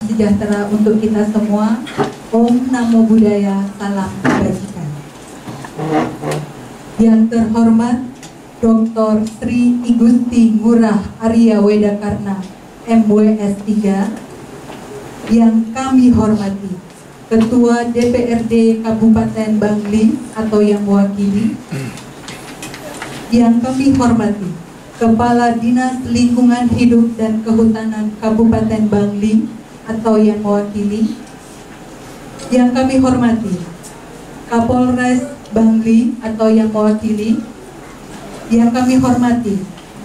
sejahtera untuk kita semua. Om Namo Buddhaya, salam kebajikan. Yang terhormat Dr. Sri Igusti Ngurah Arya Wedakarna, MWS 3, yang kami hormati Ketua DPRD Kabupaten Bangli atau yang mewakili, yang kami hormati Kepala Dinas Lingkungan Hidup dan Kehutanan Kabupaten Bangli atau yang mewakili, yang kami hormati Kapolres Bangli atau yang mewakili, yang kami hormati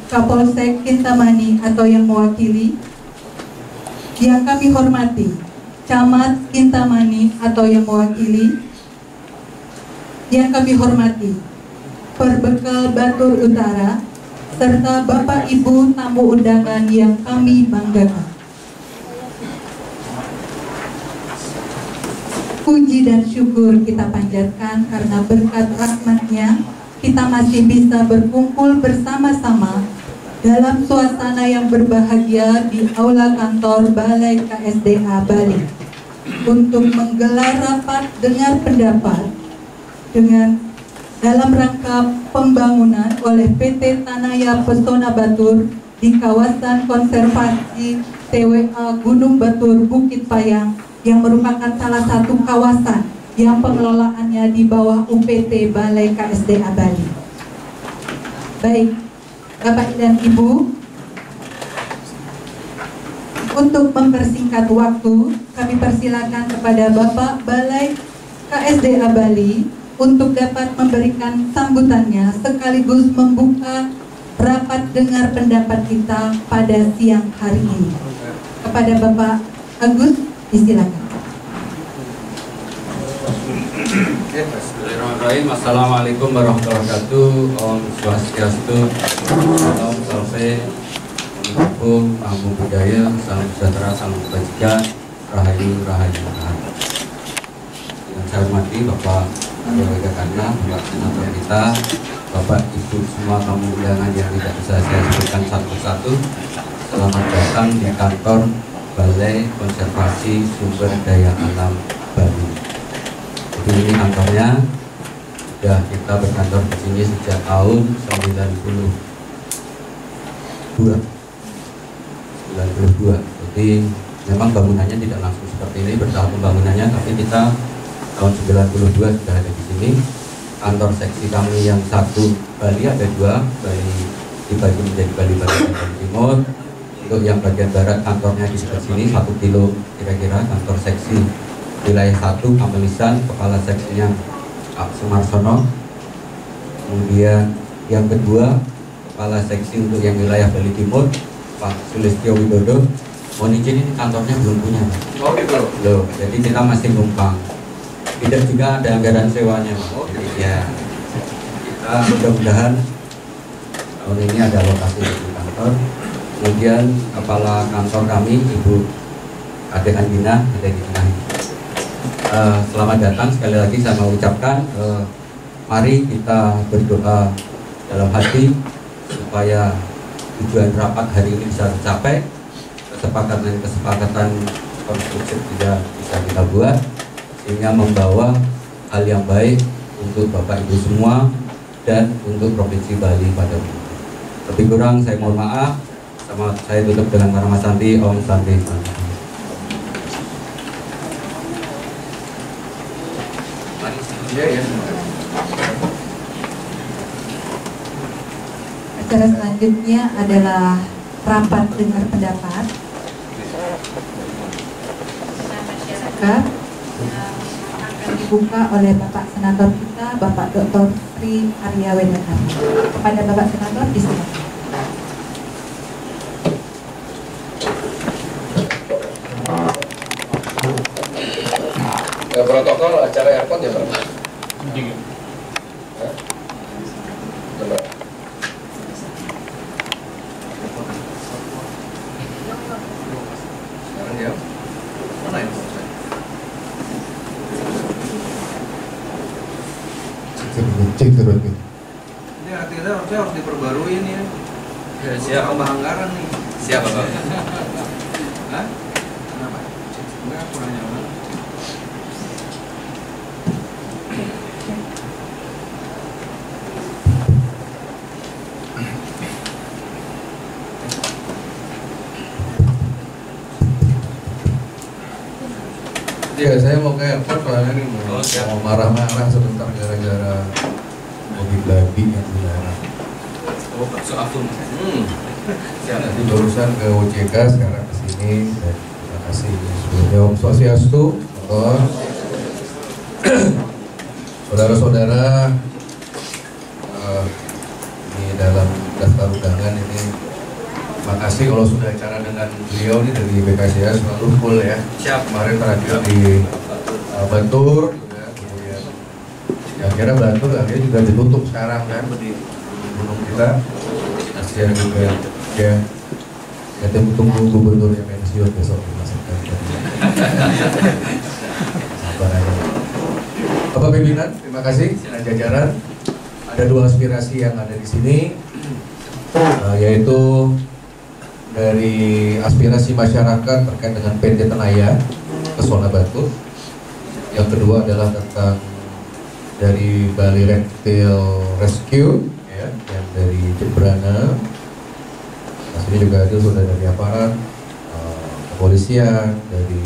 Kapolsek Kintamani atau yang mewakili, yang kami hormati Camat Kintamani atau yang mewakili, yang kami hormati Perbekal Batur Utara, serta Bapak Ibu tamu undangan yang kami banggakan. Puji dan syukur kita panjatkan karena berkat rahmat-Nya kita masih bisa berkumpul bersama-sama dalam suasana yang berbahagia di Aula Kantor Balai KSDA Bali untuk menggelar rapat dengar pendapat dalam rangka pembangunan oleh PT Tanaya Pesona Batur di kawasan konservasi TWA Gunung Batur Bukit Payang yang merupakan salah satu kawasan yang pengelolaannya di bawah UPT Balai KSDA Bali. Baik, Bapak dan Ibu, untuk mempersingkat waktu, kami persilakan kepada Bapak Balai KSDA Bali untuk dapat memberikan sambutannya sekaligus membuka rapat dengar pendapat kita pada siang hari ini. Kepada Bapak Agus, disilakan. Bismillahirrahmanirrahim. Assalamualaikum warahmatullahi wabarakatuh. Om Swastiastu, Salam Salve, Om Namo Buddhaya, salam sejahtera, salam kebajikan, Rahayu, Rahayu, Rahayu. Yang saya hormati Bapak Arya Wedakarna, Bapak Senator kita, Bapak Ibu semua tamu undangan yang tidak bisa saya sebutkan satu persatu. Selamat datang di kantor Balai Konservasi Sumber Daya Alam Bali. Jadi ini kantornya, sudah kita berkantor di sini sejak tahun 92. Jadi memang bangunannya tidak langsung seperti ini, bertahap pembangunannya, tapi kita tahun 92 sudah ada di sini. Kantor seksi kami yang satu Bali ada dua, Bali dibagi menjadi Bali Barat dan Bali Timur. Untuk yang bagian barat kantornya di sebelah sini 1 kilo kira-kira, kantor seksi wilayah 1 Kamelisan, kepala seksinya Pak Sumarsono. Kemudian yang kedua kepala seksi untuk yang wilayah Bali Timur Pak Sulistyo Widodo. Mohon izin, ini kantornya belum punya. Oh gitu loh. Jadi kita masih numpang. Tidak juga ada anggaran sewanya. Jadi ya kita mudah-mudahan tahun ini ada alokasi di kantor. Kemudian kepala kantor kami Ibu Ade Andina ada di tengah ini. Selamat datang sekali lagi, saya mau ucapkan mari kita berdoa dalam hati supaya tujuan rapat hari ini bisa tercapai, kesepakatan konstruktif tidak bisa kita buat sehingga membawa hal yang baik untuk Bapak Ibu semua dan untuk Provinsi Bali pada umumnya. Lebih kurang saya mohon maaf. Sama saya tutup dengan Parama Santi, Om Santi. Acara selanjutnya adalah rapat dengar pendapat masyarakat, akan dibuka oleh Bapak Senator kita, Bapak Dr. Sri Arya Wedakarna. Kepada Bapak Senator, disilakan. Protokol acara airport ya Pak? Coba. Sekarang ya. Mana ini? Cek terus. Ini artinya harus diperbarui nih ya. Ya siap, tambah anggaran nih. Siap Bapak. Hah? Kenapa? Enggak, kurang nyaman. Ya, saya mau ke airport soalnya nih mau marah-marah sebentar gara-gara mobil babi yang dilarang. Oh, bakso afun. Nanti barusan ke OJK, sekarang ke sini. Dan terima kasih sebelumnya Om Swastiastu. Saudara-saudara, ini dalam daftar undangan ini. Terima kasih kalau sudah acara dengan beliau nih dari BKSDA selalu full ya. Siap. Kemarin terakhir di Batur juga, kemudian ya kira Batur akhirnya juga ditutup sekarang kan di gunung kita. Kasihan juga ya. Ya tunggu gubernur yang pensiun besok dimasukkan. Sabar aja. Bapak pimpinan, terima kasih dan jajaran. Ada dua aspirasi yang ada di sini, yaitu dari aspirasi masyarakat terkait dengan PT Tenaya Pesona Batur. Yang kedua adalah tentang dari Bali Reptile Rescue ya, yang dari Jembrana. Nah, sini juga ada sudah dari aparat kepolisian, dari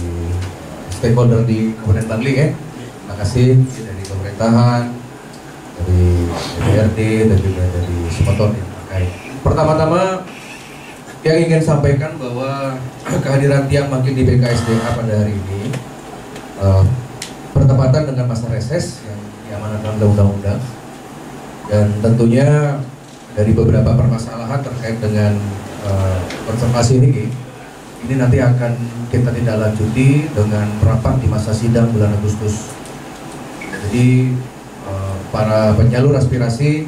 stakeholder di Kabupaten Bangli ya. Terima kasih dari pemerintahan, dari DPRD dan juga dari Semeton yang terkait. Pertama-tama yang ingin sampaikan bahwa kehadiran tiang makin di BKSDA pada hari ini bertepatan dengan masa reses yang diamanatkan oleh undang-undang, dan tentunya dari beberapa permasalahan terkait dengan konservasi ini nanti akan kita tindak lanjuti dengan rapat di masa sidang bulan Agustus. Jadi para penyalur aspirasi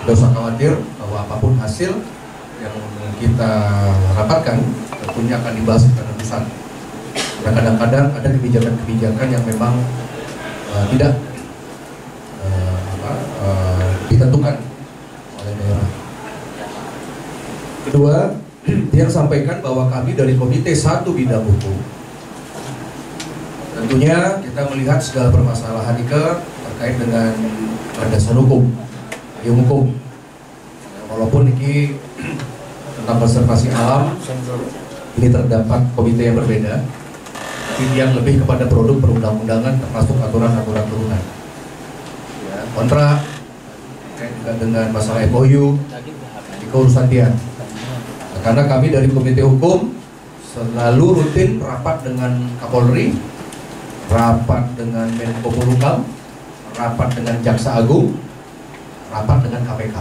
tidak usah khawatir bahwa apapun hasil yang kita rapatkan tentunya akan dibahas secara pusat. Dan kadang-kadang ada kebijakan-kebijakan yang memang tidak ditentukan oleh daerah. Kedua, dia sampaikan bahwa kami dari Komite 1 Bidang Hukum tentunya kita melihat segala permasalahan terkait dengan landasan hukum, payung hukum. Walaupun ini tentang konservasi alam ini terdapat komite yang berbeda, tapi yang lebih kepada produk perundang-undangan termasuk aturan-aturan turunan ya, kontrak terkait juga dengan masalah MOU di keurusan dia. Nah, karena kami dari Komite Hukum selalu rutin rapat dengan Kapolri, rapat dengan Menko Polhukam, rapat dengan Jaksa Agung, rapat dengan KPK.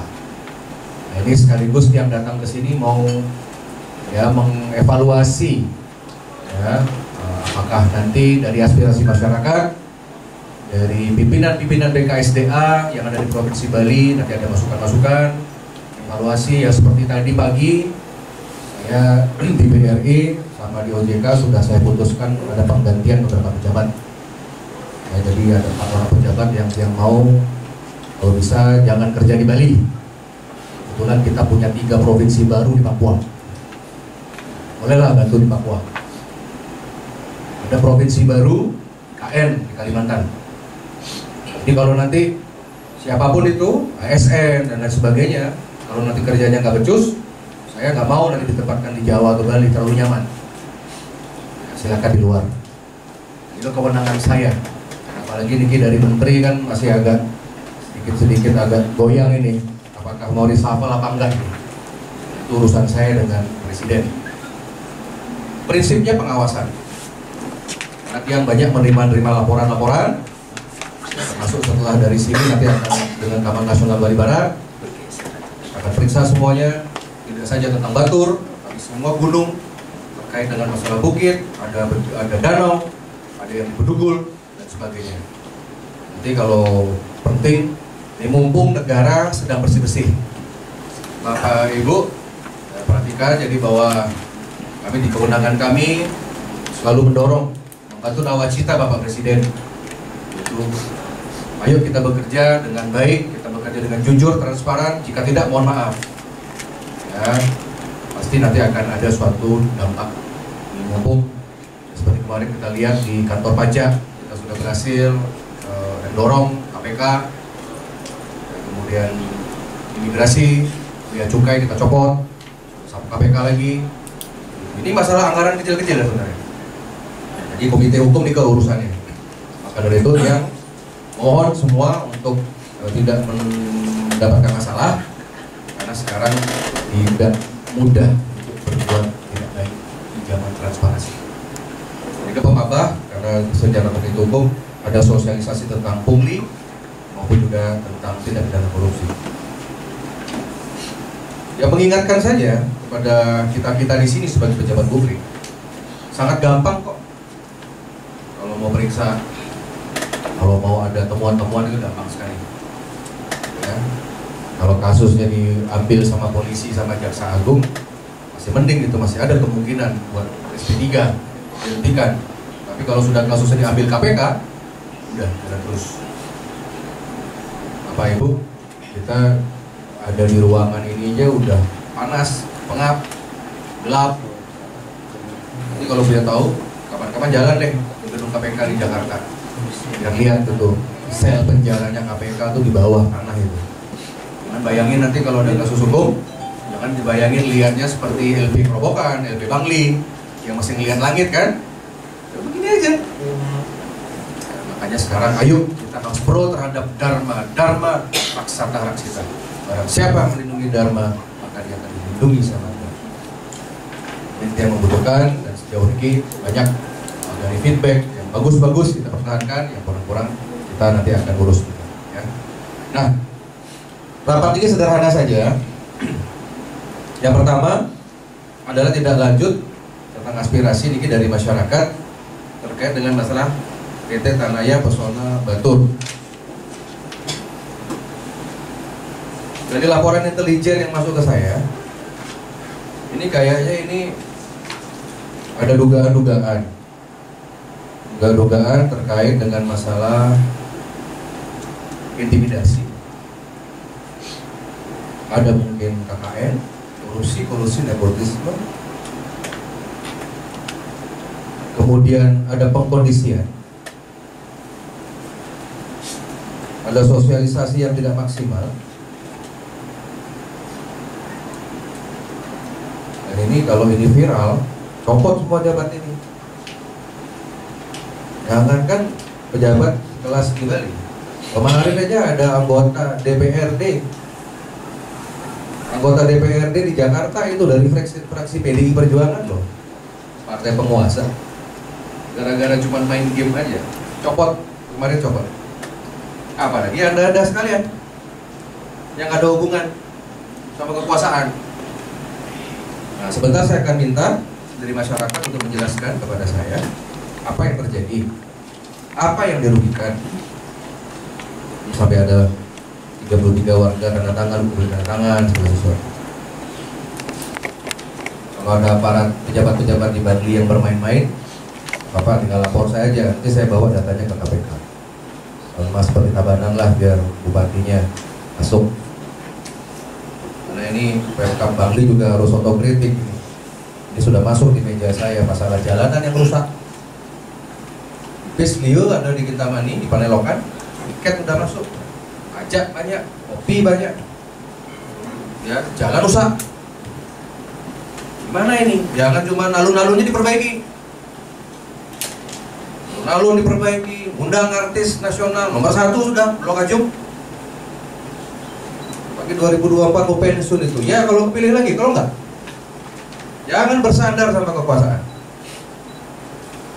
Nah, ini sekaligus yang datang ke sini mau ya mengevaluasi ya apakah nanti dari aspirasi masyarakat, dari pimpinan-pimpinan BKSDA yang ada di Provinsi Bali nanti ada masukan-masukan, evaluasi ya seperti tadi pagi saya di BRI sama di OJK sudah saya putuskan ada penggantian beberapa pejabat. Ya, jadi ada 4 orang pejabat yang mau kalau bisa jangan kerja di Bali. Kebetulan kita punya 3 provinsi baru di Papua. Bolehlah bantu di Papua. Ada provinsi baru KN di Kalimantan. Jadi kalau nanti siapapun itu, ASN dan lain sebagainya, kalau nanti kerjanya nggak becus, saya nggak mau nanti ditempatkan di Jawa atau Bali, terlalu nyaman. Silakan di luar. Itu kewenangan saya. Apalagi ini dari menteri kan masih agak sedikit agak goyang ini. Apakah mau reshuffle apa enggak? Itu urusan saya dengan presiden. Prinsipnya pengawasan. Nanti yang banyak menerima laporan-laporan, termasuk setelah dari sini nanti akan dengan Taman Nasional Bali Barat akan periksa semuanya, tidak saja tentang Batur, tapi semua gunung terkait dengan masalah bukit, ada danau, ada yang di Bedugul dan sebagainya. Nanti kalau penting, ini mumpung negara sedang bersih-bersih, Bapak Ibu perhatikan jadi bahwa kami di kewenangan kami selalu mendorong membantu nawacita Bapak Presiden. Itu, ayo kita bekerja dengan baik, kita bekerja dengan jujur, transparan. Jika tidak, mohon maaf. Ya, pasti nanti akan ada suatu dampak. Mumpung seperti kemarin kita lihat di kantor pajak kita sudah berhasil mendorong KPK, kemudian imigrasi, bea cukai kita copot, sapu KPK lagi. Ini masalah anggaran kecil-kecil ya sebenarnya. Jadi komite hukum ini keurusannya. Maka dari itu yang mohon semua untuk tidak mendapatkan masalah, karena sekarang tidak mudah untuk berbuat tidak baik di zaman transparansi. Jadi ke Pemabah, karena secara komite hukum ada sosialisasi tentang pungli maupun juga tentang tindak pidana korupsi. Ya mengingatkan saja kepada kita-kita di sini sebagai pejabat publik, sangat gampang kok. Kalau mau periksa, kalau mau ada temuan-temuan itu gampang sekali. Ya. Kalau kasusnya diambil sama polisi sama jaksa agung, masih mending itu, masih ada kemungkinan buat SP3 dihentikan. Tapi kalau sudah kasusnya diambil KPK, udah jalan terus. Bapak Ibu, kita ada di ruangan ini aja udah panas, pengap, gelap. Jadi kalau sudah tahu, kapan-kapan jalan deh ke gedung KPK di Jakarta. Yang lihat tuh sel penjaranya KPK tuh di bawah tanah itu. Jangan bayangin nanti kalau ada kasus hukum, jangan dibayangin lihatnya seperti LP Kerobokan, LP Bangli yang masih ngelihat langit kan? Ya, begini aja. Makanya sekarang ayo kita harus pro terhadap Dharma paksa tarak kita. Barang siapa melindungi Dharma, maka dia akan dilindungi sama Dharma. Ini yang membutuhkan, dan sejauh ini banyak dari feedback yang bagus-bagus kita pertahankan, yang kurang-kurang kita nanti akan urus juga. Ya. Nah, rapat ini sederhana saja. Yang pertama adalah tindak lanjut tentang aspirasi ini dari masyarakat terkait dengan masalah PT Tanaya Pesona Batur. Dari laporan intelijen yang masuk ke saya, ini kayaknya ini ada dugaan-dugaan terkait dengan masalah intimidasi. Ada mungkin KKN, kolusi nepotisme. Kemudian ada pengkondisian. Ada sosialisasi yang tidak maksimal. Dan ini kalau ini viral, copot semua jabat ini. Jangankan pejabat kelas di Bali. Kemarin aja ada anggota DPRD di Jakarta itu dari fraksi PDI Perjuangan loh, partai penguasa. Gara-gara cuma main game aja, copot, kemarin copot. Apalagi Anda sekalian yang ada hubungan sama kekuasaan. Nah, sebentar saya akan minta dari masyarakat untuk menjelaskan kepada saya apa yang terjadi, apa yang dirugikan. Sampai ada 33 warga tanda tangan, segala sesuatu. Kalau ada aparat pejabat-pejabat di Bali yang bermain-main, Bapak tinggal lapor saya aja, nanti saya bawa datanya ke KPK. Mas seperti Tabanan lah biar bupatinya masuk. Karena ini Pemkab Bangli juga harus otokritik. Ini sudah masuk di meja saya masalah jalanan yang rusak. Bis Leo ada di Kintamani, di Panelokan, tiket udah masuk, pajak banyak, kopi banyak, ya jalan rusak. Gimana ini? Jangan cuma alun-alunnya diperbaiki. Alun diperbaiki, undang artis nasional nomor 1 sudah Blok Ajung. Pagi 2024 mau pensiun itu. Ya kalau kepilih lagi, kalau enggak, jangan bersandar sama kekuasaan.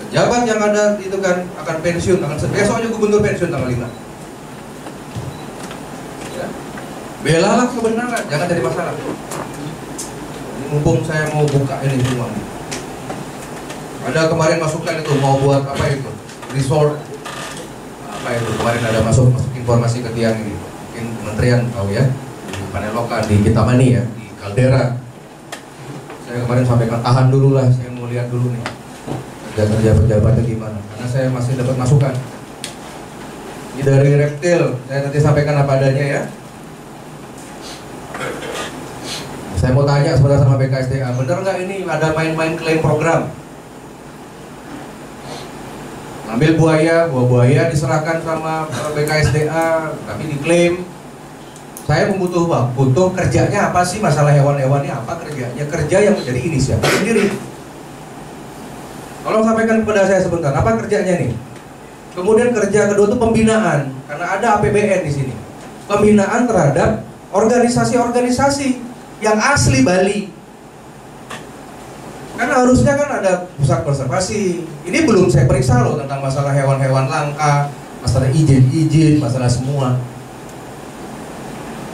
Pejabat yang ada itu kan akan pensiun, besoknya gubernur pensiun tanggal 5. Ya. Belalah kebenaran, jangan jadi masalah. Ini mumpung saya mau buka ini semua. Ada kemarin masukan itu mau buat apa itu? Resort apa itu? Kemarin ada masuk informasi ke tiang ini. Mungkin kementerian tahu ya. Di Panelokan, di Kintamani ya, di Kaldera. Saya kemarin sampaikan tahan dulu lah, saya mau lihat dulu nih kerja pejabatnya gimana. Karena saya masih dapat masukan. Ini dari Reptil, saya nanti sampaikan apa adanya ya. Saya mau tanya sebentar sama BKSDA, bener nggak ini ada main-main klaim program? Ngambil buah buaya diserahkan sama BKSDA, tapi diklaim. Saya butuh kerjanya apa sih, masalah hewan-hewannya apa kerjanya, kerja yang menjadi inisiatif sendiri. Tolong sampaikan kepada saya sebentar, apa kerjanya nih? Kemudian kerja kedua itu pembinaan, karena ada APBN di sini. Pembinaan terhadap organisasi-organisasi yang asli Bali. Karena harusnya kan ada pusat konservasi. Ini belum saya periksa loh tentang masalah hewan-hewan langka, masalah izin, masalah semua.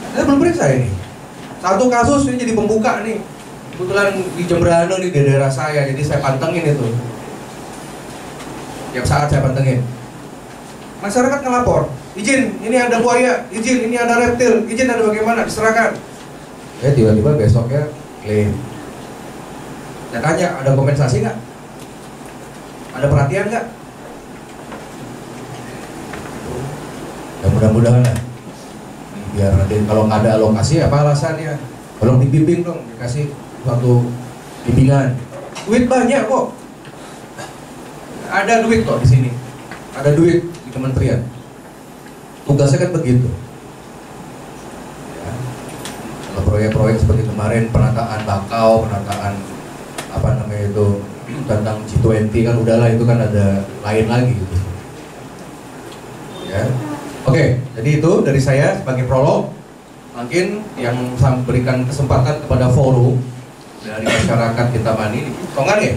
Saya belum periksa ini. Satu kasus ini jadi pembuka nih. Kebetulan di Jembrana nih, di daerah saya, jadi saya pantengin itu. Tiap saat saya pantengin. Masyarakat ngelapor, izin, ini ada buaya, izin, ini ada reptil, izin ada bagaimana, diserahkan. Ya tiba-tiba besoknya klaim. Saya tanya, ada kompensasi nggak? Ada perhatian nggak? Ya mudah-mudahan lah. Biar nanti kalau nggak ada alokasi apa alasannya? Tolong dibimbing dong, dikasih suatu bimbingan. Duit banyak kok. Ada duit kok di sini. Ada duit di kementerian. Tugasnya kan begitu. Ya. Kalau proyek-proyek seperti kemarin penataan bakau, penataan apa namanya itu tentang G20 kan udahlah, itu kan ada lain lagi gitu. Ya. Oke, jadi itu dari saya sebagai prolog. Mungkin yang saya berikan kesempatan kepada forum dari masyarakat Kintamani. Songan ya?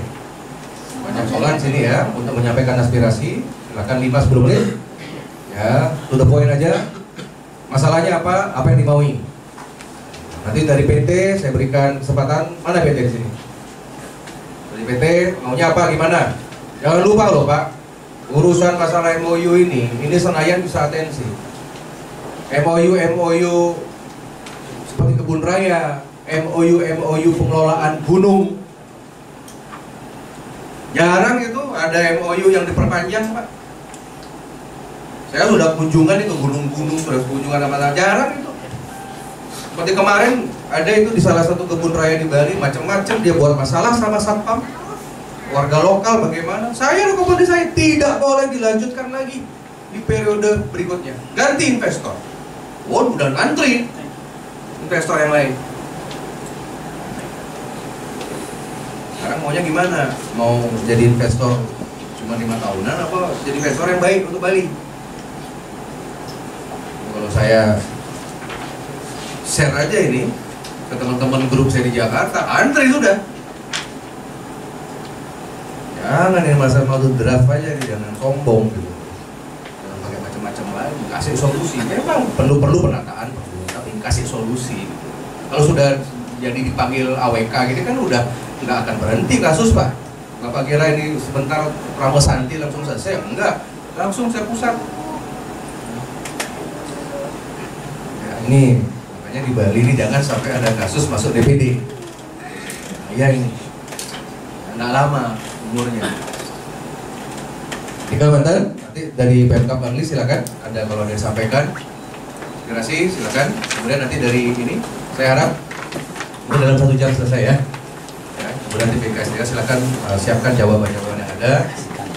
Banyak songan sini ya untuk menyampaikan aspirasi. Silakan 5-10 menit. Ya, to the point aja. Masalahnya apa? Apa yang dimaui? Nanti dari PT saya berikan kesempatan. Mana PT di sini? Dari PT maunya apa? Gimana? Jangan lupa loh Pak. Urusan masalah MOU ini Senayan bisa atensi. MOU seperti kebun raya, MOU pengelolaan gunung. Jarang itu ada MOU yang diperpanjang Pak. Saya sudah kunjungan itu gunung-gunung, sudah kunjungan sama jarang itu. Seperti kemarin ada itu di salah satu kebun raya di Bali, macam-macam dia buat masalah sama satpam. Warga lokal bagaimana? Saya rekomendasi saya tidak boleh dilanjutkan lagi di periode berikutnya. Ganti investor. Wah, udah ngantri investor yang lain. Sekarang maunya gimana? Mau jadi investor cuma 5 tahunan apa jadi investor yang baik untuk Bali? Kalau saya share aja ini ke teman-teman grup saya di Jakarta, antri sudah. Jangan yang masa mau draft aja, jangan sombong gitu. Jangan pakai macam-macam lagi, kasih solusi. Memang perlu penataan, tapi kasih solusi. Kalau sudah jadi dipanggil AWK gitu kan udah nggak akan berhenti kasus Pak. Bapak kira ini sebentar Pramosanti langsung selesai? Enggak, langsung saya pusat. Ya, ini makanya di Bali ini jangan sampai ada kasus masuk DPD. Ya ini, nggak lama umurnya. Tinggal bentar, nanti dari Pemkab Bangli silakan, ada kalau ada yang sampaikan, aspirasi silakan. Kemudian nanti dari ini, saya harap ini dalam 1 jam selesai ya. Kemudian di BKSDA silakan siapkan jawaban-jawaban yang ada.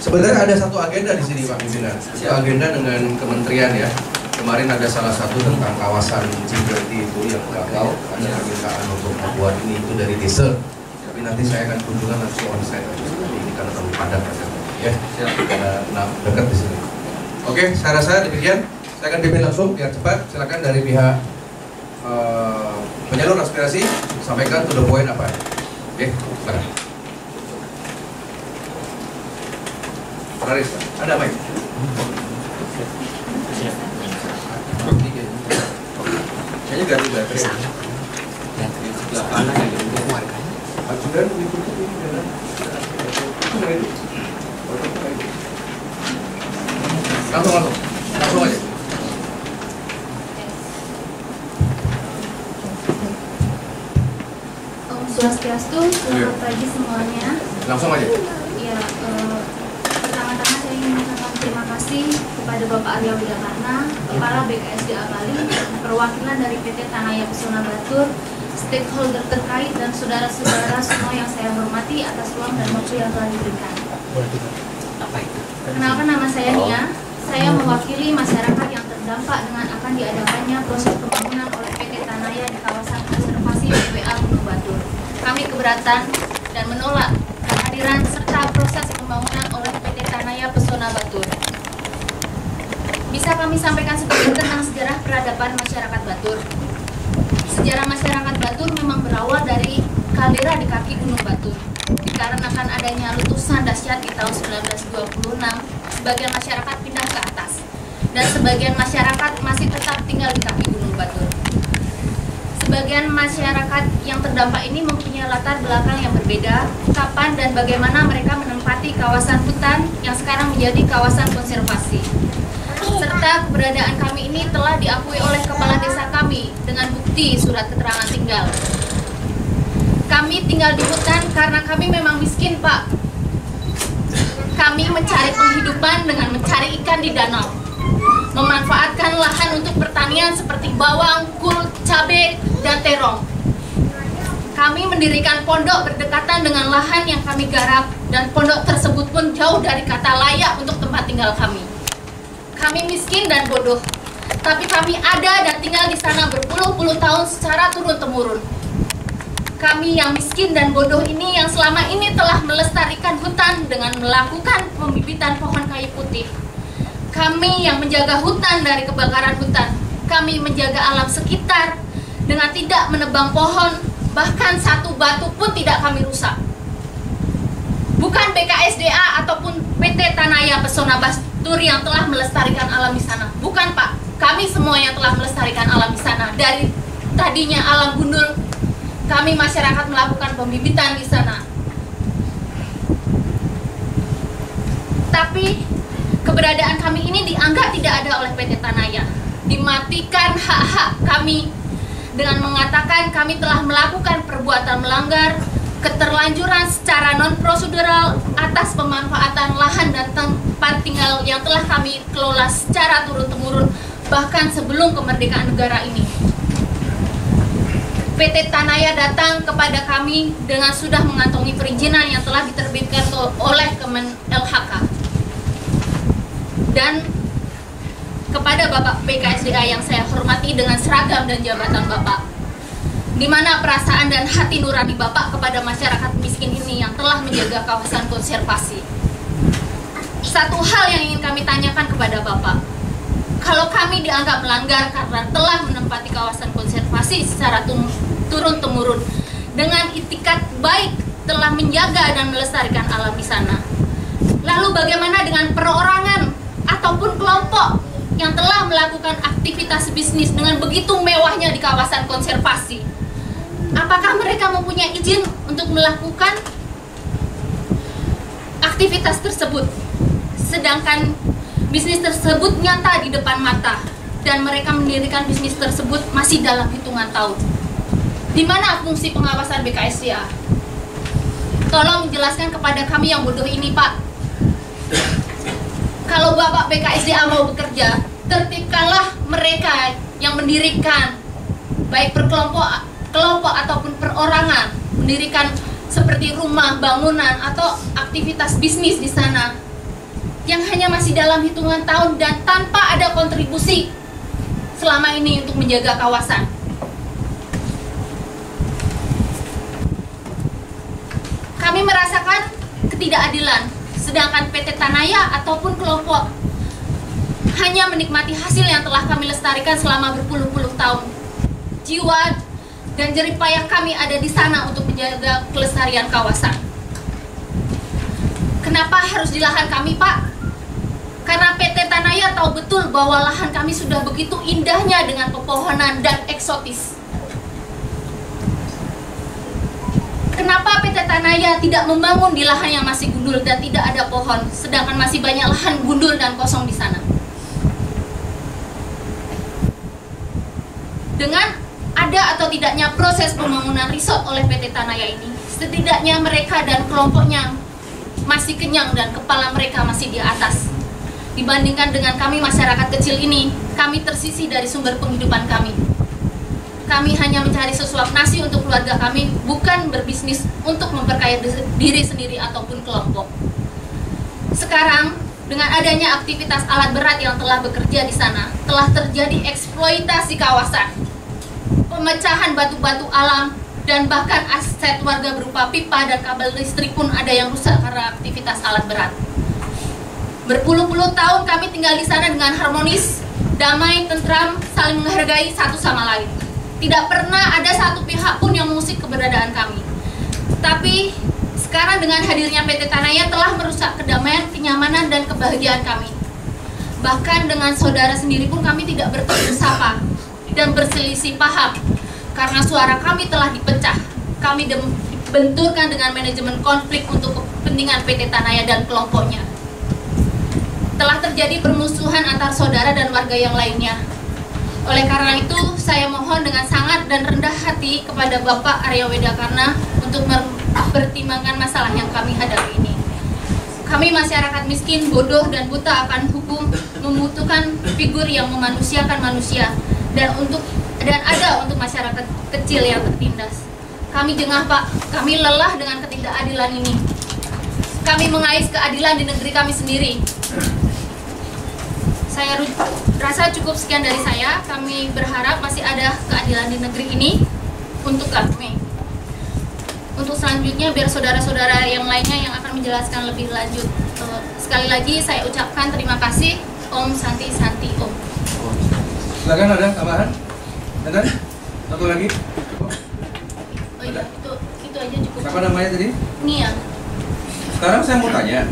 Sebenarnya ada satu agenda di sini Pak Pimpinan, satu agenda dengan kementerian ya. Kemarin ada salah satu tentang kawasan G20 itu yang gagal, ada permintaan untuk membuat ini itu dari desa. Tapi nanti saya akan kunjungan langsung on-site ini karena terlalu padat ya, karena dekat di sini. Oke, saya rasa demikian. Saya akan pimpin langsung biar cepat. Silakan dari pihak penyalur aspirasi sampaikan to the point apa. Oke, silakan. Raris, ada mic. Kayaknya ganti baterai. Ganti sebelah kanan yang di warga. Sudah diikuti ini jalan. Langsung aja. Om Swastiastu, selamat pagi semuanya. Langsung aja. Ya, pertama-tama saya ingin mengucapkan terima kasih kepada Bapak Arya Widakarna, Kepala BKSDA Bali, perwakilan dari PT Tanaya Pesona Batur, stakeholder terkait dan saudara-saudara semua yang saya hormati atas ruang dan waktu yang telah diberikan. Perkenalkan, nama saya Nia. Saya mewakili masyarakat yang terdampak dengan akan diadakannya proses pembangunan oleh PT Tanaya di kawasan konservasi BWA Gunung Batur. Kami keberatan dan menolak kehadiran serta proses pembangunan oleh PT Tanaya Pesona Batur. Bisa kami sampaikan sedikit tentang sejarah peradaban masyarakat Batur. Sejarah masyarakat Batur memang berawal dari kaldera di kaki Gunung Batur. Dikarenakan adanya letusan dahsyat di tahun 1926, sebagian masyarakat pindah ke atas dan sebagian masyarakat masih tetap tinggal di kaki Gunung Batur. Sebagian masyarakat yang terdampak ini mempunyai latar belakang yang berbeda, kapan dan bagaimana mereka menempati kawasan hutan yang sekarang menjadi kawasan konservasi. Serta keberadaan kami ini telah diakui oleh kepala desa kami dengan bukti surat keterangan tinggal. Kami tinggal di hutan karena kami memang miskin, Pak. Kami mencari penghidupan dengan mencari ikan di danau, memanfaatkan lahan untuk pertanian seperti bawang, kul, cabai, dan terong. Kami mendirikan pondok berdekatan dengan lahan yang kami garap, dan pondok tersebut pun jauh dari kata layak untuk tempat tinggal kami. Kami miskin dan bodoh, tapi kami ada dan tinggal di sana berpuluh-puluh tahun secara turun-temurun. Kami yang miskin dan bodoh ini yang selama ini telah melestarikan hutan dengan melakukan pembibitan pohon kayu putih. Kami yang menjaga hutan dari kebakaran hutan. Kami menjaga alam sekitar dengan tidak menebang pohon, bahkan satu batu pun tidak kami rusak. Bukan BKSDA ataupun PT Tanaya Pesona Batur yang telah melestarikan alam di sana. Bukan, Pak. Kami semua yang telah melestarikan alam di sana. Dari tadinya alam gundul, kami masyarakat melakukan pembibitan di sana. Tapi keberadaan kami ini dianggap tidak ada oleh PT Tanaya. Dimatikan hak-hak kami dengan mengatakan kami telah melakukan perbuatan melanggar, keterlanjuran secara non-prosedural atas pemanfaatan lahan dan tempat tinggal yang telah kami kelola secara turun-temurun bahkan sebelum kemerdekaan negara ini. PT Tanaya datang kepada kami dengan sudah mengantongi perizinan yang telah diterbitkan oleh Kemen LHK. Dan kepada Bapak BKSDA yang saya hormati dengan seragam dan jabatan Bapak, di mana perasaan dan hati nurani Bapak kepada masyarakat miskin ini yang telah menjaga kawasan konservasi. Satu hal yang ingin kami tanyakan kepada Bapak, kalau kami dianggap melanggar karena telah menempati kawasan konservasi secara turun-temurun dengan itikat baik telah menjaga dan melestarikan alam di sana, lalu bagaimana dengan perorangan ataupun kelompok yang telah melakukan aktivitas bisnis dengan begitu mewahnya di kawasan konservasi? Apakah mereka mempunyai izin untuk melakukan aktivitas tersebut, sedangkan bisnis tersebut nyata di depan mata dan mereka mendirikan bisnis tersebut masih dalam hitungan tahun? Di mana fungsi pengawasan BKSDA? Tolong jelaskan kepada kami yang bodoh ini, Pak. Kalau Bapak BKSDA mau bekerja, tertibkanlah mereka yang mendirikan, baik berkelompok ataupun perorangan, mendirikan seperti rumah, bangunan, atau aktivitas bisnis di sana yang hanya masih dalam hitungan tahun dan tanpa ada kontribusi selama ini untuk menjaga kawasan. Kami merasakan ketidakadilan, sedangkan PT Tanaya ataupun kelompok hanya menikmati hasil yang telah kami lestarikan selama berpuluh-puluh tahun. Jiwa dan jerih payah kami ada di sana untuk menjaga kelestarian kawasan. Kenapa harus di lahan kami, Pak? Karena PT Tanaya tahu betul bahwa lahan kami sudah begitu indahnya dengan pepohonan dan eksotis. Kenapa PT Tanaya tidak membangun di lahan yang masih gundul dan tidak ada pohon, sedangkan masih banyak lahan gundul dan kosong di sana? Dengan ada atau tidaknya proses pembangunan resort oleh PT Tanaya ini, setidaknya mereka dan kelompoknya masih kenyang dan kepala mereka masih di atas. Dibandingkan dengan kami masyarakat kecil ini, kami tersisih dari sumber penghidupan kami. Kami hanya mencari sesuap nasi untuk keluarga kami, bukan berbisnis untuk memperkaya diri sendiri ataupun kelompok. Sekarang, dengan adanya aktivitas alat berat yang telah bekerja di sana, telah terjadi eksploitasi kawasan, pemecahan batu-batu alam, dan bahkan aset warga berupa pipa dan kabel listrik pun ada yang rusak karena aktivitas alat berat. Berpuluh-puluh tahun kami tinggal di sana dengan harmonis, damai, tentram, saling menghargai satu sama lain. Tidak pernah ada satu pihak pun yang mengusik keberadaan kami. Tapi sekarang dengan hadirnya PT Tanaya telah merusak kedamaian, kenyamanan, dan kebahagiaan kami. Bahkan dengan saudara sendiri pun kami tidak bertegur sapa dan berselisih paham karena suara kami telah dipecah. Kami dibenturkan dengan manajemen konflik untuk kepentingan PT Tanaya dan kelompoknya. Telah terjadi permusuhan antar saudara dan warga yang lainnya. Oleh karena itu, saya mohon dengan sangat dan rendah hati kepada Bapak Arya Widakarna untuk mempertimbangkan masalah yang kami hadapi ini. Kami masyarakat miskin, bodoh, dan buta akan hukum membutuhkan figur yang memanusiakan manusia dan ada untuk masyarakat kecil yang tertindas. Kami jengah, Pak. Kami lelah dengan ketidakadilan ini. Kami mengais keadilan di negeri kami sendiri. Saya rasa cukup sekian dari saya. Kami berharap masih ada keadilan di negeri ini untuk kami. Untuk selanjutnya biar saudara-saudara yang lainnya yang akan menjelaskan lebih lanjut. Sekali lagi saya ucapkan terima kasih. Om Santi Santi Om. Silakan, ada tambahan? Ada? Satu lagi? Oh iya, itu aja cukup. Siapa namanya tadi? Nia. Sekarang saya mau tanya,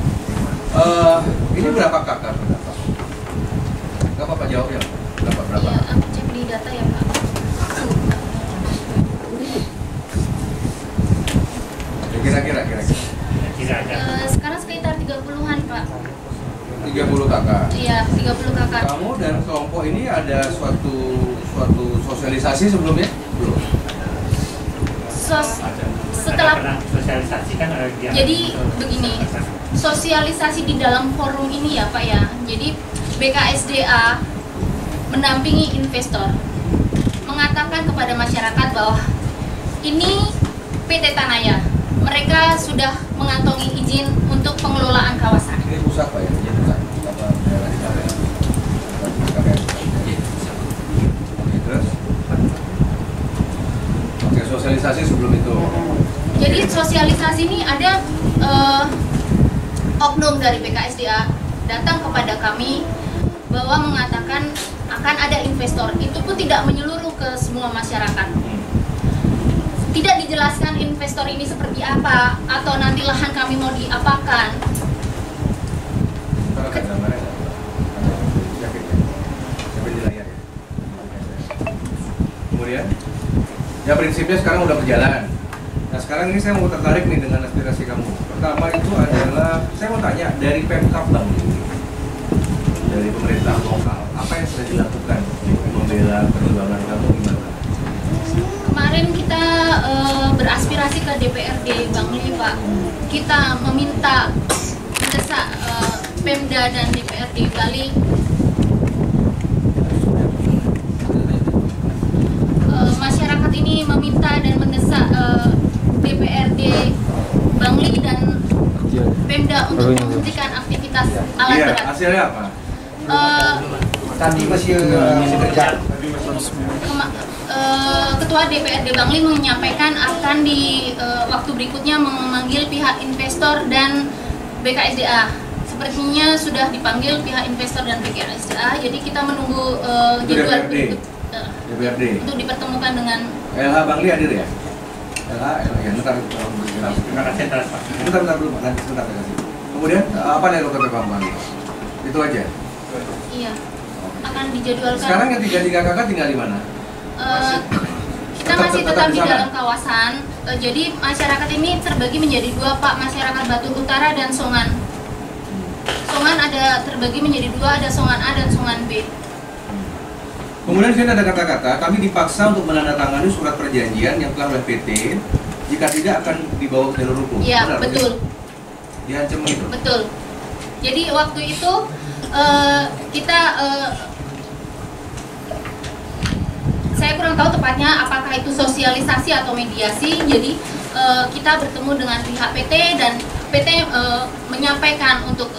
ini berapa kakak? Gak apa-apa jawab ya. Berapa? Iya, aku cek di data ya Pak. Kira-kira. Sekarang sekitar 30-an Pak. 30 kakak. Iya, 30 kakak. Kamu dan kelompok ini ada suatu sosialisasi sebelumnya? Belum. Setelah sosialisasikan jadi begini, sosialisasi di dalam forum ini ya Pak ya. Jadi BKSDA mendampingi investor, mengatakan kepada masyarakat bahwa ini PT Tanaya, mereka sudah mengantongi izin untuk pengelolaan kawasan. Ini pusat Pak ya? Ini pusat. Apa daerah di sana? Oke, terus? Oke, sosialisasi sebelum itu. Jadi sosialisasi ini ada oknum dari BKSDA datang kepada kami bahwa mengatakan akan ada investor. Itu pun tidak menyeluruh ke semua masyarakat. Tidak dijelaskan investor ini seperti apa atau nanti lahan kami mau diapakan. Kemudian, ya prinsipnya sekarang udah berjalan. Nah sekarang ini saya mau tertarik nih dengan aspirasi kamu. Pertama itu adalah, saya mau tanya dari Pemkab Bang, dari pemerintah lokal, apa yang sudah dilakukan untuk membela perjuangan kamu gimana? Kemarin kita beraspirasi ke DPRD Bangli Pak. Kita meminta mendesak Pemda dan DPRD Bali masyarakat ini meminta dan mendesak DPRD Bangli dan Pemda untuk menghentikan aktivitas alat Iya, berat. hasilnya apa? Tadi masih kerja. Ketua DPRD Bangli menyampaikan akan di waktu berikutnya memanggil pihak investor dan BKSDA. Sepertinya sudah dipanggil pihak investor dan BKSDA. Jadi kita menunggu jadwal DPRD untuk dipertemukan dengan LH Bangli hadir ya? LH ya, ntar Terima kasih atas Pak. Bentar dulu, sebentar. Kemudian apa yang dilakukan Bang Bangli? Itu aja. iya akan dijadwalkan. Sekarang yang 3 kakak tinggal di mana? Kita masih tetap di sana? dalam kawasan. Jadi masyarakat ini terbagi menjadi 2 Pak, masyarakat Batu Utara dan Songan. Songan ada terbagi menjadi 2, ada Songan A dan Songan B. Kemudian di sini ada kata-kata, kami dipaksa untuk menandatangani surat perjanjian yang telah oleh PT. Jika tidak akan dibawa ke jalur hukum. Iya, Benar, betul. Diancam itu. Betul. Jadi waktu itu kita saya kurang tahu tepatnya apakah itu sosialisasi atau mediasi. Jadi kita bertemu dengan pihak PT dan PT menyampaikan untuk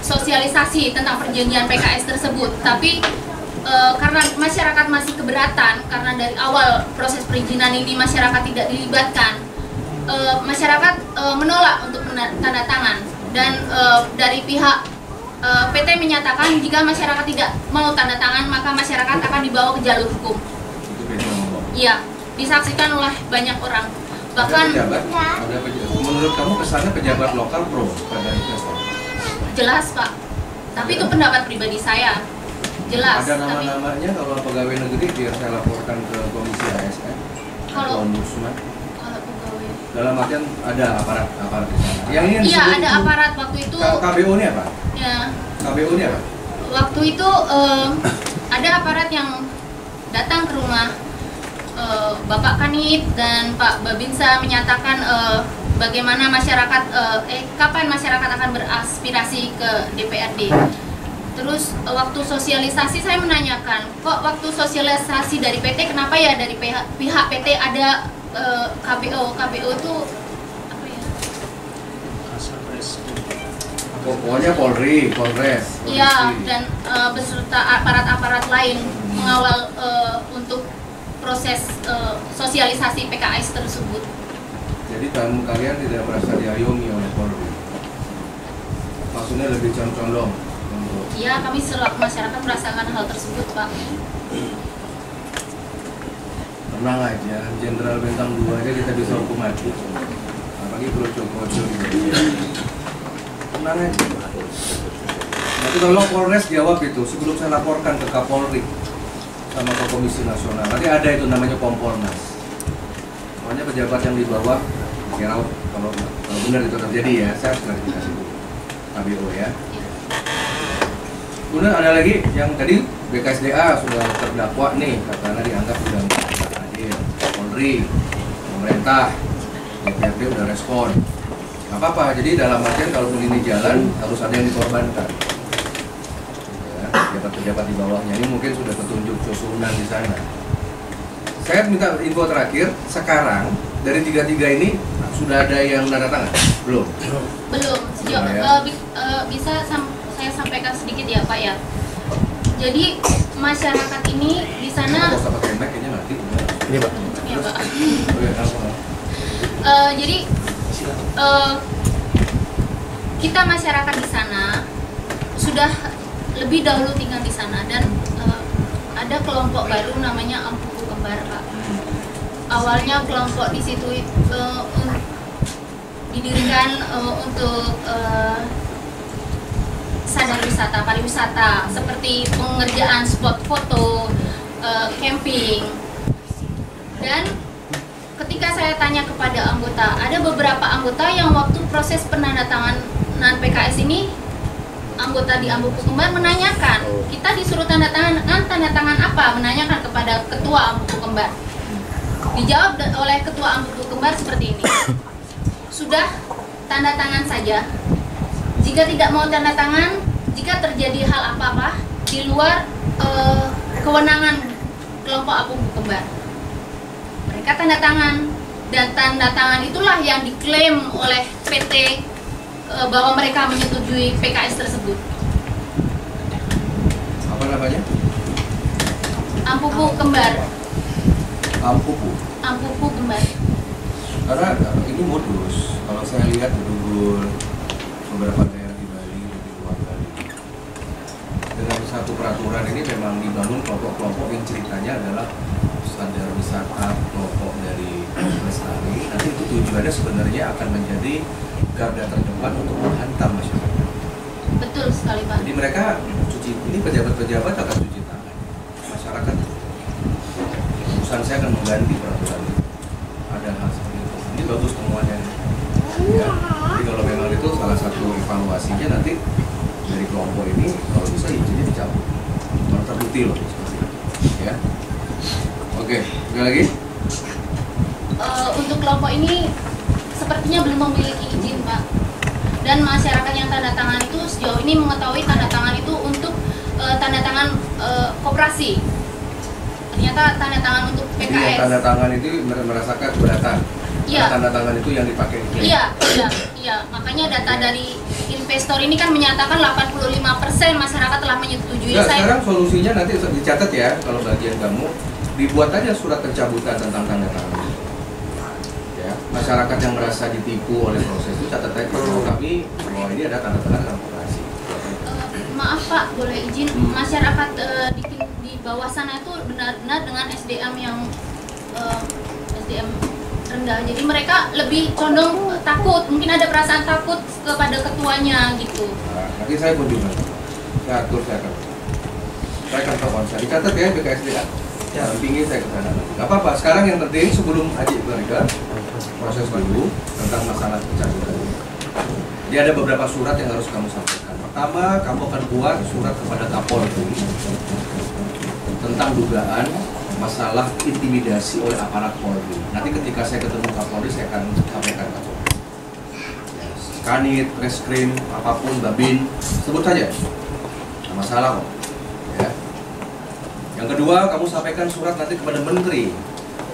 sosialisasi tentang perjanjian PKS tersebut, tapi karena masyarakat masih keberatan, karena dari awal proses perizinan ini masyarakat tidak dilibatkan, masyarakat menolak untuk tanda tangan, dan dari pihak PT menyatakan jika masyarakat tidak mau tanda tangan maka masyarakat akan dibawa ke jalur hukum. Itu PT ngomong. Iya, disaksikan oleh banyak orang. Bahkan menurut kamu kesannya pejabat lokal pro pada investor? jelas Pak, tapi itu pendapat pribadi saya. Jelas. Ada nama-namanya kalau pegawai negeri biar saya laporkan ke Komisi ASN atau Ombudsman. Kalau pegawai. Dalam artian ada aparat di sana. Yang ini Iya, ada aparat waktu itu. KBO ini apa? Ya. KBO ini apa? Waktu itu ada aparat yang datang ke rumah Bapak Kanit dan Pak Babinsa menyatakan bagaimana masyarakat kapan masyarakat akan beraspirasi ke DPRD. Terus waktu sosialisasi saya menanyakan, kok waktu sosialisasi dari PT kenapa ya dari pihak PT ada KBO itu apa ya? Pokoknya Polri, Polres. Iya, dan beserta aparat-aparat lain mengawal untuk proses sosialisasi PKS tersebut. Jadi tamu kalian tidak merasa diayomi oleh Polri? Maksudnya lebih condong untuk... Iya, kami selaku masyarakat merasakan hal tersebut, Pak. Tenang aja, Jenderal Bintang 2 aja kita bisa hukum mati. Apalagi kroco-kroco gitu. Tenang aja. Nanti tolong Polres jawab itu sebelum saya laporkan ke Kapolri sama ke Komisi Nasional. Nanti ada itu namanya Kompolnas. Pokoknya pejabat yang di bawah kira kalau benar itu terjadi ya, saya harus klarifikasi dulu. KBO ya. Kemudian ada lagi yang tadi BKSDA sudah terdakwa nih, karena dianggap sudah tidak adil. Polri, pemerintah, DPRD udah respon. Gak apa-apa, jadi dalam artian kalau ini jalan harus ada yang dikorbankan. Pejabat-pejabat di bawahnya ini mungkin sudah petunjuk susunan di sana. Saya minta info terakhir, sekarang dari tiga-tiga ini sudah ada yang tanda tangan? Belum? Belum. Sejauh ya. Bisa saya sampaikan sedikit ya Pak ya. Jadi masyarakat ini di sana. Nggak usah pakai mic, kayaknya mati. Ini Pak. Ya, Pak. Oh, ya, Jadi kita masyarakat di sana sudah lebih dahulu tinggal di sana, dan ada kelompok baru namanya Ampuku Kembar, Pak. Awalnya kelompok di situ didirikan untuk sadar wisata, pariwisata, seperti pengerjaan spot foto, camping. Dan ketika saya tanya kepada anggota, ada beberapa anggota yang waktu proses penandatanganan PKS ini, anggota di Ampuku Kembar menanyakan, kita disuruh tanda tangan apa? Menanyakan kepada ketua Ampuku Kembar. Dijawab oleh ketua Ampuku Kembar seperti ini, sudah tanda tangan saja. Jika tidak mau tanda tangan, jika terjadi hal apa-apa di luar kewenangan kelompok Ampuku Kembar, mereka tanda tangan, dan tanda tangan itulah yang diklaim oleh PT bahwa mereka menyetujui PKS tersebut. apa namanya? Ampuku Kembar. Ampuku Kembar. Karena ini modus. Kalau saya lihat di Google beberapa daerah di Bali, di luar Bali, dengan satu peraturan ini memang dibangun kelompok-kelompok yang ceritanya adalah sadar wisata, kelompok dari lestari. Nanti itu tujuannya sebenarnya akan menjadi garda terdepan untuk menghantam masyarakat. Betul sekali Pak. Jadi mereka ini pejabat-pejabat akan cuci tangan. Masyarakat urusan saya akan mengganti peraturan itu. Ada hal seperti itu. Ini bagus temuannya. Ya. Jadi kalau memang itu salah satu evaluasinya nanti dari kelompok ini kalau bisa izinnya dicabut. Kalau terbukti loh seperti itu. Ya. Oke, sekali lagi. Untuk kelompok ini sepertinya belum memiliki izin Pak. Dan masyarakat yang tanda tangan itu sejauh ini mengetahui tanda tangan itu untuk tanda tangan koperasi. Ternyata tanda tangan untuk PKS. Jadi yang tanda tangan itu merasakan keberatan. Iya. Tanda tangan itu yang dipakai. Iya. Makanya data dari investor ini kan menyatakan 85% masyarakat telah menyetujui. Nah, sekarang solusinya nanti dicatat ya, kalau bagian kamu dibuat aja surat pencabutan tentang tanda tangan. Ya, masyarakat yang merasa ditipu oleh proses itu catat aja kami bahwa ini ada tanda tangan dalam operasi. Maaf Pak, boleh izin masyarakat di bawah sana itu benar-benar dengan SDM yang SDM rendah. Jadi mereka lebih condong takut, mungkin ada perasaan takut kepada ketuanya gitu. Nah, nanti saya kunjungan. Saya atur, saya akan telepon. Saya dicatat ya BKSDA. Ya, tinggi saya ke sana. Gak apa-apa. Sekarang yang penting sebelum haji mereka proses dulu tentang masalah pencabutan. Jadi ada beberapa surat yang harus kamu sampaikan. Pertama, kamu akan buat surat kepada Kapolri tentang dugaan masalah intimidasi oleh aparat Polri. Nanti ketika saya ketemu Kapolri, saya akan sampaikan Kapolri. Kanit, Reskrim, apapun, Babin, sebut saja. Nggak masalah kok. Ya. Yang kedua, kamu sampaikan surat nanti kepada Menteri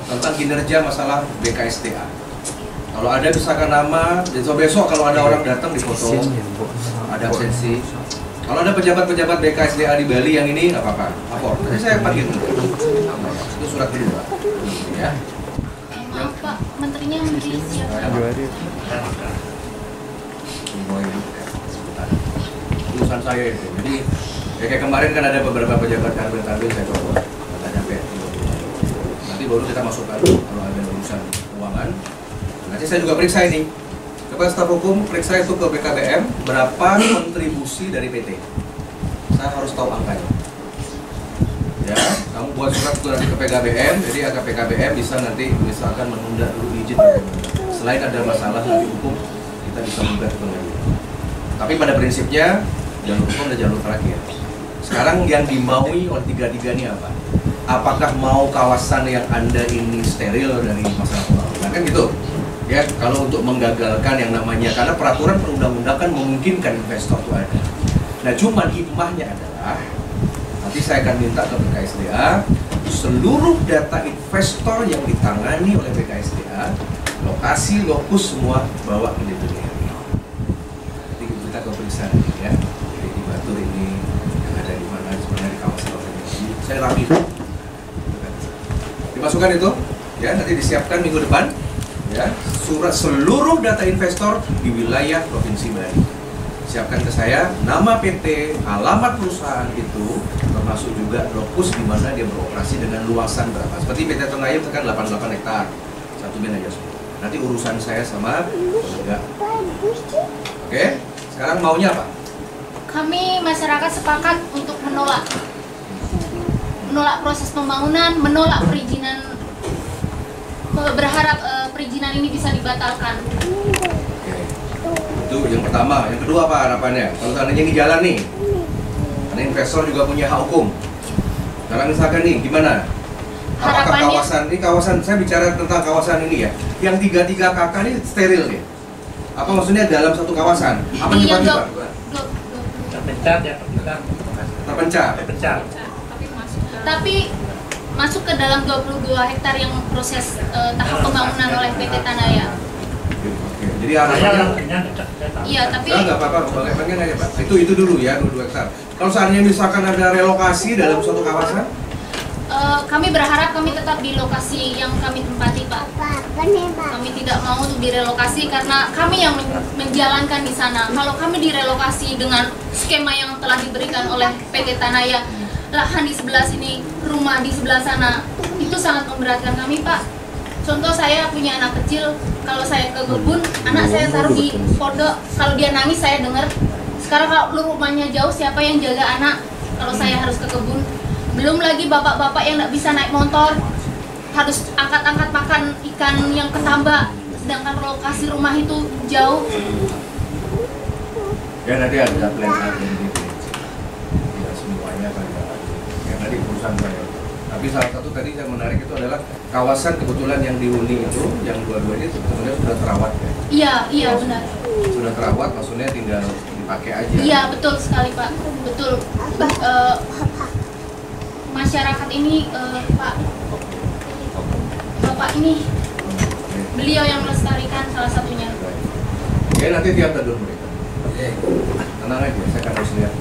tentang kinerja masalah BKSDA. Kalau ada misalkan nama, besok kalau ada orang datang di foto, ada absensi. Kalau ada pejabat-pejabat BKSDA di Bali yang ini nggak apa-apa, lapor. Nanti saya panggil itu surat kedua. Ya. Maaf Pak, menterinya menteri siapa? Urusan saya itu. Jadi ya kayak kemarin kan ada beberapa pejabat kabel saya coba nggak nyampe. Nanti baru kita masukkan kalau ada urusan keuangan. Nanti saya juga periksa ini. Kepala staf hukum periksa itu ke BKBM berapa kontribusi dari PT. Saya harus tahu angkanya. Ya, kamu buat surat itu nanti ke PKBM, jadi agar PKBM bisa nanti misalkan menunda dulu izin. Selain ada masalah dari hukum, kita bisa menunda itu lagi. Tapi pada prinsipnya jalur hukum dan jalur terakhir. Sekarang yang dimaui oleh tiga-tiga ini apa? Apakah mau kawasan yang Anda ini steril dari masalah pembangunan? Kan gitu. Ya, kalau untuk menggagalkan yang namanya, karena peraturan perundang-undangan memungkinkan investor itu ada. Nah, cuma hikmahnya adalah nanti saya akan minta ke BKSDA seluruh data investor yang ditangani oleh BKSDA, lokasi, lokus semua bawa ke DPR. Nanti kita ke periksa ya. Jadi di Batur ini yang ada di mana sebenarnya di kawasan organisasi. Saya rapi. Dimasukkan itu, ya nanti disiapkan minggu depan. Ya, surat seluruh data investor di wilayah Provinsi Bali. Siapkan ke saya nama PT, alamat perusahaan itu, termasuk juga lokus di mana dia beroperasi dengan luasan berapa. Seperti PT Tengayam kan 88 hektar, satu bin aja semua. Nanti urusan saya sama kolega. Oke, sekarang maunya apa? Kami masyarakat sepakat untuk menolak proses pembangunan, menolak perizinan. Berharap perizinan ini bisa dibatalkan. Oke. Itu yang pertama. Yang kedua apa harapannya? Kalau seandainya ini jalan nih, karena investor juga punya hak hukum. Sekarang misalkan nih, gimana? Apakah kawasan, saya bicara tentang kawasan ini ya, yang 33 KK ini steril nih? Apa maksudnya dalam satu kawasan? Apa tiba-tiba? Terpencar. Tapi masuk ke dalam 22 hektar yang proses tahap pembangunan oleh PT Tanaya. Oke. Jadi harapannya iya, tapi nggak apa-apa, pengen aja Pak. Itu dulu ya, 22 hektar. Kalau seandainya misalkan ada relokasi dalam suatu kawasan? Kami berharap kami tetap di lokasi yang kami tempati, Pak. Kami tidak mau untuk direlokasi karena kami yang menjalankan di sana. Kalau kami direlokasi dengan skema yang telah diberikan oleh PT Tanaya, lahan di sebelah sini, rumah di sebelah sana, itu sangat memberatkan kami, Pak. Contoh, saya punya anak kecil, kalau saya ke kebun, anak saya taruh di pondok, kalau dia nangis saya dengar. Sekarang kalau rumahnya jauh, siapa yang jaga anak kalau saya harus ke kebun? Belum lagi bapak-bapak yang nggak bisa naik motor, harus angkat-angkat makan ikan yang ketambak, sedangkan lokasi rumah itu jauh. Ya nanti ada plan A dan B. Tidak semuanya kan yang tadi urusan saya. Tapi salah satu tadi yang menarik itu adalah kawasan kebetulan yang dihuni itu, yang dua-dua ini sebenarnya sudah terawat ya. Iya benar. Sudah terawat, maksudnya tinggal dipakai aja. Iya betul sekali Pak, betul. Masyarakat ini Bapak ini, beliau yang melestarikan salah satunya. Ya nanti tiap tahun mereka. Tenang aja, saya akan harus lihat.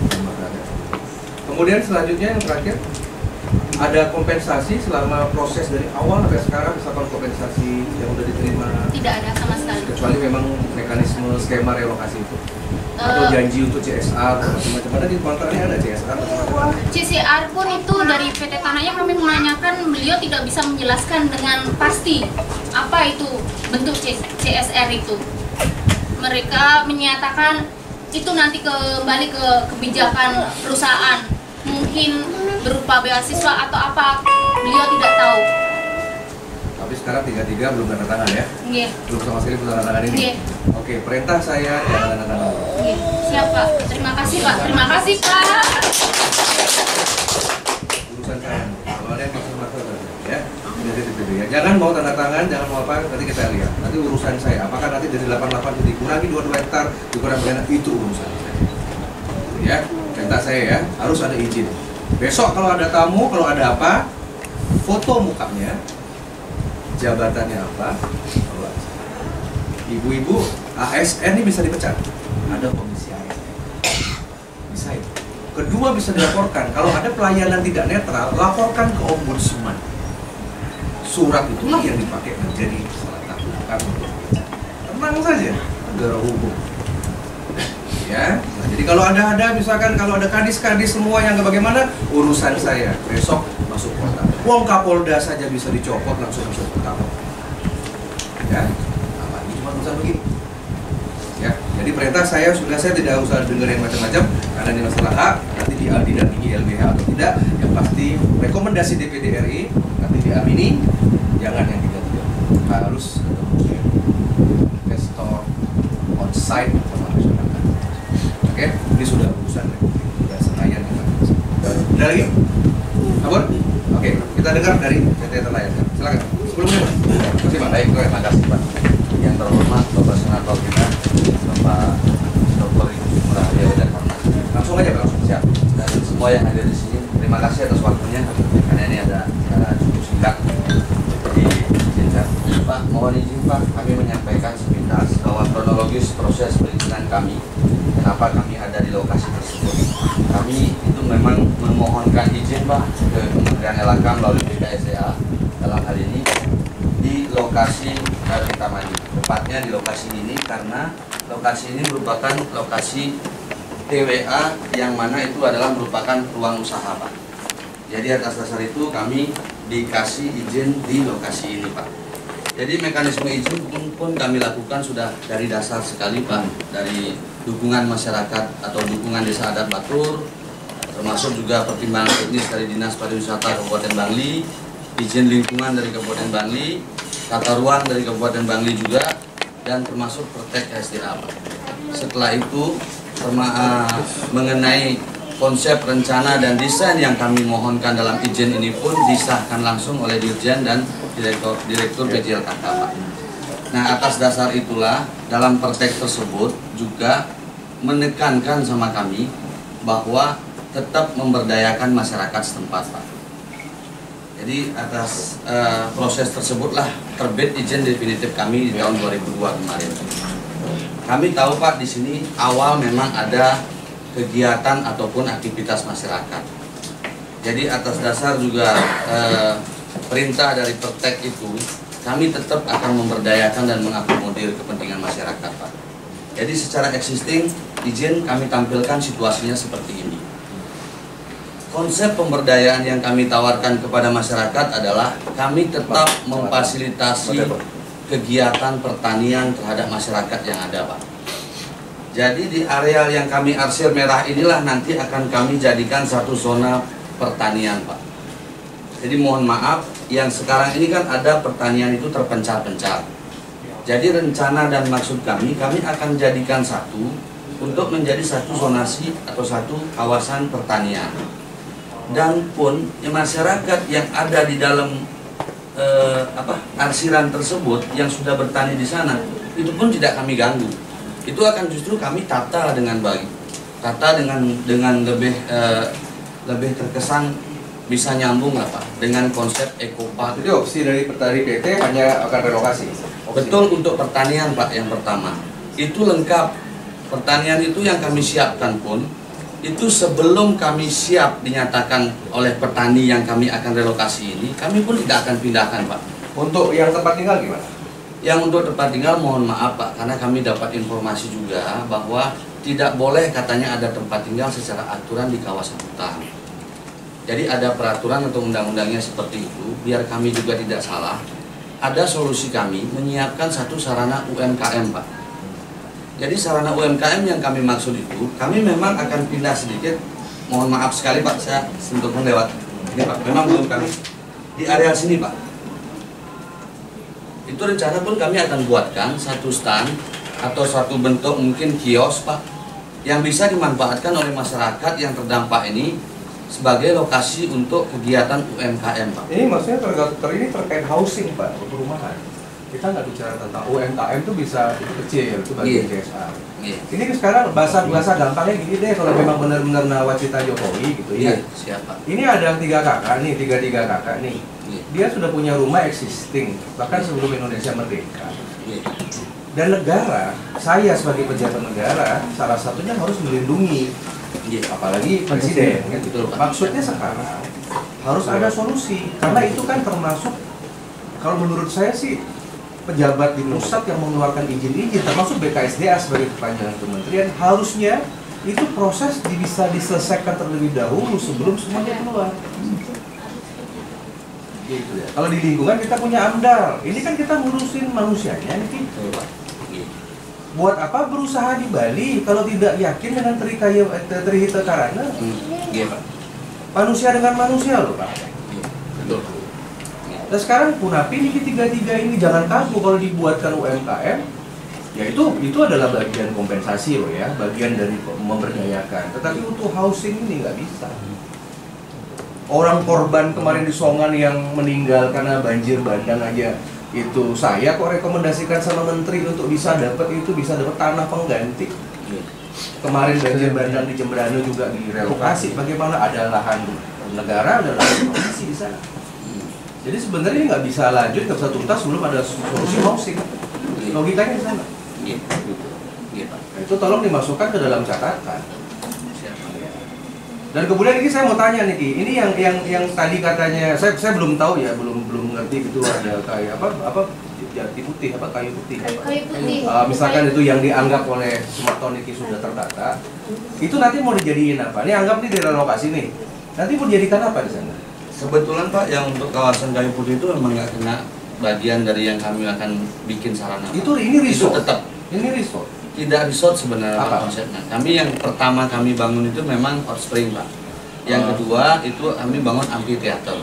Kemudian selanjutnya yang terakhir, ada kompensasi selama proses dari awal sampai sekarang, misalkan kompensasi yang udah diterima? Tidak ada sama sekali. Kecuali memang mekanisme skema relokasi itu. Atau janji untuk CSR atau macam-macam. Ada di kontraknya ada CSR atau macam-macam? CSR pun itu dari PT Tanahya kami menanyakan, beliau tidak bisa menjelaskan dengan pasti apa itu bentuk CSR itu. Mereka menyatakan itu nanti kembali ke kebijakan perusahaan, mungkin berupa beasiswa atau apa, beliau tidak tahu. Tapi sekarang 33 belum tanda tangan ya? Iya. Belum sama sekali belum tanda tangan ini? Iya. Oke, perintah saya jangan tanda tangan. Iya. Siap Pak, terima kasih Pak, terima kasih Pak. Urusan saya, kalau ada yang maksud ya, ya. Jangan mau tanda tangan, jangan mau apa, nanti kita lihat. Nanti urusan saya, apakah nanti dari 88 dikurangi 22 hektar, dikurangi berapa, itu urusan saya. Ya, perintah saya ya, harus ada izin. Besok kalau ada tamu, kalau ada apa, foto mukanya, jabatannya apa, ibu-ibu ASN ini bisa dipecat, ada komisi ASN, bisa itu. Kedua, bisa dilaporkan kalau ada pelayanan tidak netral, laporkan ke ombudsman. Surat itulah yang dipakai menjadi salah satu untuk bicara. Tenang saja, negara hukum. Ya, nah, jadi kalau ada misalkan kalau ada kadis-kadis semua yang bagaimana, urusan saya. Besok masuk kota. Wong Kapolda saja bisa dicopot langsung masuk kota. Ya, apa ini cuma urusan begini. Ya, jadi perintah saya sudah, saya tidak usah dengerin macam-macam karena ini masalah hak, nanti didampingi LBH atau tidak. Yang pasti rekomendasi DPD RI nanti diamini, jangan yang tidak harus ketemu investor on site sama masyarakat. Oke, ini sudah urusan sudah senayan. Ada lagi? Abon? Oke, kita dengar dari PT Tanahya. Silakan. Sebelumnya, terima kasih Pak. Baik, terima kasih Pak. Yang terhormat Bapak Senator kita, Bapak Dr. Murah dan Hormat. Langsung aja Pak, langsung siap. Dan semua yang hadir di sini, terima kasih atas waktunya karena ini ada cukup singkat. Jadi izinkan Pak, mohon izin Pak, kami menyampaikan sepintas bahwa kronologis proses perizinan kami, kenapa kami ada di lokasi tersebut. Kami itu memang memohonkan izin Pak ke Kementerian LHK melalui BKSDA dalam hal ini di lokasi Kintamani, tepatnya di lokasi ini karena lokasi ini merupakan lokasi TWA yang mana itu adalah merupakan ruang usaha Pak. Jadi atas dasar itu kami dikasih izin di lokasi ini Pak. Jadi mekanisme izin pun kami lakukan sudah dari dasar sekali Pak, dari dukungan masyarakat atau dukungan Desa Adat Batur, termasuk juga pertimbangan teknis dari Dinas Pariwisata Kabupaten Bangli, izin lingkungan dari Kabupaten Bangli, tata ruang dari Kabupaten Bangli juga, dan termasuk Pertek SDA Pak. Setelah itu mengenai konsep rencana dan desain yang kami mohonkan dalam izin ini pun disahkan langsung oleh Dirjen dan Direktur PJLKK Pak. Nah atas dasar itulah dalam pertek tersebut juga menekankan sama kami bahwa tetap memberdayakan masyarakat setempat Pak. Jadi atas proses tersebutlah terbit izin definitif kami di tahun 2002 kemarin. Kami tahu Pak di sini awal memang ada kegiatan ataupun aktivitas masyarakat. Jadi atas dasar juga perintah dari Pertek itu kami tetap akan memberdayakan dan mengakomodir kepentingan masyarakat Pak. Jadi secara existing izin kami tampilkan situasinya seperti ini. Konsep pemberdayaan yang kami tawarkan kepada masyarakat adalah kami tetap memfasilitasi kegiatan pertanian terhadap masyarakat yang ada Pak. Jadi di areal yang kami arsir merah inilah nanti akan kami jadikan satu zona pertanian Pak. Jadi mohon maaf, yang sekarang ini kan ada pertanian itu terpencar-pencar. Jadi rencana dan maksud kami akan jadikan satu untuk menjadi satu zonasi atau satu kawasan pertanian. Dan pun masyarakat yang ada di dalam arsiran tersebut yang sudah bertani di sana itu pun tidak kami ganggu. Itu akan justru kami tata dengan baik, tata dengan lebih terkesan bisa nyambung lah Pak dengan konsep ekopark. Jadi opsi dari petani PT hanya akan relokasi. Betul untuk pertanian Pak yang pertama itu lengkap Pertanian itu yang kami siapkan pun itu sebelum kami siap dinyatakan oleh petani yang kami akan relokasi ini, kami pun tidak akan pindahkan, Pak. Untuk yang tempat tinggal gimana? Yang untuk tempat tinggal mohon maaf, Pak, karena kami dapat informasi juga bahwa tidak boleh katanya ada tempat tinggal secara aturan di kawasan hutan. Jadi ada peraturan atau undang-undangnya seperti itu, biar kami juga tidak salah. Ada solusi kami menyiapkan satu sarana UMKM, Pak. Jadi sarana UMKM yang kami maksud itu, kami memang akan pindah sedikit. Mohon maaf sekali, Pak, saya sentuh lewat. Ini, Pak, memang belum kami di area sini, Pak. Itu rencana pun kami akan buatkan satu stand atau suatu bentuk mungkin kios, Pak, yang bisa dimanfaatkan oleh masyarakat yang terdampak ini sebagai lokasi untuk kegiatan UMKM, Pak. Ini maksudnya ini terkait housing, Pak, perumahan. Kita nggak bicara tentang UMKM itu bisa itu kecil, itu bagian CSR. Ini sekarang bahasa gampangnya gini deh, kalau memang benar-benar nawacita Jokowi gitu ya. Siapa? Ini ada tiga kakak nih. Dia sudah punya rumah existing bahkan sebelum Indonesia merdeka. Dan negara, saya sebagai pejabat negara, salah satunya harus melindungi, apalagi presiden. Kan? Maksudnya sekarang harus ada solusi, karena itu kan termasuk, kalau menurut saya sih, pejabat di pusat yang mengeluarkan izin-izin, termasuk BKSDA sebagai kepanjangan kementerian, harusnya itu proses bisa diselesaikan terlebih dahulu sebelum semuanya keluar. Gitu ya. Kalau di lingkungan kita punya AMDAL, ini kan kita ngurusin manusianya nih. Buat apa berusaha di Bali kalau tidak yakin dengan Trihita Karana? Manusia dengan manusia loh, Pak. Nah sekarang Punapi ini tiga-tiga ini jangan kaku kalau dibuatkan UMKM, ya itu adalah bagian kompensasi loh ya, bagian dari memberdayakan. Tetapi untuk housing ini nggak bisa. Orang korban kemarin di Songan yang meninggal karena banjir bandang aja, itu saya kok rekomendasikan sama menteri untuk bisa dapat tanah pengganti. Kemarin banjir bandang di Jemberana juga direlokasi. Bagaimana ada lahan negara, ada lahan provinsi di sana. Jadi sebenarnya nggak bisa lanjut, nggak bisa tuntas sebelum ada solusi housing. Logikanya di sana. Nah, itu tolong dimasukkan ke dalam catatan. Dan kemudian ini saya mau tanya nih, ini yang tadi katanya saya belum tahu ya, belum ngerti gitu, ada kayak apa jati putih, kayu putih. Kayu putih. Misalkan itu yang dianggap oleh Sumarto Niki sudah terdata, itu nanti mau dijadiin apa? Ini anggap nih direlokasi nih, nanti mau dijadikan apa di sana? Kebetulan, Pak, yang untuk kawasan kayu putih itu memang nggak kena bagian dari yang kami akan bikin sarana. Ini resort. Itu tetap. Ini resort. Tidak resort sebenarnya, Apa konsepnya. Kami yang pertama kami bangun itu memang hot spring, Pak. Yang kedua itu kami bangun amphitheater.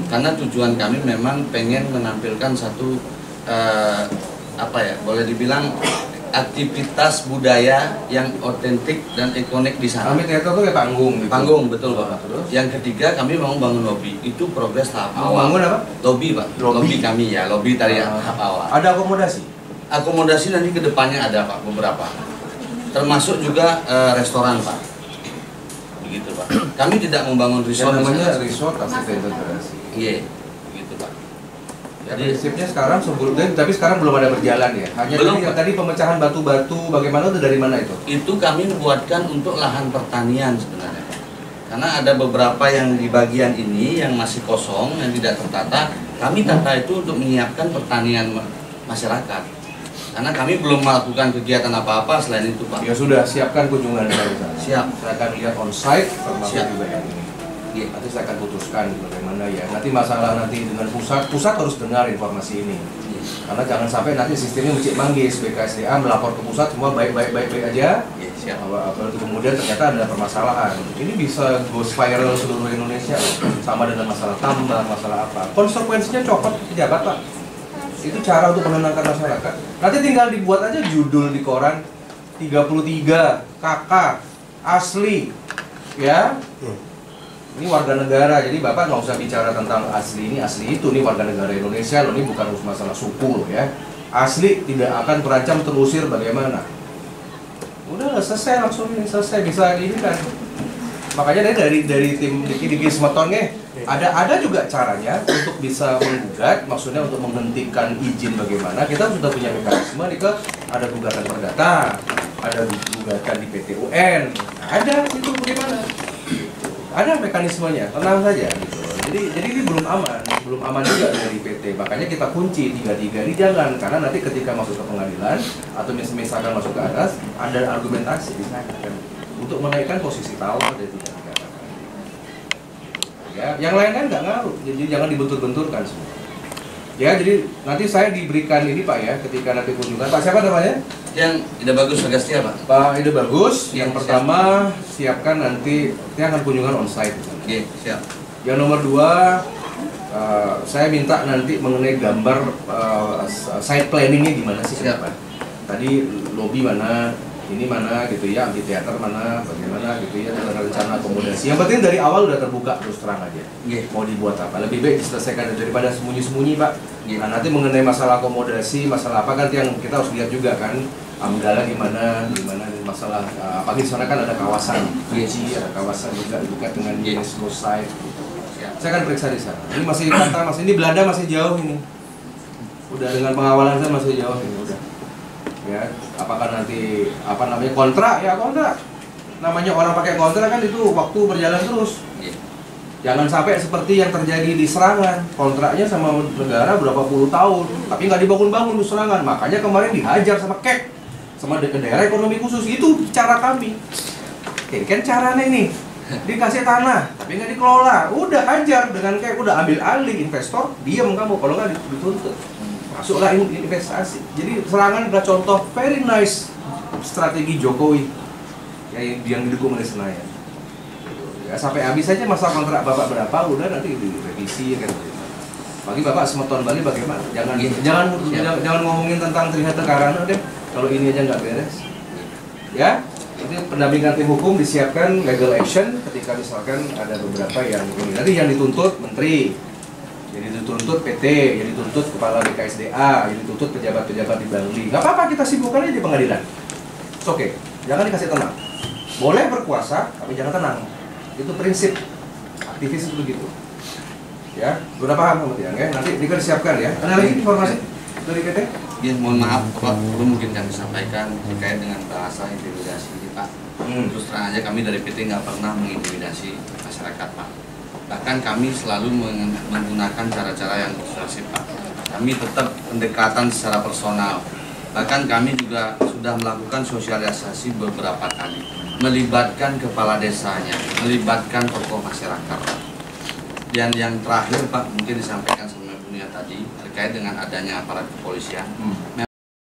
Karena tujuan kami memang pengen menampilkan satu boleh dibilang aktivitas budaya yang otentik dan ikonik di sana. Amphitheater itu kayak panggung gitu. Panggung, betul, Pak. Terus? Yang ketiga kami mau bangun lobby. Itu progres tahap Mau awal. bangun apa? Lobby, Pak. Lobby kami ya, lobby dari tahap awal. Ada akomodasi? Akomodasi nanti kedepannya ada, Pak, beberapa. Termasuk juga restoran, Pak. Begitu, Pak. Kami tidak membangun resort. Yang namanya resort asik integrasi. Iya, begitu, Pak. Ya, prinsipnya sekarang tapi sekarang belum ada berjalan ya. Hanya Belum, tadi pemecahan batu-batu, bagaimana itu dari mana itu? Itu kami buatkan untuk lahan pertanian sebenarnya, Pak. Karena ada beberapa yang di bagian ini yang masih kosong, yang tidak tertata. Kami tata itu untuk menyiapkan pertanian masyarakat. Karena kami belum melakukan kegiatan apa-apa selain itu, Pak. Ya sudah, siapkan kunjungan saya di sana. Siap. Saya akan lihat on site, termasuk Siap. juga yang ini. Iya. Nanti saya akan putuskan bagaimana ya. Nanti masalah dengan pusat harus dengar informasi ini. Iya. Karena jangan sampai nanti sistemnya mencik manggis, BKSDA melapor ke pusat semua baik aja. Iya, siap. Kemudian ternyata ada permasalahan. Ini bisa go spiral seluruh Indonesia, sama dengan masalah tambang, masalah apa. Konsekuensinya copot pejabat, Pak. Itu cara untuk menenangkan masyarakat. Nanti tinggal dibuat aja judul di koran 33 kakak asli, ya. Ini warga negara, jadi Bapak nggak usah bicara tentang asli ini, asli itu. Ini warga negara Indonesia loh, ini bukan masalah suku loh ya. Asli tidak akan terancam terusir bagaimana. Udah selesai, langsung ini selesai, bisa ini kan. Makanya dari tim Diki Semetonnya ada juga caranya untuk bisa menggugat, maksudnya untuk menghentikan izin bagaimana. Kita sudah punya mekanisme nih, ada gugatan perdata. ada gugatan di PT UN, ada itu bagaimana? Ada mekanismenya, tenang saja gitu. Jadi ini belum aman juga dari PT. Makanya kita kunci 3-3 ini jangan, karena nanti ketika masuk ke pengadilan atau misalkan masuk ke atas ada argumentasi di sana kan, untuk menaikkan posisi tawar dari 3-3. Ya, yang lain kan nggak ngaruh, jadi jangan dibentur-benturkan semua. Ya, jadi nanti saya diberikan ini Pak ya, ketika nanti kunjungan. Pak siapa namanya? Yang Ide Bagus Agastia Pak. Pak Ide Bagus. Yang Siap. pertama siapkan nanti akan kunjungan onsite. Oke, siap. Yang nomor 2 saya minta nanti mengenai gambar site planningnya gimana sih ke Siap. depan. Tadi lobby mana, ini mana gitu ya, amphitheater mana, bagaimana gitu ya, dengan rencana akomodasi. Yang penting dari awal udah terbuka terus terang aja. Oke. Mau dibuat apa? Lebih baik diselesaikan daripada sembunyi-sembunyi Pak. Iya. Nah nanti mengenai masalah akomodasi, masalah apa kan yang kita harus lihat juga kan. Amdala gimana masalah apalagi di sana kan ada kawasan Fiji, ada kawasan juga dekat dengan UNESCO site. Saya akan periksa di sana. Ini masih kata ini Belanda masih jauh ini. Udah dengan pengawalan saya masih jauh ini udah. Ya, apakah nanti apa namanya kontrak ya kontrak. Namanya orang pakai kontrak kan itu waktu berjalan terus. Jangan sampai seperti yang terjadi di Serangan, kontraknya sama negara berapa puluh tahun, tapi nggak dibangun-bangun di Serangan. Makanya kemarin dihajar sama KEK, sama daerah ekonomi khusus. Itu cara kami. Oke, kan caranya ini dikasih tanah, tapi nggak dikelola. Udah hajar dengan KEK, udah ambil alih investor, diam kamu kalau nggak dituntut. Masuklah investasi. Jadi Serangan adalah contoh very nice strategi Jokowi yang didukung oleh Senayan. Ya, sampai habis saja masa kontrak Bapak berapa, udah nanti direvisi kan. Bagi Bapak semeton Bali bagaimana? Jangan ngomongin tentang Trihata Karana deh. Kalau ini aja nggak beres. Ya, itu pendampingan tim hukum disiapkan legal action ketika misalkan ada beberapa yang ini. Nanti yang dituntut menteri, jadi dituntut PT, jadi dituntut kepala BKSDA, jadi dituntut pejabat-pejabat di Bali. Nggak apa-apa, kita sibukkan aja di pengadilan. Oke, jangan dikasih tenang. Boleh berkuasa, tapi jangan tenang. Itu prinsip aktivis itu begitu. Ya, sudah paham Pak Tiang ya? Nanti disiapkan ya. Ada lagi informasi dari PT? Ya, mohon maaf Pak, perlu mungkin kami sampaikan terkait dengan bahasa intimidasi ini Pak. Terus terang aja kami dari PT nggak pernah mengintimidasi masyarakat Pak. Bahkan kami selalu menggunakan cara-cara yang persuasif Pak. Kami tetap pendekatan secara personal. Bahkan kami juga sudah melakukan sosialisasi beberapa kali, melibatkan kepala desanya, melibatkan tokoh masyarakat. Dan yang terakhir Pak, mungkin disampaikan sama Bunia tadi terkait dengan adanya aparat kepolisian.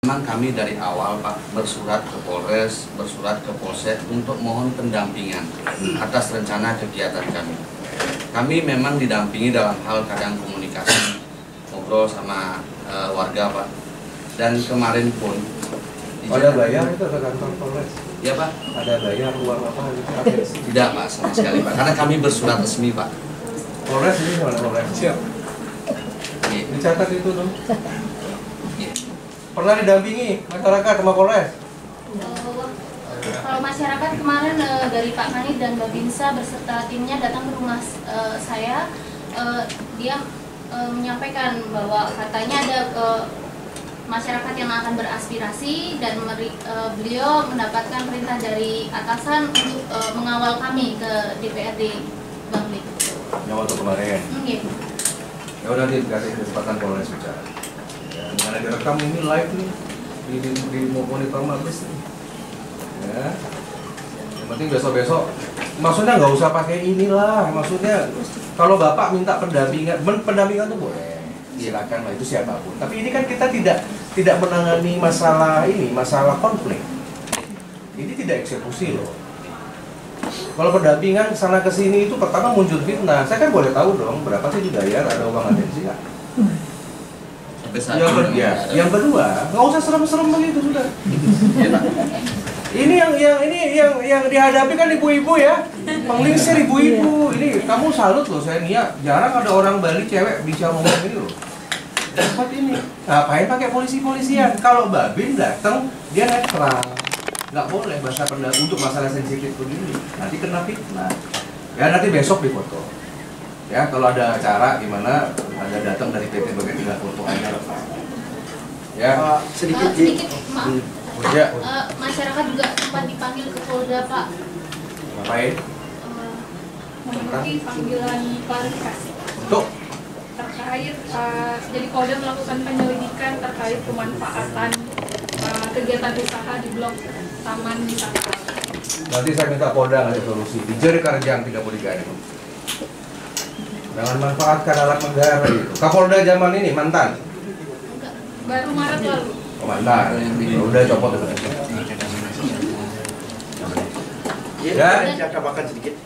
Memang kami dari awal Pak bersurat ke Polres, bersurat ke Polsek untuk mohon pendampingan atas rencana kegiatan kami. Kami memang didampingi dalam hal kadang komunikasi, ngobrol sama warga Pak. Dan kemarin pun ada bayar itu ke kantor Polres? Ya Pak. Ada bayar uang apa gitu? Tidak Pak, sama sekali Pak. Karena kami bersurat resmi Pak. Polres ini mana Polres? Siap. Dicatat itu dong. Pernah didampingi masyarakat sama Polres? Kalau masyarakat kemarin dari Pak Kanit dan Babinsa beserta timnya datang ke rumah saya, dia menyampaikan bahwa katanya ada masyarakat yang akan beraspirasi dan beliau mendapatkan perintah dari atasan untuk mengawal kami ke DPRD Bangli. Yang waktu kemarin. Iya. Ya udah dikasih kesempatan Polres bicara. Ya, dengan direkam ini live nih di monitor Mabes nih. Ya. Yang penting besok-besok. Maksudnya nggak usah pakai inilah. Maksudnya kalau Bapak minta pendampingan tuh boleh. Silakan lah, itu siapapun. Tapi ini kan kita tidak menangani masalah konflik. Ini tidak eksekusi loh. Kalau pendampingan sana ke sini itu pertama muncul fitnah. Saya kan boleh tahu dong berapa sih dibayar, ada uang atensi nggak? Yang kedua, nggak usah serem-serem begitu sudah. Ini yang dihadapi kan ibu-ibu ya, penglingsir ibu-ibu. Ini kamu salut loh, saya Nia. Jarang ada orang Bali cewek bisa ngomong ini loh. Seperti ini, ngapain pakai polisi-polisian? Kalau Babin datang, dia netral. Nggak boleh bahasa untuk masalah sensitif begini. Nanti kena fitnah. Ya nanti besok difoto. Ya kalau ada acara gimana, ada datang dari PT Bagai tinggal foto aja. Ya sedikit maaf. Ya. Masyarakat juga sempat dipanggil ke Polda, Pak. Ngapain? Memenuhi panggilan klarifikasi Untuk terkait jadi Polda melakukan penyelidikan terkait pemanfaatan kegiatan usaha di blok Taman Wisata. nanti saya minta Polda ngasih solusi. Di Jari Karjang 33 itu. Jangan manfaatkan alat negara gitu. Kapolda zaman ini mantan. Enggak, baru Maret lalu. Oh, mantan. Udah copot itu. Ya, saya tambahkan sedikit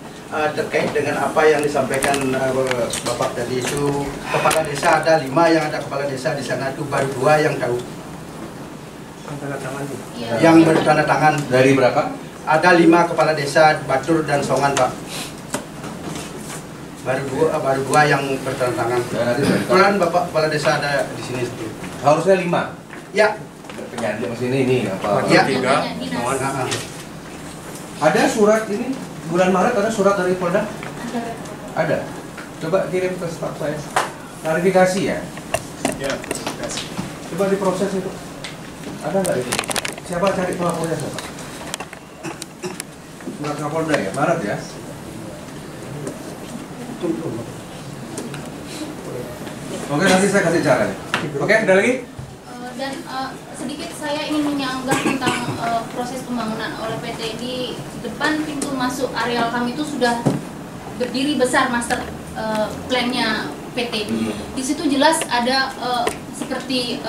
terkait dengan apa yang disampaikan Bapak tadi itu, kepala desa ada 5 yang ada kepala desa di sana itu baru 2 yang tahu. Yang bertanda tangan Dari berapa? ada 5 kepala desa Batur dan Songan, Pak. Baru dua yang bertanda tangan. Kebetulan Bapak kepala desa ada di sini. Harusnya 5. Ya. Penyanyi di sini ini apa? Ya. Ada surat ini bulan Maret ada surat dari Polda? Ada. Coba kirim ke staf saya. Klarifikasi ya? Ya, Coba diproses itu. Ada nggak itu? Siapa cari pelakunya siapa? Surat Kapolda ya? Maret ya? Oke, nanti saya kasih caranya. Oke, ada lagi? Dan sedikit saya ingin menyanggah tentang proses pembangunan oleh PT. Di depan pintu masuk areal kami itu sudah berdiri besar master plan-nya PT. Di situ jelas ada seperti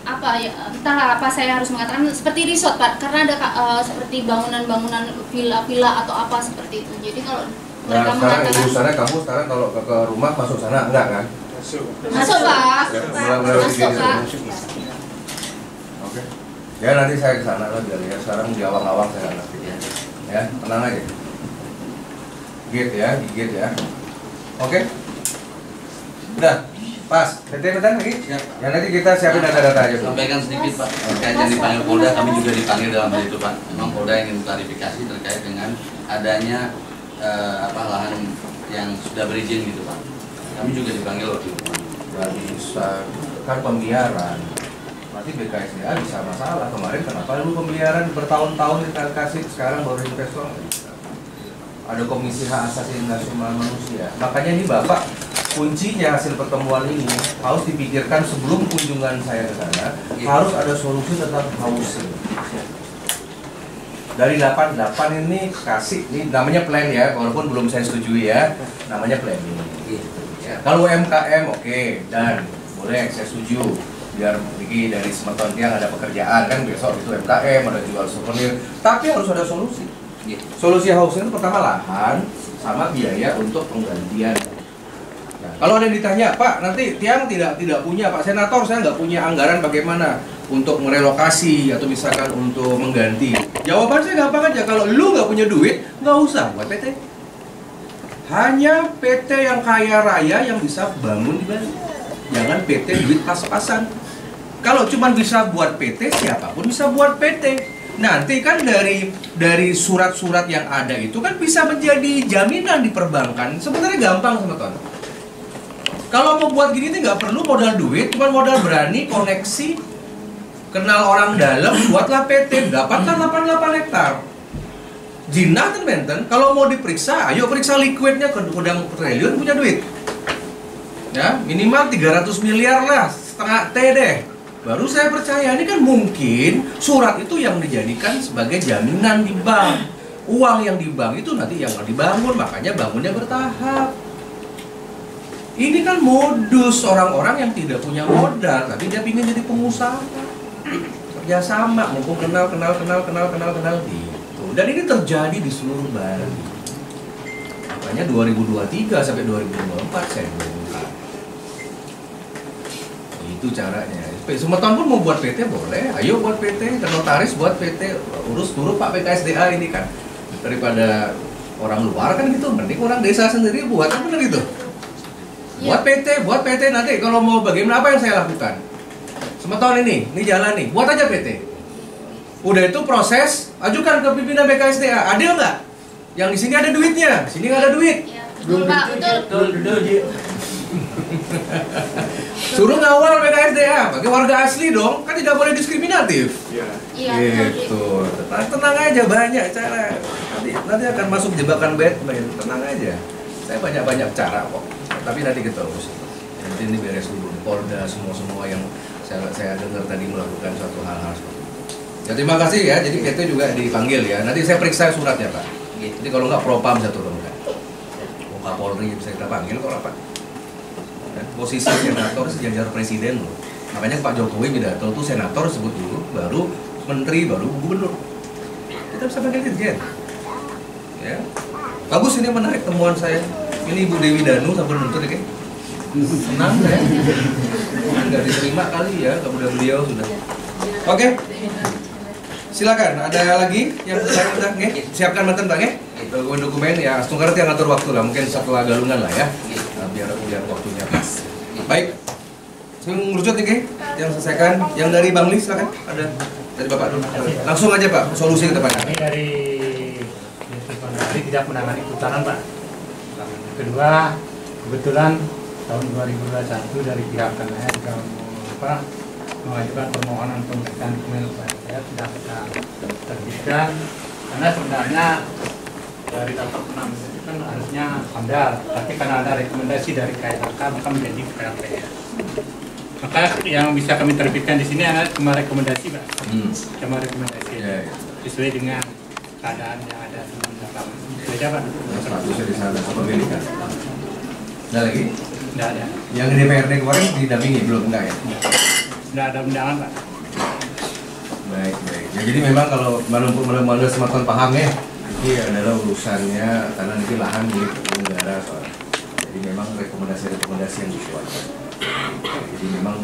apa ya, entahlah apa saya harus mengatakan, seperti resort, Pak, karena ada seperti bangunan-bangunan villa-villa atau apa seperti itu. Jadi kalau mereka sekarang mengatakan urusannya kamu sekarang kalau ke rumah masuk sana enggak kan? masuk, Pak, masuk, Pak. Oke. Ya nanti saya ke sana lah biar ya. Sekarang di awang-awang saya nggak ngerti ya. Ya, tenang aja. Gigit ya. Oke. Udah. Pas. Betul lagi? Siap. Ya nanti kita siapin data-data aja. Sampaikan sedikit Pak, terkait yang dipanggil Polda, kami juga dipanggil dalam hal itu Pak. Memang Polda ingin klarifikasi terkait dengan adanya lahan yang sudah berizin gitu Pak. Kami juga dipanggil waktu itu. Bisa kan pembiaran. Berarti BKSDA bisa masalah. Kemarin kenapa lu pembiaran bertahun-tahun kita kasih, sekarang baru investor? Ada Komisi Hak Asasi Manusia. Makanya ini Bapak, kuncinya hasil pertemuan ini harus dipikirkan sebelum kunjungan saya ke sana. Harus ada solusi tentang housing. Dari 88 ini kasih, ini namanya plan ya, walaupun belum saya setujui ya, namanya planning. Ya. Kalau UMKM oke, dan boleh saya setuju, biar Diki dari Semeton Tiang ada pekerjaan kan, besok itu UMKM, ada jual souvenir, tapi harus ada solusi. Solusi housing itu pertama lahan sama biaya untuk penggantian. Nah, kalau ada yang ditanya, Pak, nanti Tiang tidak punya, Pak Senator, saya nggak punya anggaran bagaimana untuk merelokasi atau misalkan untuk mengganti. Jawaban saya gampang aja, kalau lu nggak punya duit, nggak usah buat PT. Hanya PT yang kaya raya yang bisa bangun di Bali. Jangan PT duit pas-pasan. Kalau cuma bisa buat PT, siapapun bisa buat PT. Nanti kan dari surat-surat yang ada itu kan bisa menjadi jaminan di perbankan. Sebenarnya gampang teman-teman. Kalau mau buat gini tuh nggak perlu modal duit, cuma modal berani, koneksi, kenal orang dalam, buatlah PT, dapatkan 88 hektar. Jinah dan Benten, kalau mau diperiksa, ayo periksa liquidnya ke gudang triliun punya duit. Ya, minimal 300 miliar lah, setengah T deh. Baru saya percaya, ini kan mungkin surat itu yang dijadikan sebagai jaminan di bank. Uang yang di bank itu nanti yang dibangun, makanya bangunnya bertahap. Ini kan modus orang-orang yang tidak punya modal, tapi dia ingin jadi pengusaha. Kerjasama, mumpung kenal gitu. Dan ini terjadi di seluruh Bali. Makanya 2023 sampai 2024 saya buka. Itu caranya. Semeton pun mau buat PT boleh, ayo buat PT, dan notaris buat PT, urus dulu Pak BKSDA ini kan. Daripada orang luar kan gitu, mending orang desa sendiri buat, kan bener itu. Buat PT nanti kalau mau bagaimana, apa yang saya lakukan? Semeton ini jalan nih, buat aja PT. Udah itu proses, ajukan ke pimpinan BKSDA, adil nggak? Yang di sini ada duitnya, sini nggak ada duit. Ya, betul Pak, betul. Suruh ngawal BKSDA, bagi warga asli dong, kan tidak boleh diskriminatif. Iya. Gitu. Tenang aja, banyak cara. Nanti akan masuk jebakan Batman. Tenang aja. Saya banyak cara kok. Tapi nanti kita urus. Nanti ini beres dulu. Polda semua yang saya dengar tadi melakukan suatu hal-hal seperti itu. Ya, terima kasih ya. Jadi itu juga dipanggil ya. Nanti saya periksa suratnya Pak. Jadi kalau nggak propam saya turunkan. Kapolri bisa kita panggil kok apa? Posisi senator sejajar presiden loh. Makanya Pak Jokowi pidato tuh senator sebut dulu, baru menteri, baru gubernur. Kita bisa panggil dirjen. Ya. Bagus, ini menarik temuan saya. Ini Ibu Dewi Danu sampai nuntut ya. Senang ya. Nggak diterima kali ya, kemudian beliau sudah. Oke. Silakan, ada lagi yang saya udah siapkan mantan Bang ya? Dokumen ya, Astungkaret yang ngatur waktu lah, mungkin setelah galungan lah ya. Biar waktunya pas. Baik. Mengerucut nih, yang selesaikan. Yang dari Bang Li silakan. Ada dari Bapak dulu. Langsung aja Pak, solusi ke depannya. Ini dari tidak menangani putaran Pak. Kedua, kebetulan tahun 2021 dari pihak kanaya juga mengajukan permohonan pemeriksaan dokumen saya tidak bisa terbitkan karena sebenarnya dari tahap 6 itu kan harusnya AMDAL, tapi karena ada rekomendasi dari KLHK maka menjadi KLPS. Maka yang bisa kami terbitkan di sini adalah cuma rekomendasi Pak, cuma rekomendasi sesuai dengan keadaan yang ada di dalam. Beda Pak. Statusnya di sana kepemilikan. Ada lagi? Tidak ada. Yang di DPRD kemarin didampingi belum enggak ya? Tidak ada undangan Pak. Baik. Ya, jadi memang kalau malu semakin paham ya, ini adalah urusannya karena nanti lahan milik negara soalnya. Jadi memang rekomendasi yang dikeluarkan. Jadi memang,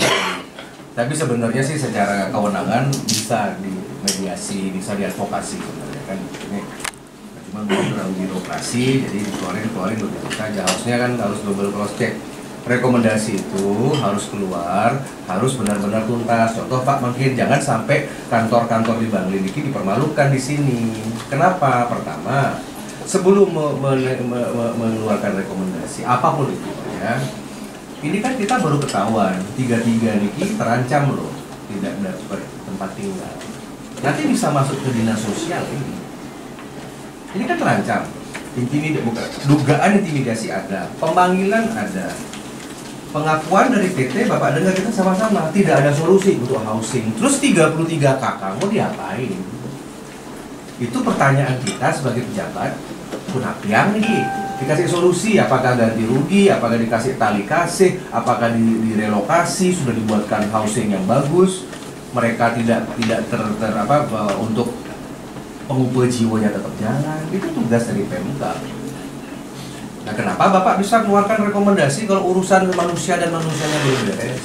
tapi sebenarnya sih secara kewenangan bisa dimediasi, bisa diadvokasi sebenarnya kan. Ini cuma terlalu birokrasi, jadi dikeluarin begitu saja. Harusnya kan harus double cross check. Rekomendasi itu harus keluar, harus benar-benar tuntas. Contoh Pak, mungkin jangan sampai kantor-kantor di Bang Lidiki dipermalukan di sini. Kenapa? Pertama, sebelum mengeluarkan rekomendasi apapun itu ya, ini kan kita baru ketahuan 33 niki terancam loh, tidak dapat tempat tinggal. Nanti bisa masuk ke dinas sosial ini. Ini kan terancam. Dugaan intimidasi ada, pemanggilan ada. Pengakuan dari PT, Bapak dengar kita sama-sama, tidak ada solusi untuk housing. Terus 33 kakak mau diapain? Itu pertanyaan kita sebagai pejabat. Kunapiang nih, dikasih solusi, apakah ganti rugi, apakah dikasih tali kasih, apakah direlokasi, sudah dibuatkan housing yang bagus. Mereka tidak untuk pengumpul jiwanya tetap jalan. Itu tugas dari Pemkab. Nah, kenapa Bapak bisa keluarkan rekomendasi kalau urusan manusia dan manusianya belum beres?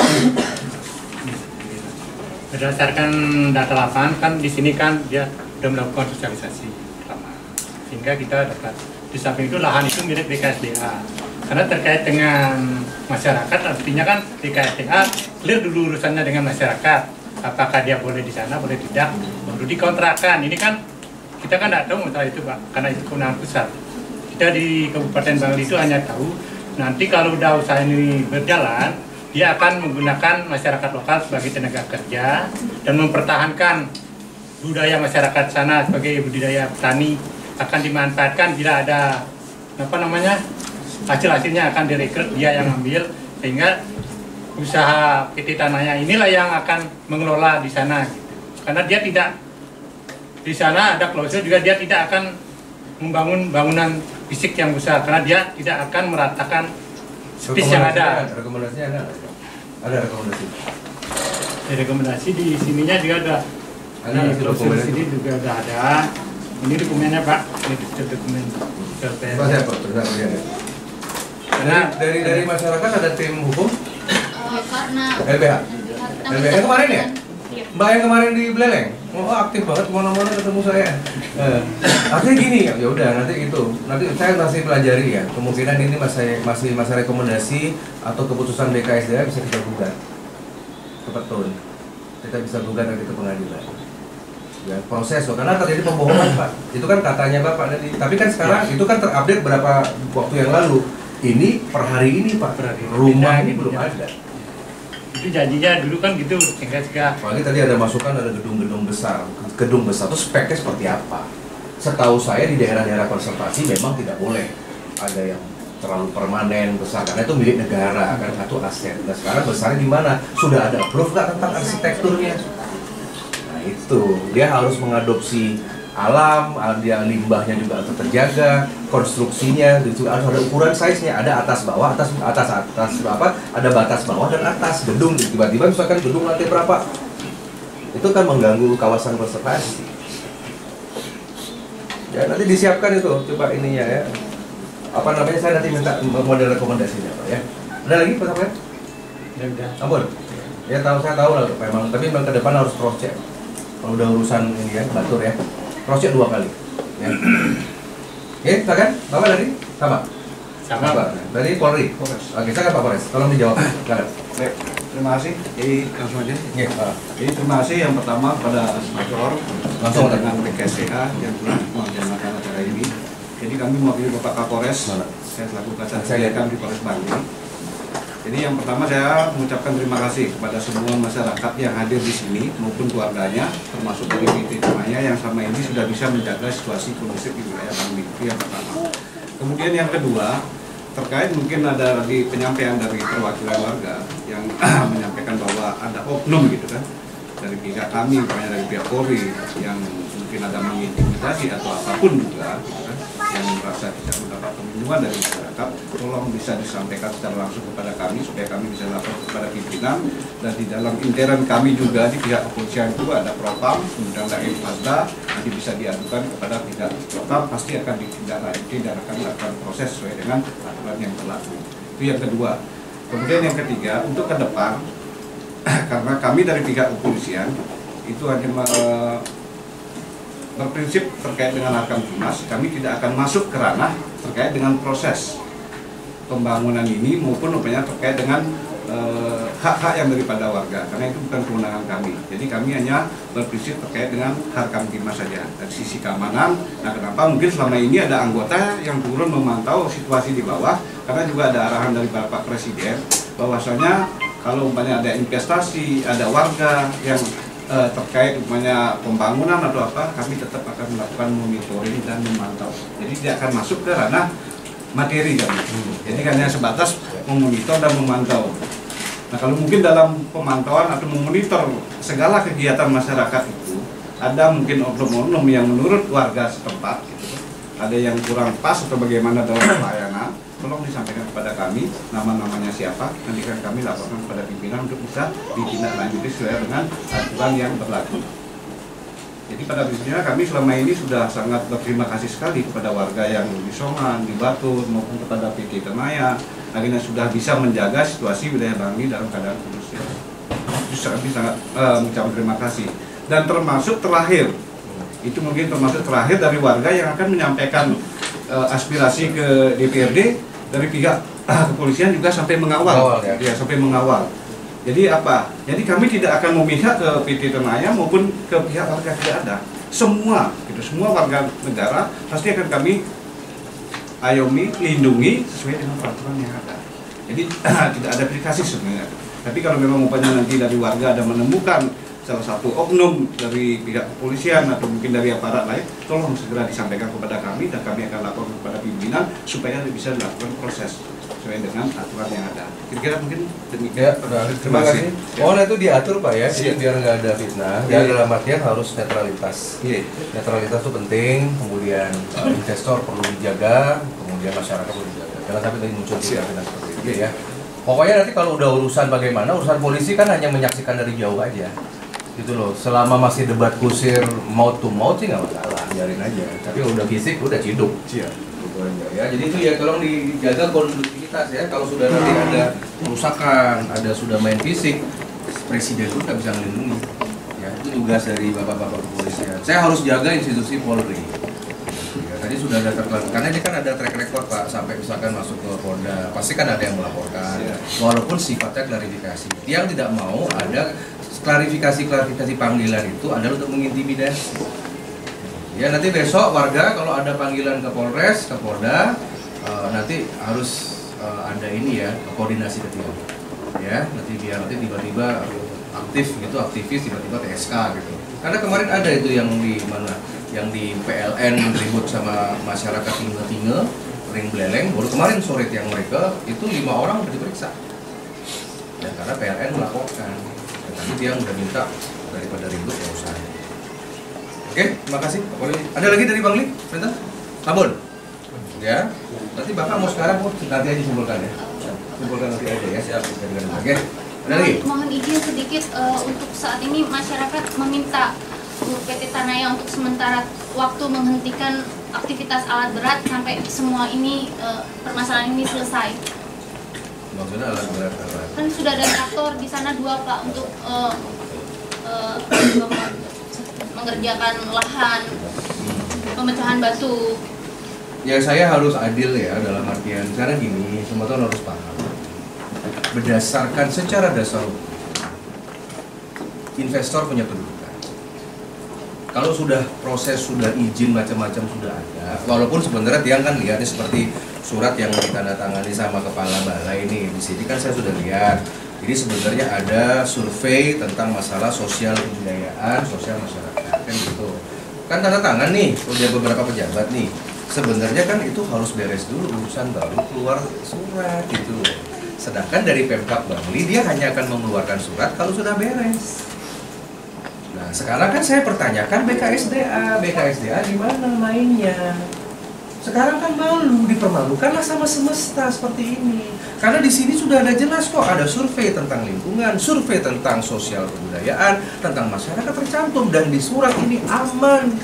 Berdasarkan data lapangan kan di sini kan dia sudah melakukan sosialisasi pertama, sehingga kita dapat di samping itu lahan itu milik BKSDA. Karena terkait dengan masyarakat, artinya kan BKSDA clear dulu urusannya dengan masyarakat. Apakah dia boleh di sana, boleh tidak, baru dikontrakkan. Ini kan kita kan tidak tahu masalah itu Pak, karena itu kewenangan pusat. Kita di Kabupaten Bangli itu hanya tahu nanti kalau udah usaha ini berjalan, dia akan menggunakan masyarakat lokal sebagai tenaga kerja dan mempertahankan budaya masyarakat sana sebagai budaya petani, akan dimanfaatkan bila ada hasil-hasilnya akan direkrut dia yang ambil, sehingga usaha PT Tanaya inilah yang akan mengelola di sana gitu. Karena dia tidak di sana ada klausul juga, dia tidak akan membangun bangunan fisik yang besar karena dia tidak akan meratakan space yang ada. Rekomendasinya ada? Ada rekomendasi. Rekomendasi di sininya juga ada. Di klausul sini juga udah ada. Ini dokumennya Pak. Ini dokumen. Karena dari masyarakat ada tim hukum. Karena LBH. LBH kemarin ya? Mbak yang kemarin di Beleleng, aktif banget kemana-mana ketemu saya. Artinya gini, ya udah nanti saya masih pelajari ya. Kemungkinan ini masih masa rekomendasi atau keputusan BKSDA bisa kita gugat ke Petun. Kita bisa gugat nanti ke pengadilan. Ya, proses loh, karena terjadi pembohongan Pak. Itu kan katanya Bapak tadi. Tapi kan sekarang itu kan terupdate berapa waktu yang lalu. Ini per hari ini Pak. Rumah ini belum ada. Itu janjinya dulu kan gitu, sehingga apalagi tadi ada masukan ada gedung-gedung besar. Gedung besar itu speknya seperti apa? Setahu saya di daerah-daerah konservasi memang tidak boleh ada yang terlalu permanen besar karena itu milik negara kan, satu aset. Nah sekarang besarnya di mana? Sudah ada approve nggak tentang arsitekturnya? Nah itu dia harus mengadopsi alam, dia limbahnya juga harus terjaga, konstruksinya itu harus ada ukuran size-nya, ada atas bawah, atas apa? Ada batas bawah dan atas gedung. Tiba-tiba misalkan gedung lantai berapa? Itu kan mengganggu kawasan konservasi. Ya nanti disiapkan itu, coba ininya ya. Apa namanya, saya nanti minta model rekomendasinya Pak ya. Ada lagi Pak Samuel? Ya udah. Ampun. Ya tahu, saya tahu lah memang, tapi memang ke depan harus cross check. Kalau udah urusan ini ya, batur ya. Cross check 2 kali. Ya. Oke, silakan. Bapak tadi sama. Sama. Pak. Dari Polri. Oke, silakan Pak Polres. Tolong dijawab. Silakan. Baik, terima kasih. Jadi langsung aja. Iya. Jadi terima kasih yang pertama pada sponsor Langsung dengan BKSDA yang telah melaksanakan acara ini. Jadi kami mewakili Bapak Kapolres, saya selaku Kasat Pendidikan di Polres Bali. Jadi yang pertama saya mengucapkan terima kasih kepada semua masyarakat yang hadir di sini maupun keluarganya, termasuk dari PT Temaya yang selama ini sudah bisa menjaga situasi kondusif di wilayah Bali. Itu yang pertama. Kemudian yang kedua, terkait mungkin ada lagi penyampaian dari perwakilan warga yang menyampaikan bahwa ada oknum gitu kan dari pihak kami, misalnya dari pihak Polri yang mungkin ada mengintimidasi atau apapun juga gitu kan, yang merasa tidak mendapat perlindungan dari masyarakat, tolong bisa disampaikan secara langsung kepada kami supaya kami bisa lapor kepada pimpinan. Dan di dalam intern kami juga di pihak kepolisian itu ada propam, kemudian ada Infasda, nanti bisa diadukan kepada pihak propam, pasti akan ditindaklanjuti dan akan melakukan proses sesuai dengan aturan yang berlaku. Itu yang kedua. Kemudian yang ketiga, untuk ke depan karena kami dari pihak kepolisian itu hanya berprinsip terkait dengan Harkamtimas, kami tidak akan masuk ke ranah terkait dengan proses pembangunan ini maupun upaya terkait dengan hak-hak yang daripada warga, karena itu bukan kewenangan kami. Jadi kami hanya berprinsip terkait dengan Harkamtimas saja dari sisi keamanan. Nah kenapa mungkin selama ini ada anggota yang turun memantau situasi di bawah, karena juga ada arahan dari Bapak Presiden bahwasanya kalau umpamanya ada investasi, ada warga yang terkait umpamanya pembangunan atau apa, kami tetap akan melakukan monitoring dan memantau. Jadi tidak akan masuk ke ranah materi kami. Jadi hanya sebatas memonitor dan memantau. Nah kalau mungkin dalam pemantauan atau memonitor segala kegiatan masyarakat itu ada mungkin oknum-oknum yang menurut warga setempat gitu, ada yang kurang pas atau bagaimana dalam pelayanan, tolong disampaikan kepada kami nama-namanya siapa, nanti kan kami laporkan kepada pimpinan untuk bisa ditindaklanjuti sesuai dengan aturan yang berlaku. Jadi pada prinsipnya kami selama ini sudah sangat berterima kasih sekali kepada warga yang di Songan, di Batur maupun kepada PT Temaya, akhirnya sudah bisa menjaga situasi wilayah Bali dalam keadaan kondusif. Kami sangat mengucapkan terima kasih. Dan termasuk terakhir, itu mungkin termasuk terakhir dari warga yang akan menyampaikan aspirasi ke DPRD dari pihak kepolisian juga sampai mengawal, ya sampai mengawal. Jadi apa? Jadi kami tidak akan memihak ke PT Temaya maupun ke pihak warga, tidak ada. Semua, gitu, semua warga negara pasti akan kami ayomi, lindungi sesuai dengan peraturan yang ada. Jadi tidak ada aplikasi sebenarnya. Tapi kalau memang umpamanya nanti dari warga ada menemukan salah satu oknum dari pihak kepolisian atau mungkin dari aparat lain, tolong segera disampaikan kepada kami dan kami akan lapor kepada pimpinan supaya bisa dilakukan proses sesuai dengan aturan yang ada. Kira-kira mungkin demikian. Ya, terima kasih. Oh, itu diatur Pak ya, jadi biar nggak ada fitnah. Ya, dalam artian harus netralitas. Netralitas itu penting. Kemudian investor perlu dijaga, kemudian masyarakat perlu dijaga. Jangan sampai tadi muncul fitnah seperti itu ya. Pokoknya nanti kalau udah urusan bagaimana, urusan polisi kan hanya menyaksikan dari jauh aja. Gitu loh, selama masih debat kusir mouth to mouth sih nggak masalah, biarin aja. Tapi udah fisik, udah ciduk. Ya, jadi itu ya tolong dijaga kondusivitas ya. Kalau sudah nanti ada kerusakan, ada sudah main fisik, presiden itu nggak bisa melindungi. Ya, itu tugas dari bapak-bapak kepolisian. Saya harus jaga institusi Polri. Ya, tadi sudah ada karena ini kan ada track record Pak, sampai misalkan masuk ke Polda, pasti kan ada yang melaporkan. Walaupun sifatnya klarifikasi. Yang tidak mau ada klarifikasi panggilan itu adalah untuk mengintimidasi. Ya nanti besok warga kalau ada panggilan ke Polres, ke Polda, nanti harus ada ini ya, koordinasi ketiga. ya nanti tiba-tiba aktif gitu, aktivis tiba-tiba TSK gitu. Karena kemarin ada itu yang di mana, yang di PLN ribut sama masyarakat Tinge-Tinge, ring beleleng. Baru kemarin sore yang mereka itu 5 orang udah diperiksa. Ya karena PLN melaporkan. Dan tadi dia udah minta daripada ribut ya usah. Oke, terima kasih. Ada lagi dari Bang Li? Sebentar. Sabun. Ya. Nanti Bapak mau sekarang nanti aja simpulkan ya. Simpulkan nanti aja ya. Siap. Oke. Ada lagi? Mohon izin sedikit, untuk saat ini masyarakat meminta PT Tanaya untuk sementara waktu menghentikan aktivitas alat berat sampai semua ini permasalahan ini selesai. Maksudnya alat berat apa? Kan sudah ada traktor di sana 2 Pak untuk mengerjakan lahan, pemecahan batu. Ya saya harus adil ya dalam artian sekarang gini, semua orang harus paham. Berdasarkan secara dasar investor punya kedudukan. Kalau sudah proses, sudah izin macam-macam sudah ada, walaupun sebenarnya dia kan lihatnya seperti surat yang ditandatangani sama kepala balai ini. Di sini kan saya sudah lihat. Jadi sebenarnya ada survei tentang masalah sosial kebudayaan, sosial masyarakat kan gitu. Kan tanda tangan nih, udah beberapa pejabat nih. Sebenarnya kan itu harus beres dulu urusan baru keluar surat gitu. Sedangkan dari Pemkab Bangli dia hanya akan mengeluarkan surat kalau sudah beres. Nah sekarang kan saya pertanyakan BKSDA di mana mainnya? Sekarang kan malu, dipermalukanlah sama semesta seperti ini. Karena di sini sudah ada jelas kok, ada survei tentang lingkungan, survei tentang sosial kebudayaan, tentang masyarakat tercantum, dan di surat ini aman.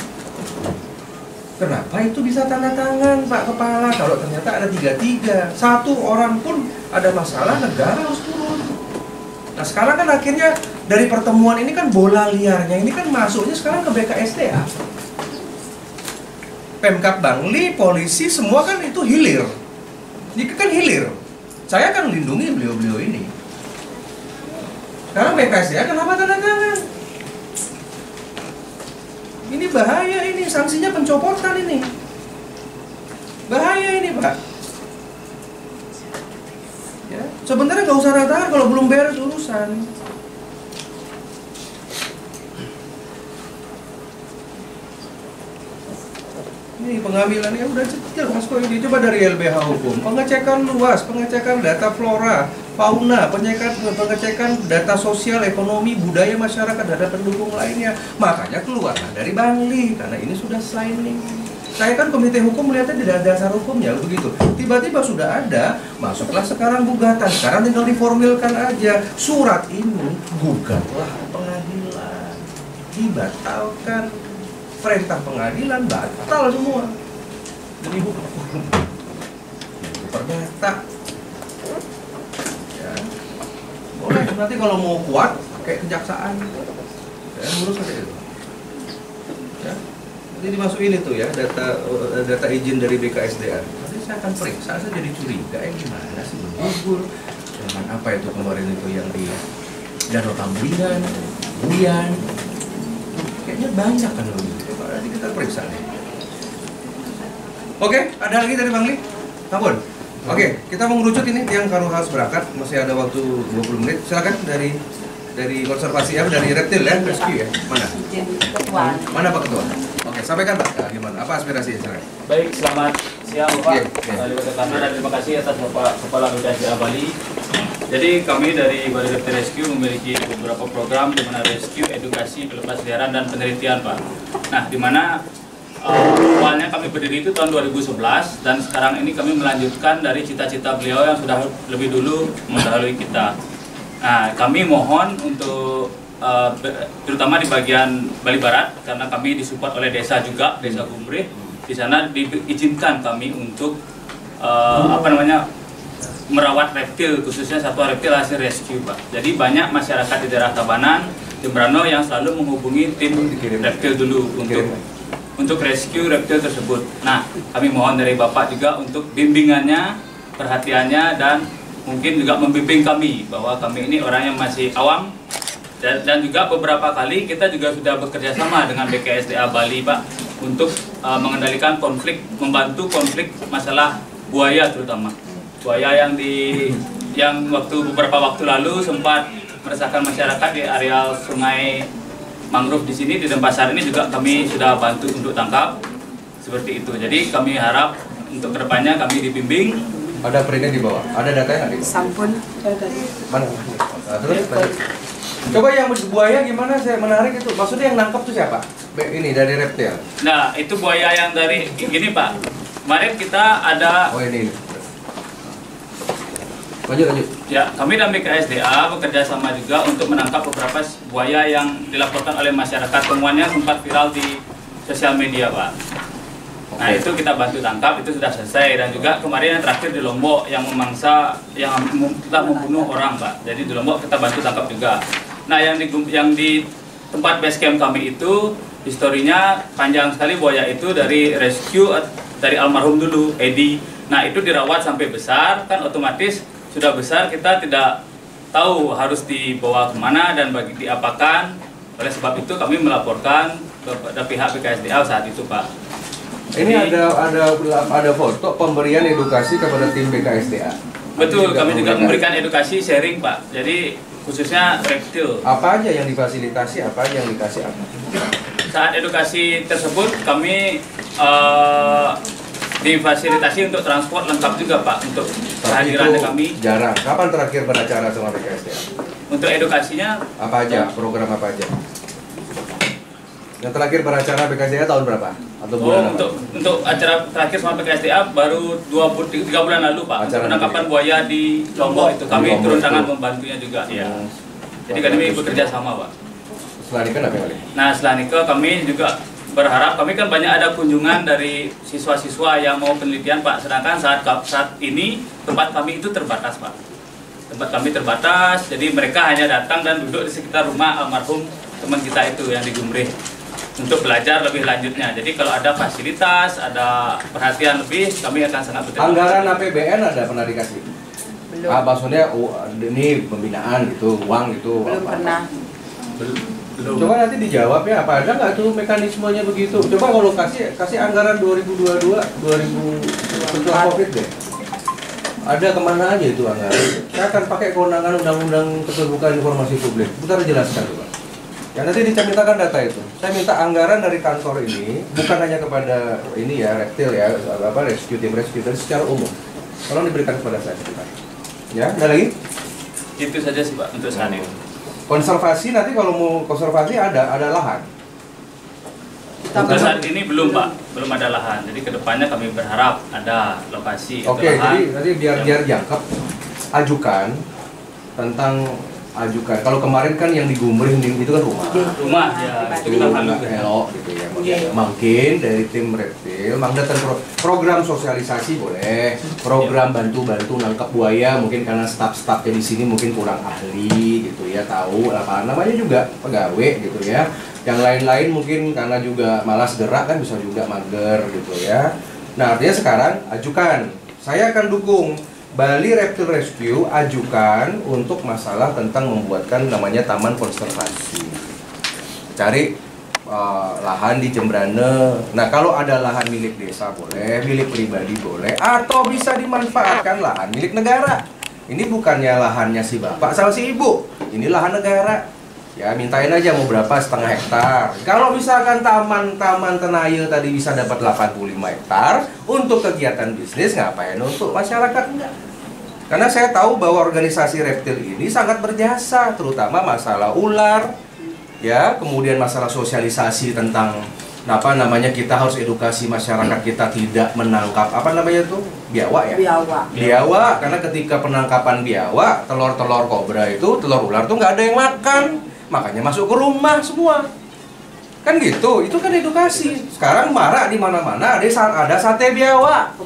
Kenapa itu bisa tanda tangan Pak Kepala kalau ternyata ada 3-3, 1 orang pun ada masalah, negara harus turun. Nah sekarang kan akhirnya dari pertemuan ini kan bola liarnya ini kan masuknya sekarang ke BKSDA. Pemkab Bangli, polisi, semua kan itu hilir. Ini kan hilir. Saya akan melindungi beliau-beliau ini. Sekarang BKSDA kenapa tanda tangan? Ini bahaya ini, sanksinya pencopotan ini. Bahaya ini Pak. Ya, sebenarnya nggak usah tanda tangan kalau belum beres urusan. Ini pengambilannya udah jelas kok ini. Coba dari LBH Hukum, pengecekan luas, pengecekan data flora, fauna, pengecekan data sosial, ekonomi, budaya masyarakat, data pendukung lainnya. Makanya keluarlah dari Bangli, karena ini sudah signing. Saya kan komite hukum melihatnya tidak ada dasar hukumnya begitu. Tiba-tiba sudah ada, masuklah sekarang gugatan. Sekarang tinggal diformilkan aja. Surat ini gugatlah pengadilan, dibatalkan. Perintah pengadilan batal semua demi hukum. Perdata ya. Boleh nanti kalau mau kuat pakai kejaksaan saya ngurus aja itu ya. Nanti dimasukin itu ya data izin dari BKSDA. Nanti saya akan periksa, saya jadi curiga gimana sih gugur dengan apa itu kemarin itu yang di Danau Tambuyan, Buyan, kayaknya banyak kan loh. Nanti kita periksa nih. Oke, ada lagi dari Bang Li? Ampun. Oke, kita mengerucut ini yang kalau harus berangkat, masih ada waktu 20 menit. Silakan dari konservasi ya, dari reptil ya, rescue ya. Mana? Mana Pak Ketua? Oke, sampaikan Pak. Nah, gimana? Apa aspirasi silakan? Baik, selamat siang Bapak. Dan terima kasih atas Bapak Kepala BKSDA Bali. Jadi kami dari Balai Reptil Rescue memiliki beberapa program di mana rescue, edukasi, pelepasliaran dan penelitian Pak. Nah, di mana awalnya kami berdiri itu tahun 2011 dan sekarang ini kami melanjutkan dari cita-cita beliau yang sudah lebih dulu mendahului kita. Nah, kami mohon untuk terutama di bagian Bali Barat karena kami disupport oleh desa juga, Desa Gumrih. Di sana diizinkan kami untuk merawat reptil, khususnya satwa reptil hasil rescue Pak. Jadi banyak masyarakat di daerah Tabanan, Jembrano yang selalu menghubungi tim reptil dulu untuk rescue reptil tersebut. Nah, kami mohon dari Bapak juga untuk bimbingannya, perhatiannya, dan mungkin juga membimbing kami bahwa kami ini orang yang masih awam dan juga beberapa kali kita juga sudah bekerja sama dengan BKSDA Bali Pak untuk mengendalikan konflik, membantu konflik masalah buaya terutama. Buaya yang beberapa waktu lalu sempat meresahkan masyarakat di areal sungai mangrove di sini di Denpasar ini juga kami sudah bantu untuk tangkap seperti itu. Jadi kami harap untuk kedepannya kami dibimbing. Ada printnya di bawah, ada datanya nggak? Sampun. Mana? Nah, terus coba yang buaya gimana? Saya menarik itu. Maksudnya yang nangkep tuh siapa? Ini dari reptil. Nah itu buaya yang dari gini Pak. Kemarin kita ada. Oh ini. Lanjut. Ya, kami dan BKSDA bekerja sama juga untuk menangkap beberapa buaya yang dilaporkan oleh masyarakat. Temuannya sempat viral di sosial media, Pak. Nah, itu kita bantu tangkap, itu sudah selesai. Dan juga kemarin yang terakhir di Lombok yang memangsa, yang telah membunuh orang, Pak. Jadi di Lombok kita bantu tangkap juga. Nah, yang di tempat base camp kami itu, historinya panjang sekali. Buaya itu dari rescue, dari almarhum dulu, Edi. Nah, itu dirawat sampai besar, kan otomatis sudah besar, kita tidak tahu harus dibawa kemana dan diapakan. Oleh sebab itu kami melaporkan kepada pihak BKSDA saat itu, Pak. Ini ada foto pemberian edukasi kepada tim BKSDA. Betul, kami juga memberikan edukasi sharing, Pak. Jadi khususnya reptil. Apa aja yang difasilitasi, apa aja yang dikasih apa? Saat edukasi tersebut kami difasilitasi untuk transport lengkap juga, Pak, untuk kehadiran kami. Jarang. Kapan terakhir beracara sama BKSDA? Untuk edukasinya apa aja? Program apa aja? Yang terakhir beracara BKSDA tahun berapa? Atau bulan apa? Untuk acara terakhir sama BKSDA baru 3 bulan lalu, Pak. Untuk penangkapan buaya di Lombok itu kami turun tangan membantunya juga, ya. Jadi kami bekerja sama, Pak. Setelah nikah apa kali? Nah, setelah nikah kami juga berharap, kami kan banyak ada kunjungan dari siswa-siswa yang mau penelitian, Pak. Sedangkan saat ini tempat kami itu terbatas, Pak. Tempat kami terbatas, jadi mereka hanya datang dan duduk di sekitar rumah almarhum teman kita itu yang di Gumrih untuk belajar lebih lanjutnya. Jadi kalau ada fasilitas, ada perhatian lebih, kami akan sangat berterima kasih. Anggaran APBN ada pernah dikasih? Belum. Maksudnya ini pembinaan gitu, uang gitu. Belum pernah. Belum. Coba nanti dijawab ya, apa ada nggak tuh mekanismenya begitu? Coba kalau kasih anggaran 2022, 2000 setelah COVID deh. Ada kemana aja itu anggaran? Saya akan pakai kewenangan Undang-Undang Keterbukaan Informasi Publik. Putar jelaskan coba. Ya nanti dimintakan data itu. Saya minta anggaran dari kantor ini bukan hanya kepada ini ya reptil ya, rescue tim rescue, tapi secara umum. Tolong diberikan kepada saya sebentar. Ya, ada lagi? Itu saja sih, Pak, untuk saat ini. Konservasi nanti kalau mau konservasi ada lahan. Untuk saat ini belum, Pak, belum ada lahan. Jadi kedepannya kami berharap ada lokasi. Oke, jadi nanti biar jangkep, ajukan tentang ajukan. Kalau kemarin kan yang di Gumrih itu kan rumah. Rumah ya, itu kita malu elok gitu ya. Mungkin dari tim reptil, mengadakan program sosialisasi boleh, program bantu nangkap buaya mungkin karena staf-stafnya di sini mungkin kurang ahli gitu ya, tahu apa namanya juga pegawai gitu ya. Yang lain-lain mungkin karena juga malas gerak kan bisa juga mager gitu ya. Nah, artinya sekarang ajukan. Saya akan dukung Bali Reptile Rescue ajukan untuk masalah tentang membuatkan namanya taman konservasi. Cari lahan di Jembrane. Nah, kalau ada lahan milik desa boleh, milik pribadi boleh, atau bisa dimanfaatkan lahan milik negara. Ini bukannya lahannya si bapak sama si ibu, ini lahan negara. Ya, mintain aja mau berapa, 0,5 hektar. Kalau misalkan taman Tenail tadi bisa dapat 85 hektar untuk kegiatan bisnis, ngapain untuk masyarakat enggak? Karena saya tahu bahwa organisasi reptil ini sangat berjasa, terutama masalah ular, ya, kemudian masalah sosialisasi tentang apa namanya, kita harus edukasi masyarakat kita tidak menangkap apa namanya tuh biawak ya. Biawak, karena ketika penangkapan biawak, telur-telur kobra itu, telur ular tuh nggak ada yang makan, makanya masuk ke rumah semua. Kan gitu, itu kan edukasi. Sekarang marak di mana-mana ada sate biawak.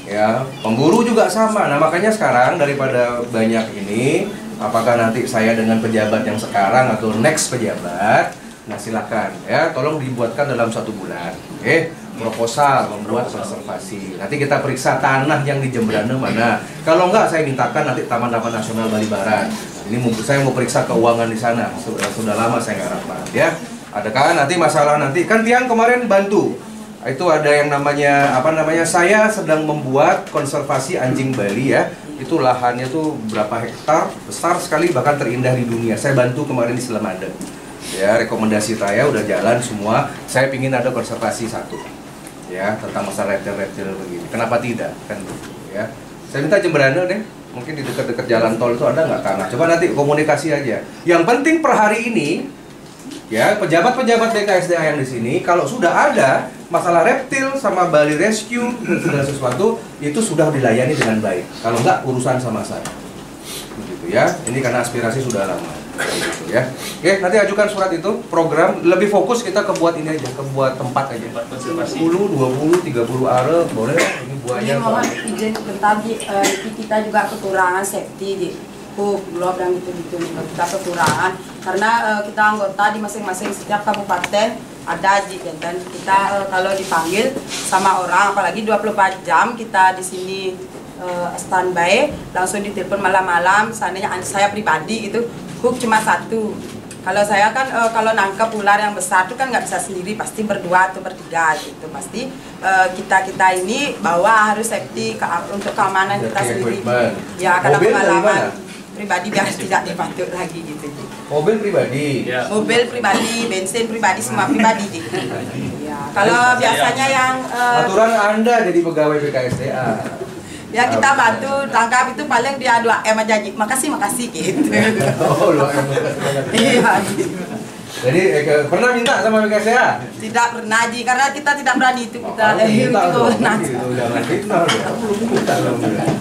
Ya, pemburu juga sama. Nah, makanya sekarang daripada banyak ini, apakah nanti saya dengan pejabat yang sekarang atau next pejabat, nah silakan ya, tolong dibuatkan dalam 1 bulan. Oke, proposal membuat konservasi. Nanti kita periksa tanah yang di Jembrane mana. Kalau enggak, saya mintakan nanti Taman Nasional Bali Barat. Ini saya mau periksa keuangan di sana. Sudah lama saya nggak rapat ya. Adakah nanti masalah nanti kan Tiang kemarin bantu. Itu ada yang namanya saya sedang membuat konservasi anjing Bali ya, itu lahannya tuh berapa hektar, besar sekali, bahkan terindah di dunia. Saya bantu kemarin di Selamandeng. Ya, rekomendasi saya udah jalan semua. Saya pingin ada konservasi satu, ya, tentang masalah reptil-reptil begini. Kenapa tidak? Kan, ya. Saya minta Jemberana deh, mungkin di dekat-dekat jalan tol itu ada nggak tanah? Coba nanti komunikasi aja. Yang penting per hari ini, ya, pejabat-pejabat BKSDA yang di sini, kalau sudah ada masalah reptil sama Bali Rescue dan segala sesuatu, itu sudah dilayani dengan baik. Kalau nggak, urusan sama saya. Begitu ya. Ini karena aspirasi sudah lama. Gitu ya. Oke, nanti ajukan surat itu, program lebih fokus kita ke buat ini aja, ke buat tempat aja. Tempat konservasi. 10, 20, 30 are, boleh. Ini buahnya. Ini mohon izin bentar, kita juga kekurangan safety di glove dan gitu-gitu, kita kekurangan karena kita anggota di masing-masing setiap kabupaten ada dan kita kalau dipanggil sama orang, apalagi 24 jam kita di sini standby, langsung ditelepon malam-malam. Seandainya saya pribadi itu hook cuma satu. Kalau saya kan kalau nangkep ular yang besar itu kan nggak bisa sendiri, pasti berdua atau bertiga gitu. Pasti kita ini bawa harus safety untuk keamanan kita sendiri. Ya, karena pengalaman pribadi biar tidak dibantu lagi gitu. Mobil pribadi. Ya. Mobil pribadi, bensin pribadi, semua pribadi gitu. Ya, kalau biasanya yang aturan Anda jadi pegawai BKSDA. Ya kita bantu tangkap itu paling dia 2M aja, makasih gitu. Oh, 2M. Iya. Jadi pernah minta sama BKSDA? Tidak pernah Ji, karena kita tidak berani itu kita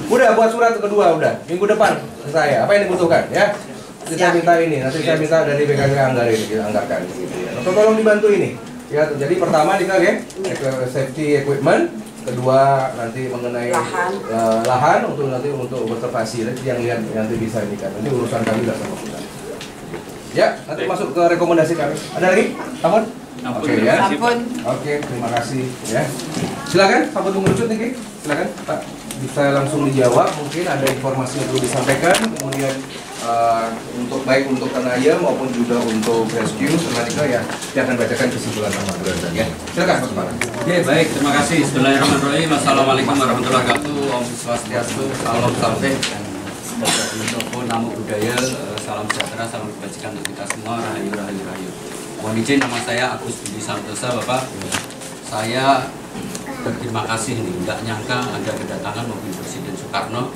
Udah buat surat kedua udah. Minggu depan saya. Apa yang dibutuhkan ya? Kita minta ini, nanti saya minta dari BKSDA anggarkan gitu ya. Tolong dibantu ini. Ya, jadi pertama kita ya, safety equipment. Kedua nanti mengenai lahan untuk nanti untuk konservasi yang lihat nanti bisa ini kan. Nanti urusan kami nggak sama kita. Ya, nanti masuk ke rekomendasi kami. Ada lagi? Ampun? Oke ya. Oke, terima kasih ya. Silakan, Pak mengerucut nih, silakan Pak. Bisa langsung dijawab, mungkin ada informasi yang perlu disampaikan, kemudian untuk baik untuk Tanaya maupun juga untuk rescue selanjutnya ya dia akan bacakan kesimpulan sama Brother ya. Silakan Pak Kepala. Oke, baik, terima kasih. Bismillahirrahmanirrahim. Assalamualaikum warahmatullahi wabarakatuh. Om Swastiastu, salam sampai untuk namo budaya, salam sejahtera, salam kebajikan untuk kita semua. Rahayu, rahayu, rahayu. Mohon izin, nama saya Agus Budi Santosa, Bapak. Saya berterima kasih nih, nggak nyangka ada kedatangan mobil Presiden Soekarno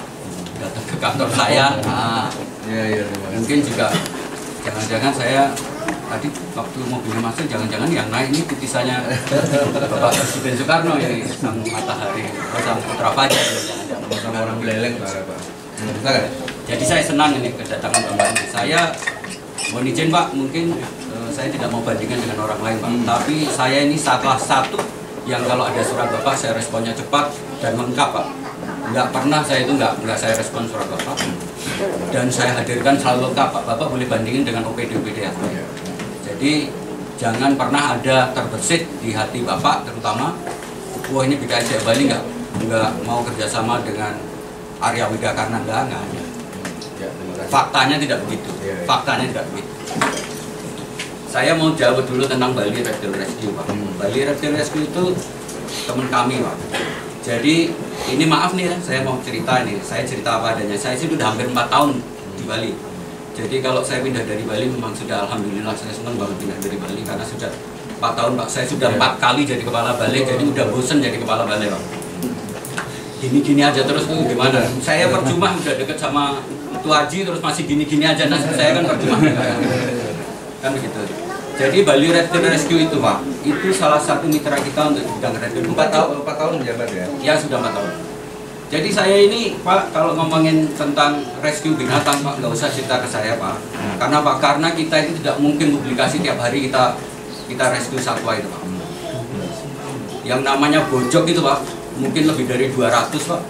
datang ke kantor saya. Nah, ya, mungkin juga jangan-jangan saya tadi waktu mobilnya masuk, jangan-jangan yang naik ini titisannya Bapak Presiden Soekarno ini, sang matahari, sang putra fajar, jangan-jangan orang beleleng Pak. Jadi saya senang ini kedatangan Bapak ini. Saya mohon izin Pak, mungkin saya tidak mau bandingkan dengan orang lain Pak, tapi saya ini salah satu yang kalau ada surat Bapak saya responnya cepat dan lengkap Pak. Nggak pernah saya itu nggak saya respon surat Bapak, dan saya hadirkan selalu lengkap Pak. Bapak boleh bandingin dengan OPD-OPD ya. Jadi jangan pernah ada terbesit di hati Bapak terutama, wah ini BKSDA Bali nggak mau kerjasama dengan Arya Widakarna, nggak ada. Faktanya tidak begitu. Faktanya tidak begitu. Saya mau jawab dulu tentang Bali Reptile Rescue Pak. Bali Reptile Rescue itu teman kami Pak. Jadi ini maaf nih ya, saya mau cerita ini. Saya cerita apa adanya. Saya sih sudah hampir 4 tahun di Bali. Jadi kalau saya pindah dari Bali memang sudah alhamdulillah saya senang banget pindah dari Bali karena sudah 4 tahun Pak. Saya sudah 4 kali jadi kepala balik, jadi udah bosen jadi kepala balik Pak. Gini-gini aja terus tuh gimana? Saya percuma udah deket sama Tua Haji terus masih gini-gini aja, nah saya kan percuma kan begitu. Jadi Bali Reptile Rescue itu Pak, itu salah satu mitra kita untuk bidang reptil. 4 tahun menjabat ya? Ya sudah 4 tahun. Jadi saya ini Pak, kalau ngomongin tentang rescue binatang Pak, nggak usah cerita ke saya Pak. Karena Pak, karena kita itu tidak mungkin publikasi tiap hari kita rescue satwa itu Pak. Yang namanya bojok itu Pak, mungkin lebih dari 200 Pak.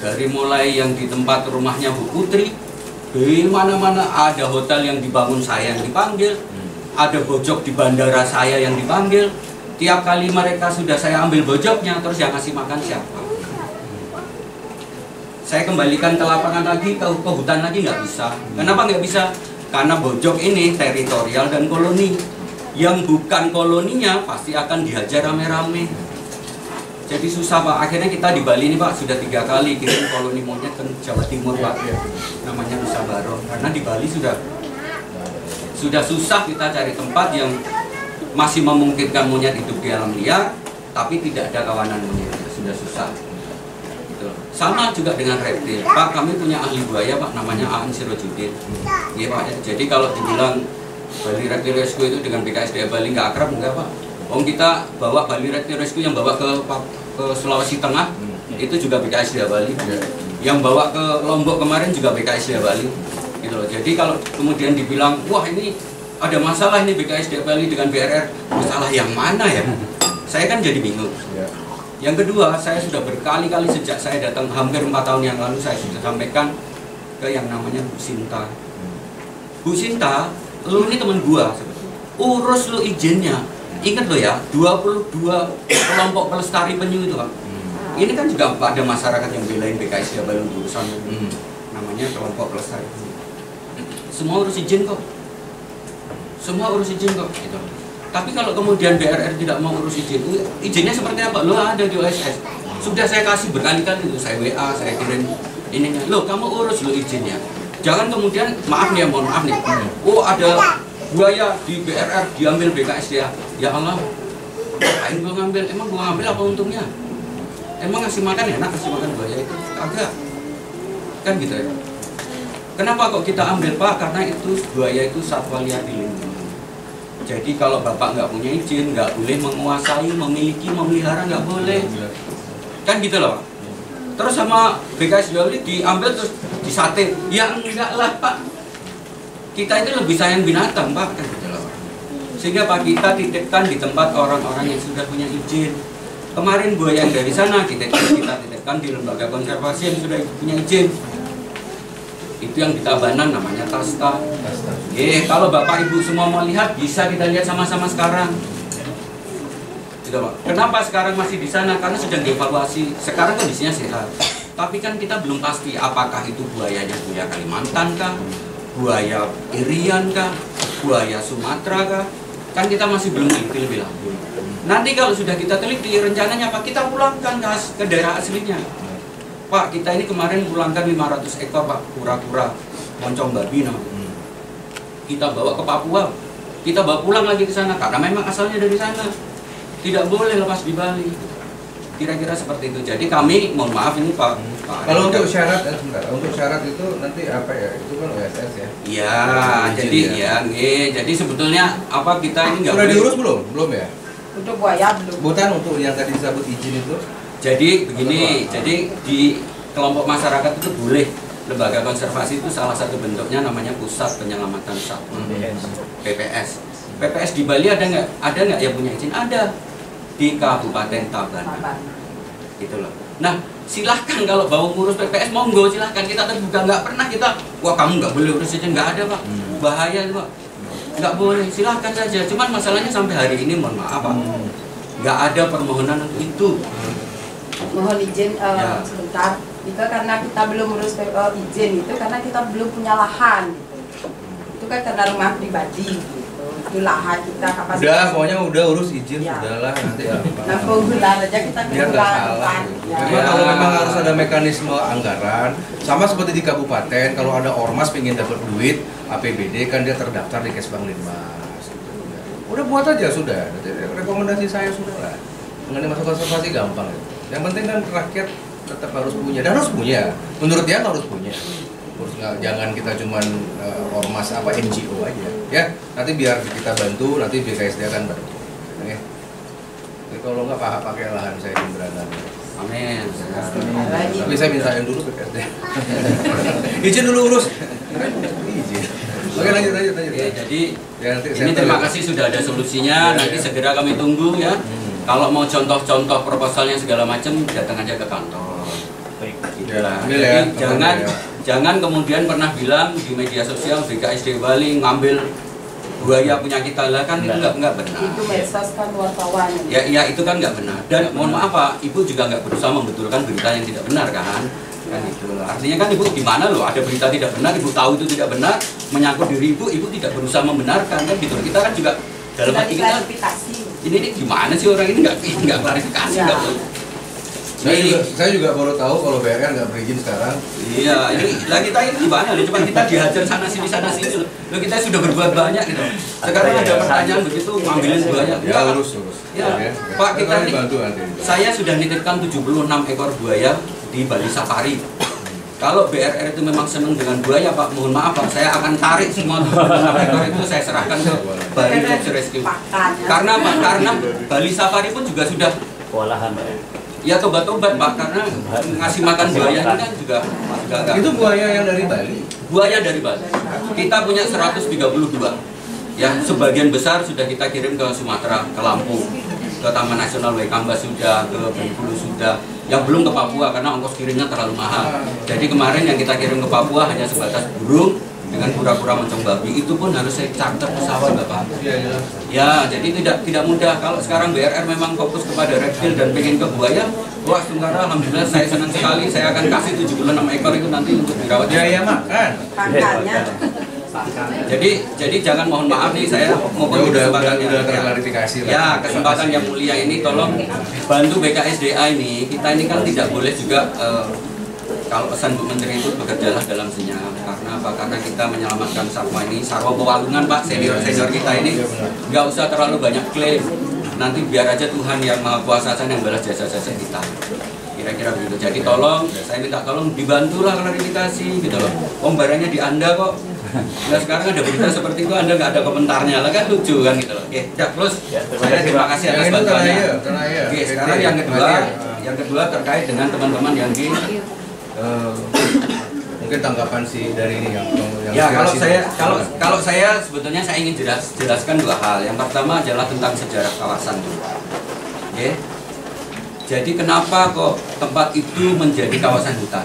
Dari mulai yang di tempat rumahnya Bu Putri, di mana-mana ada hotel yang dibangun saya yang dipanggil, ada bojok di bandara saya yang dipanggil. Tiap kali mereka sudah saya ambil bojoknya, terus yang ngasih makan siapa? Saya kembalikan ke lapangan lagi, ke hutan lagi nggak bisa. Kenapa nggak bisa? Karena bojok ini teritorial dan koloni. Yang bukan koloninya pasti akan dihajar rame-rame. Jadi susah Pak, akhirnya kita di Bali ini Pak sudah 3 kali kirim koloni monyet ke Jawa Timur Pak, namanya Nusa Baru. Karena di Bali sudah susah kita cari tempat yang masih memungkinkan monyet hidup di alam liar, tapi tidak ada kawanan monyet, sudah susah. Gitu. Sama juga dengan reptil, Pak kami punya ahli buaya Pak, namanya Aan Sirojudin. Iya Pak, jadi kalau dibilang Bali Reptile Rescue itu dengan BKSDA Bali nggak akrab, enggak Pak. Kita bawa Bali Reptile Rescue yang bawa ke Sulawesi Tengah itu juga BKSDA Bali. Yang bawa ke Lombok kemarin juga BKSDA Bali. Gitu loh. Jadi kalau kemudian dibilang wah ini ada masalah ini BKSDA Bali dengan BRR, masalah yang mana ya? Saya kan jadi bingung. Yang kedua, saya sudah berkali-kali sejak saya datang hampir 4 tahun yang lalu saya sudah sampaikan ke yang namanya Bu Sinta. Bu Sinta, lu ini teman gua, urus lu izinnya. Ingat lo ya, 22 kelompok pelestari penyu itu Pak. Ini kan juga ada masyarakat yang belain BKSDA Bali urusan namanya kelompok pelestari penyu. Semua urus izin kok. Semua urus izin kok gitu. Tapi kalau kemudian BRR tidak mau urus izin, izinnya seperti apa? Lo ada di OSS. Sudah saya kasih berkali-kali itu, saya WA, saya kirim ininya. Lo kamu urus lo izinnya. Jangan kemudian maaf nih, mohon maaf nih. Oh ada buaya di BRR diambil BKSDA. Ya Allah, ngapain gua ngambil? Emang gua ngambil apa untungnya? Emang ngasih makan enak kasih makan buaya itu? Kagak. Kan gitu ya. Kenapa kok kita ambil Pak? Karena itu buaya itu satwa liar dilindungi. Jadi kalau Bapak nggak punya izin, nggak boleh menguasai, memiliki, memelihara, nggak boleh. Kan gitu loh Pak. Terus sama BKSDA diambil terus disate. Ya enggak lah Pak. Kita itu lebih sayang binatang Pak, kan gitu loh. Sehingga Pak kita titipkan di tempat orang-orang yang sudah punya izin. Kemarin buaya yang dari sana kita titipkan di lembaga konservasi yang sudah punya izin. Itu yang di Tabanan namanya Tasta. Kalau Bapak Ibu semua mau lihat bisa kita lihat sama-sama sekarang. Gitu Pak. Kenapa sekarang masih di sana? Karena sedang dievaluasi. Sekarang kondisinya sehat. Tapi kan kita belum pasti apakah itu buayanya buaya Kalimantan kah? Buaya Irian kah? Buaya Sumatera kah? Kan kita masih belum teliti lebih lanjut. Nanti kalau sudah kita teliti, rencananya Pak, kita pulangkan ke daerah aslinya. Pak, kita ini kemarin pulangkan 500 ekor Pak, kura-kura moncong babi namanya. Kita bawa ke Papua, kita bawa pulang lagi ke sana, karena memang asalnya dari sana. Tidak boleh lepas di Bali. Kira-kira seperti itu. Jadi kami, mohon maaf ini Pak. Kalau untuk syarat, untuk syarat itu nanti apa ya? Itu kan OSS ya? Iya, jadi jadi sebetulnya apa kita ini nggak sudah diurus belum? Belum ya? Untuk buaya belum. Bukan untuk yang tadi disebut izin itu. Jadi begini, jadi di kelompok masyarakat itu boleh lembaga konservasi itu salah satu bentuknya namanya Pusat Penyelamatan Satwa, PPS. PPS di Bali ada nggak yang punya izin? Ada di Kabupaten Tabanan. Gitu loh. Nah, silahkan kalau mau ngurus PPS monggo silahkan, kita terbuka, nggak pernah kita wah kamu nggak boleh urus izin, nggak ada Pak, bahaya Pak, nggak boleh, silahkan saja. Cuman masalahnya sampai hari ini mohon maaf Pak, nggak ada permohonan untuk itu. Mohon izin sebentar, itu karena kita belum urus izin itu karena kita belum punya lahan gitu. Itu kan karena rumah pribadi gitu. Itu lahan kita kapasitas. Udah, pokoknya udah urus izin sudahlah nanti. Nah, penggunaan aja kita biar nggak salah. Memang kalau memang harus ada mekanisme anggaran, sama seperti di kabupaten kalau ada ormas pengen dapat duit APBD kan dia terdaftar di Kesbang Linmas. Gitu. Udah buat aja sudah. Rekomendasi saya sudah lah. Mengenai masuk konservasi gampang. Yang penting kan rakyat tetap harus punya dan harus punya. Menurut dia harus punya. Jangan kita cuman ormas apa NGO aja ya, nanti biar kita bantu, nanti BKSDA akan bantu ya. Jadi kalau nggak pakai lahan saya di Berangan. Amin. Tapi saya mintain dulu BKSDA izin dulu urus izin. Oke, lanjut. Ya, jadi ya, ini terima kasih sudah ada solusinya, nanti segera kami tunggu ya. Kalau mau contoh-contoh proposalnya segala macam datang aja ke kantor. Baik, jadi jangan kemudian pernah bilang di media sosial BKSDA Bali ngambil buaya punya kita, lah kan itu nggak benar. Itu medsos kan wartawan. Ya itu kan nggak benar. Dan mohon maaf Pak, Ibu juga nggak berusaha membetulkan berita yang tidak benar kan? Kan itu. Artinya kan Ibu gimana loh? Ada berita tidak benar, Ibu tahu itu tidak benar, menyangkut diri Ibu tidak berusaha membenarkan kan gitu. Kita kan juga dalam hati kita ini gimana sih orang ini nggak klarifikasi nggak boleh. Saya juga baru tahu kalau BRR nggak berizin sekarang. Iya, ini lah kita ini gimana loh, cuma kita dihajar sana sini loh. Loh kita sudah berbuat banyak gitu. Sekarang ada pertanyaan begitu ngambilin banyak. Ya urus. Ya, Pak kita ini, saya sudah nitipkan 76 ekor buaya di Bali Safari. Kalau BRR itu memang senang dengan buaya Pak, mohon maaf Pak, saya akan tarik semua 76 ekor itu saya serahkan ke Bali Fox Rescue. Karena Pak, karena Bali Safari pun juga sudah kewalahan Pak. Ya tobat-tobat Pak, karena ngasih makan buaya ini kan juga agak. Itu buaya yang dari Bali? Buaya dari Bali. Kita punya 132. Ya, sebagian besar sudah kita kirim ke Sumatera, ke Lampung, ke Taman Nasional Waikambas sudah, ke Bengkulu sudah. Yang belum ke Papua karena ongkos kirimnya terlalu mahal. Jadi kemarin yang kita kirim ke Papua hanya sebatas burung dengan kura-kura moncong babi, itu pun harus saya charter pesawat Bapak. Ya, jadi tidak mudah. Kalau sekarang BRR memang fokus kepada reptil dan pengen ke buaya, wah Tunggara alhamdulillah saya senang sekali. Saya akan kasih 76 ekor itu nanti untuk dirawat. Ya makan. Pakannya. Jadi jangan, mohon maaf nih, saya mau kesempatan udah terklarifikasi. Ya, kesempatan yang mulia ini tolong bantu BKSDA ini. Kita ini kan tidak boleh juga kalau pesan Bu Menteri itu bekerjalah dalam senyap. Karena apa? Karena kita menyelamatkan satwa ini, sarwa pewalungan Pak, senior kita ini nggak usah terlalu banyak klaim. Nanti biar aja Tuhan yang Maha Kuasa yang balas jasa-jasa kita. Kira-kira begitu. Jadi tolong, saya minta tolong dibantulah klarifikasi gitu loh. Barangnya di Anda kok. Nah sekarang ada berita seperti itu, Anda nggak ada komentarnya lah, kan lucu kan gitu loh. Oke, udah close. Saya terima kasih atas bantuannya. Oke, sekarang yang kedua terkait dengan teman-teman yang di mungkin tanggapan sih dari ini yang ya kalau saya sebetulnya saya ingin jelaskan dua hal. Yang pertama adalah tentang sejarah kawasan. Oke. Jadi kenapa kok tempat itu menjadi kawasan hutan?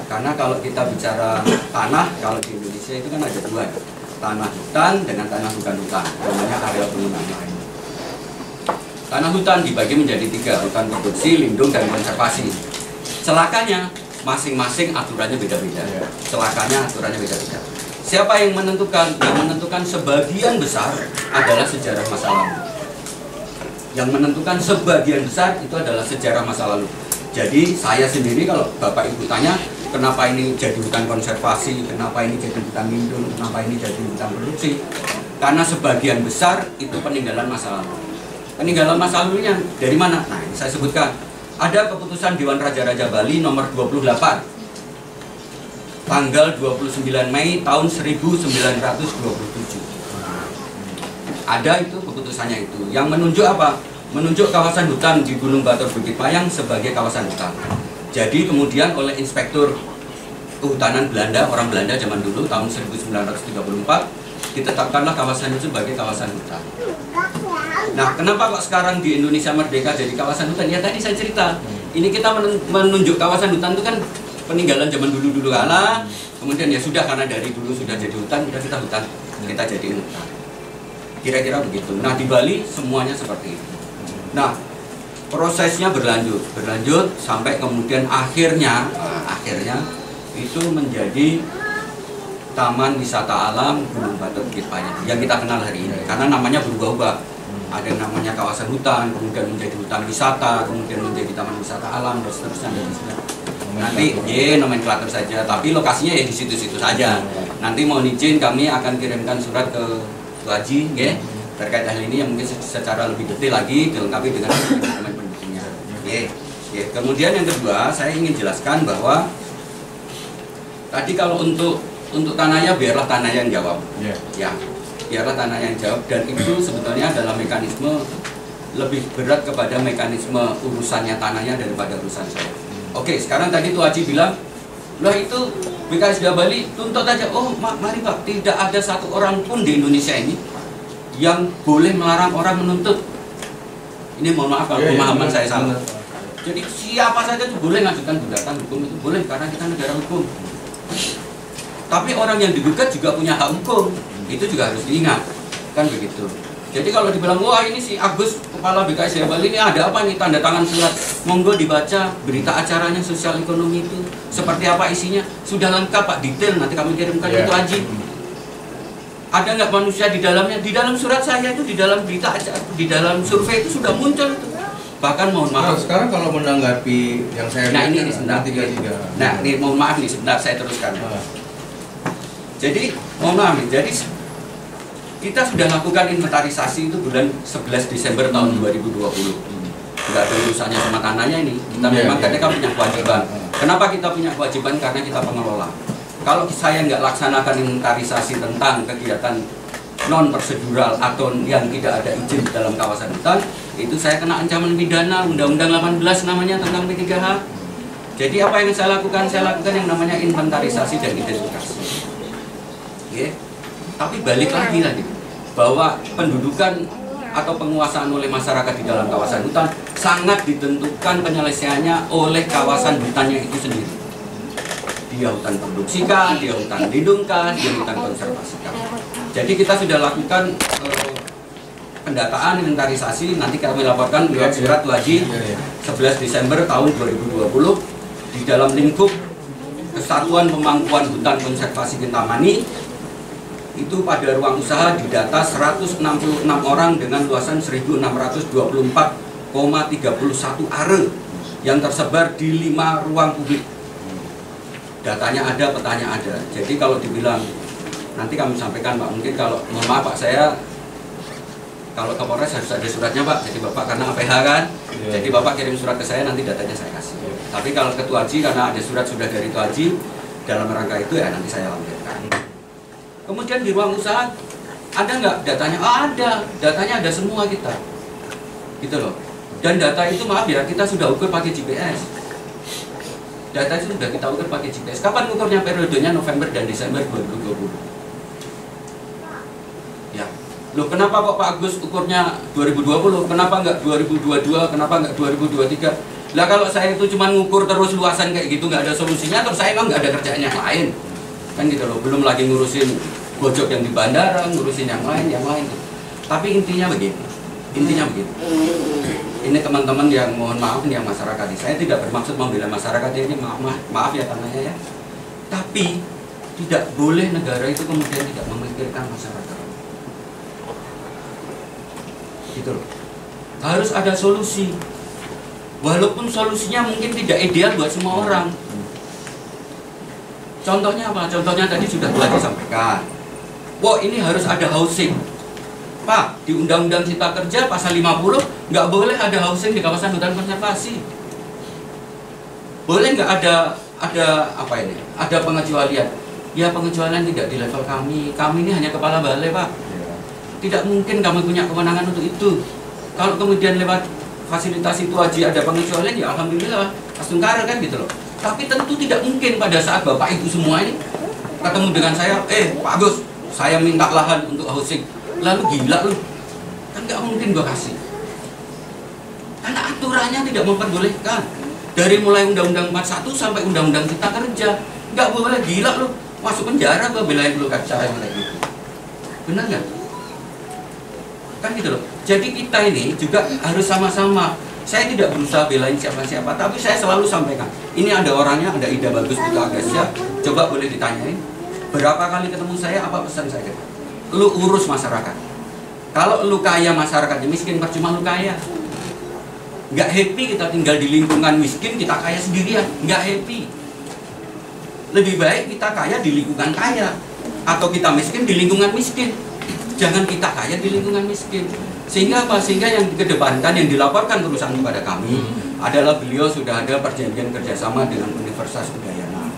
Karena kalau kita bicara tanah, kalau di Indonesia itu kan ada dua, tanah hutan dengan tanah bukan hutan, namanya area penggunaan lain. Tanah hutan dibagi menjadi tiga, hutan produksi, lindung, dan konservasi. Celakanya masing-masing aturannya beda-beda. Celakanya aturannya beda-beda. Siapa yang menentukan? Yang menentukan sebagian besar adalah sejarah masa lalu. Yang menentukan sebagian besar itu adalah sejarah masa lalu. Jadi saya sendiri kalau Bapak Ibu tanya, kenapa ini jadi hutan konservasi, kenapa ini jadi hutan lindung, kenapa ini jadi hutan produksi? Karena sebagian besar itu peninggalan masa lalu. Peninggalan masa lalunya dari mana? Nah, ini saya sebutkan. Ada keputusan Dewan Raja-Raja Bali nomor 28 tanggal 29 Mei tahun 1927. Ada itu keputusannya itu. Yang menunjuk apa? Menunjuk kawasan hutan di Gunung Batur Bukit Payang sebagai kawasan hutan. Jadi kemudian oleh Inspektur Kehutanan Belanda, orang Belanda zaman dulu tahun 1934 ditetapkanlah kawasan itu sebagai kawasan hutan. Nah, kenapa kok sekarang di Indonesia Merdeka jadi kawasan hutan? Ya tadi saya cerita, ini kita menunjuk kawasan hutan itu kan peninggalan zaman dulu-dulu kala. Kemudian ya sudah, karena dari dulu sudah jadi hutan, kita hutan, kita jadi hutan. Kira-kira begitu. Nah, di Bali semuanya seperti itu. Nah, prosesnya berlanjut sampai kemudian akhirnya itu menjadi Taman Wisata Alam Gunung Batur Bukit Payang yang kita kenal hari ini, karena namanya berubah-ubah. Ada yang namanya kawasan hutan, kemudian menjadi hutan wisata, kemudian menjadi taman wisata alam, dan seterusnya. Nanti nomenklatur saja, tapi lokasinya ya di situ-situ saja. Nanti mohon izin kami akan kirimkan surat ke Haji terkait hal ini yang mungkin secara lebih detail lagi dilengkapi dengan dokumen pendukungnya. Kemudian yang kedua, saya ingin jelaskan bahwa tadi kalau untuk tanahnya biarlah tanah yang jawab. Ya, biarlah tanah yang jawab, dan itu sebetulnya adalah mekanisme lebih berat kepada mekanisme urusannya tanahnya daripada urusan saya. Oke, sekarang tadi Tuh Haji bilang, loh itu BKSDA Bali tuntut aja. Oh, mari Pak, tidak ada satu orang pun di Indonesia ini yang boleh melarang orang menuntut. Ini mohon maaf kalau pemahaman saya salah. Jadi siapa saja itu boleh mengajukan gugatan hukum, itu boleh karena kita negara hukum. Tapi orang yang digugat juga punya hak hukum, itu juga harus diingat, kan begitu. Jadi kalau dibilang, wah ini si Agus kepala BKSDA Bali ini ada apa nih, tanda tangan surat, monggo dibaca berita acaranya sosial ekonomi itu seperti apa isinya, sudah lengkap Pak, detail, nanti kami kirimkan itu Haji. Ada nggak manusia di dalamnya? Di dalam surat saya itu, di dalam berita acara, di dalam survei itu sudah muncul itu. Bahkan mohon maaf. Sekarang kalau menanggapi yang saya ini sebentar. Nah, ini mohon maaf nih, sebentar saya teruskan. Jadi, mohon maaf nih, jadi kita sudah lakukan inventarisasi itu bulan 11 Desember tahun 2020. Tidak ada urusannya sama tanahnya ini. Kita memang karena kami punya kewajiban. Kenapa kita punya kewajiban? Karena kita pengelola. Kalau saya nggak laksanakan inventarisasi tentang kegiatan non prosedural atau yang tidak ada izin di dalam kawasan hutan, itu saya kena ancaman pidana Undang-Undang 18 namanya tentang P3H. Jadi apa yang saya lakukan? Saya lakukan yang namanya inventarisasi dan identifikasi. Okay. Tapi balik lagi bahwa pendudukan atau penguasaan oleh masyarakat di dalam kawasan hutan sangat ditentukan penyelesaiannya oleh kawasan hutannya itu sendiri. Dia hutan produksi kah, dia hutan lindung kah, dia hutan konservasi kah. Jadi kita sudah lakukan pendataan, inventarisasi, nanti kami laporkan lewat surat wajib 11 Desember tahun 2020 di dalam lingkup Kesatuan Pemangkuan Hutan Konservasi Kintamani. Itu pada ruang usaha didata 166 orang dengan luasan 1624,31 are yang tersebar di 5 ruang publik. Datanya ada, petanya ada. Jadi kalau dibilang, nanti kami sampaikan Pak, mungkin kalau, mohon maaf Pak, saya kalau ke Polres harus ada suratnya Pak, jadi Bapak karena APH kan, jadi Bapak kirim surat ke saya, nanti datanya saya kasih. Tapi kalau ke Tuaji, karena ada surat sudah dari Tuaji, dalam rangka itu ya nanti saya lampirkan. Kemudian di ruang usaha ada nggak datanya? Ada, datanya ada semua kita, gitu loh. Dan data itu maaf ya, kita sudah ukur pakai GPS. Data itu sudah kita ukur pakai GPS. Kapan ukurnya? Periodenya November dan Desember 2020. Ya, loh kenapa kok Pak Agus ukurnya 2020? Kenapa nggak 2022? Kenapa nggak 2023? Lah kalau saya itu cuma ngukur terus luasan kayak gitu nggak ada solusinya, terus saya emang nggak ada kerjaan yang lain. Kan gitu loh, belum lagi ngurusin bojok yang di bandara, ngurusin yang lain. Tapi intinya begini, ini teman-teman yang mohon maaf nih yang masyarakat ini, saya tidak bermaksud membela masyarakat ini, maaf ya tanahnya ya. Tapi tidak boleh negara itu kemudian tidak memikirkan masyarakat. Gitu loh. Harus ada solusi. Walaupun solusinya mungkin tidak ideal buat semua orang. Contohnya apa? Contohnya tadi sudah telah disampaikan. Wah, ini harus ada housing. Pak, di Undang-Undang Cipta Kerja pasal 50 nggak boleh ada housing di kawasan hutan konservasi. Boleh nggak ada apa ini? Ada pengecualian? Ya pengecualian tidak di level kami. Kami ini hanya kepala balai Pak. Tidak mungkin kami punya kewenangan untuk itu. Kalau kemudian lewat fasilitasi itu aja ada pengecualian, ya alhamdulillah, astungkara kan gitu loh. Tapi tentu tidak mungkin pada saat Bapak Ibu semua ini ketemu dengan saya, Pak Agus, saya minta lahan untuk housing. Lalu gila lu, kan nggak mungkin gua kasih. Karena aturannya tidak memperbolehkan. Dari mulai Undang-Undang 41 sampai Undang-Undang Cipta Kerja, nggak boleh, gila lu, masuk penjara gua belain lu kaca yang kayak gitu. Benar nggak? Kan gitu loh. Jadi kita ini juga harus sama-sama. Saya tidak berusaha belain siapa-siapa, tapi saya selalu sampaikan. Ini ada orangnya, ada ide bagus gitu Agasya. Coba boleh ditanyain. Berapa kali ketemu saya, apa pesan saya? Lu urus masyarakat. Kalau lu kaya masyarakatnya miskin, percuma lu kaya. Nggak happy kita tinggal di lingkungan miskin, kita kaya sendirian. Nggak happy. Lebih baik kita kaya di lingkungan kaya, atau kita miskin di lingkungan miskin. Jangan kita kaya di lingkungan miskin. Sehingga apa? Sehingga yang dikedepankan, yang dilaporkan perusahaan kepada kami adalah beliau sudah ada perjanjian kerjasama dengan Universitas Udayana,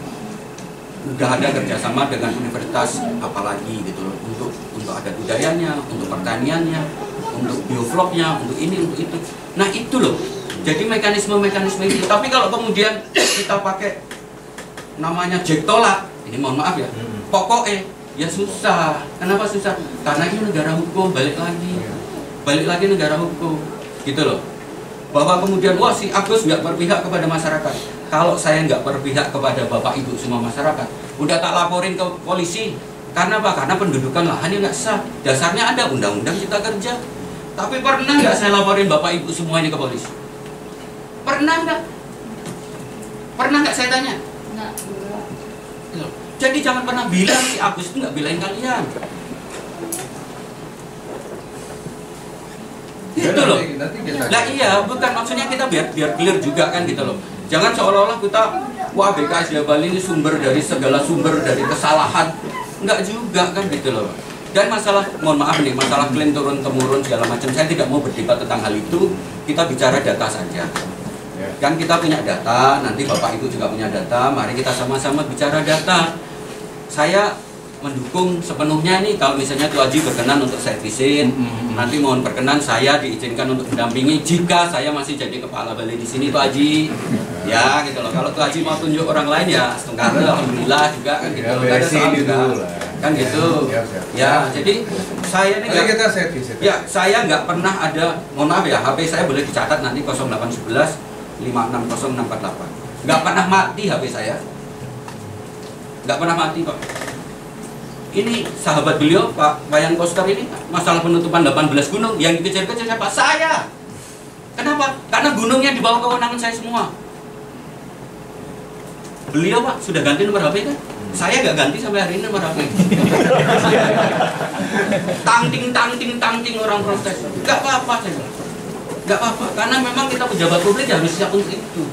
sudah ada kerjasama dengan universitas apalagi gitu loh, untuk adat budayanya, untuk pertaniannya, untuk biofloknya, untuk ini, untuk itu. Nah itu loh, jadi mekanisme-mekanisme itu. Tapi kalau kemudian kita pakai namanya Jack tolak, ini mohon maaf ya, pokoknya ya susah. Kenapa susah? Karena ini negara hukum, balik lagi negara hukum, gitu loh. Bahwa kemudian wah si Agus nggak berpihak kepada masyarakat. Kalau saya nggak berpihak kepada Bapak Ibu semua masyarakat, udah tak laporin ke polisi. Karena apa? Karena pendudukan lahannya nggak sah. Dasarnya ada Undang-Undang Cipta Kerja. Tapi pernah nggak saya laporin Bapak Ibu semua ini ke polisi? Pernah nggak? Pernah nggak saya tanya? Nggak. Jadi jangan pernah bilang si Agus itu nggak belain kalian. Gitu loh. Nah iya, bukan maksudnya kita biar clear juga kan gitu loh. Jangan seolah-olah kita wah BKSDA Bali ini sumber dari segala sumber dari kesalahan. Enggak juga kan gitu loh. Dan masalah, mohon maaf nih, masalah klaim turun-temurun segala macam, saya tidak mau berdebat tentang hal itu. Kita bicara data saja. Kan kita punya data, nanti Bapak Ibu juga punya data, mari kita sama-sama bicara data. Saya mendukung sepenuhnya nih kalau misalnya Tuh Haji berkenan untuk saya visit, nanti mohon berkenan saya diizinkan untuk mendampingi jika saya masih jadi kepala balai di sini Tuh Haji. Ya gitu loh. Kalau Tuh Haji mau tunjuk orang lain ya setengah alhamdulillah juga kan gitu loh. Ada soal juga. Kan gitu. Ya, jadi saya ini ya saya nggak pernah ada, mohon maaf ya, HP saya boleh dicatat nanti 0811 560648. Nggak pernah mati HP saya. Nggak pernah mati Pak. Ini sahabat beliau Pak Wayan Koster ini masalah penutupan 18 gunung yang dikejar-kejar siapa? Saya. Kenapa? Karena gunungnya di bawah kewenangan saya semua. Beliau Pak sudah ganti nomor HP kan? Saya nggak ganti sampai hari ini nomor HP. Tangting orang protes. Nggak apa-apa saya bilang. Nggak apa-apa, karena memang kita pejabat publik ya harus siap untuk itu.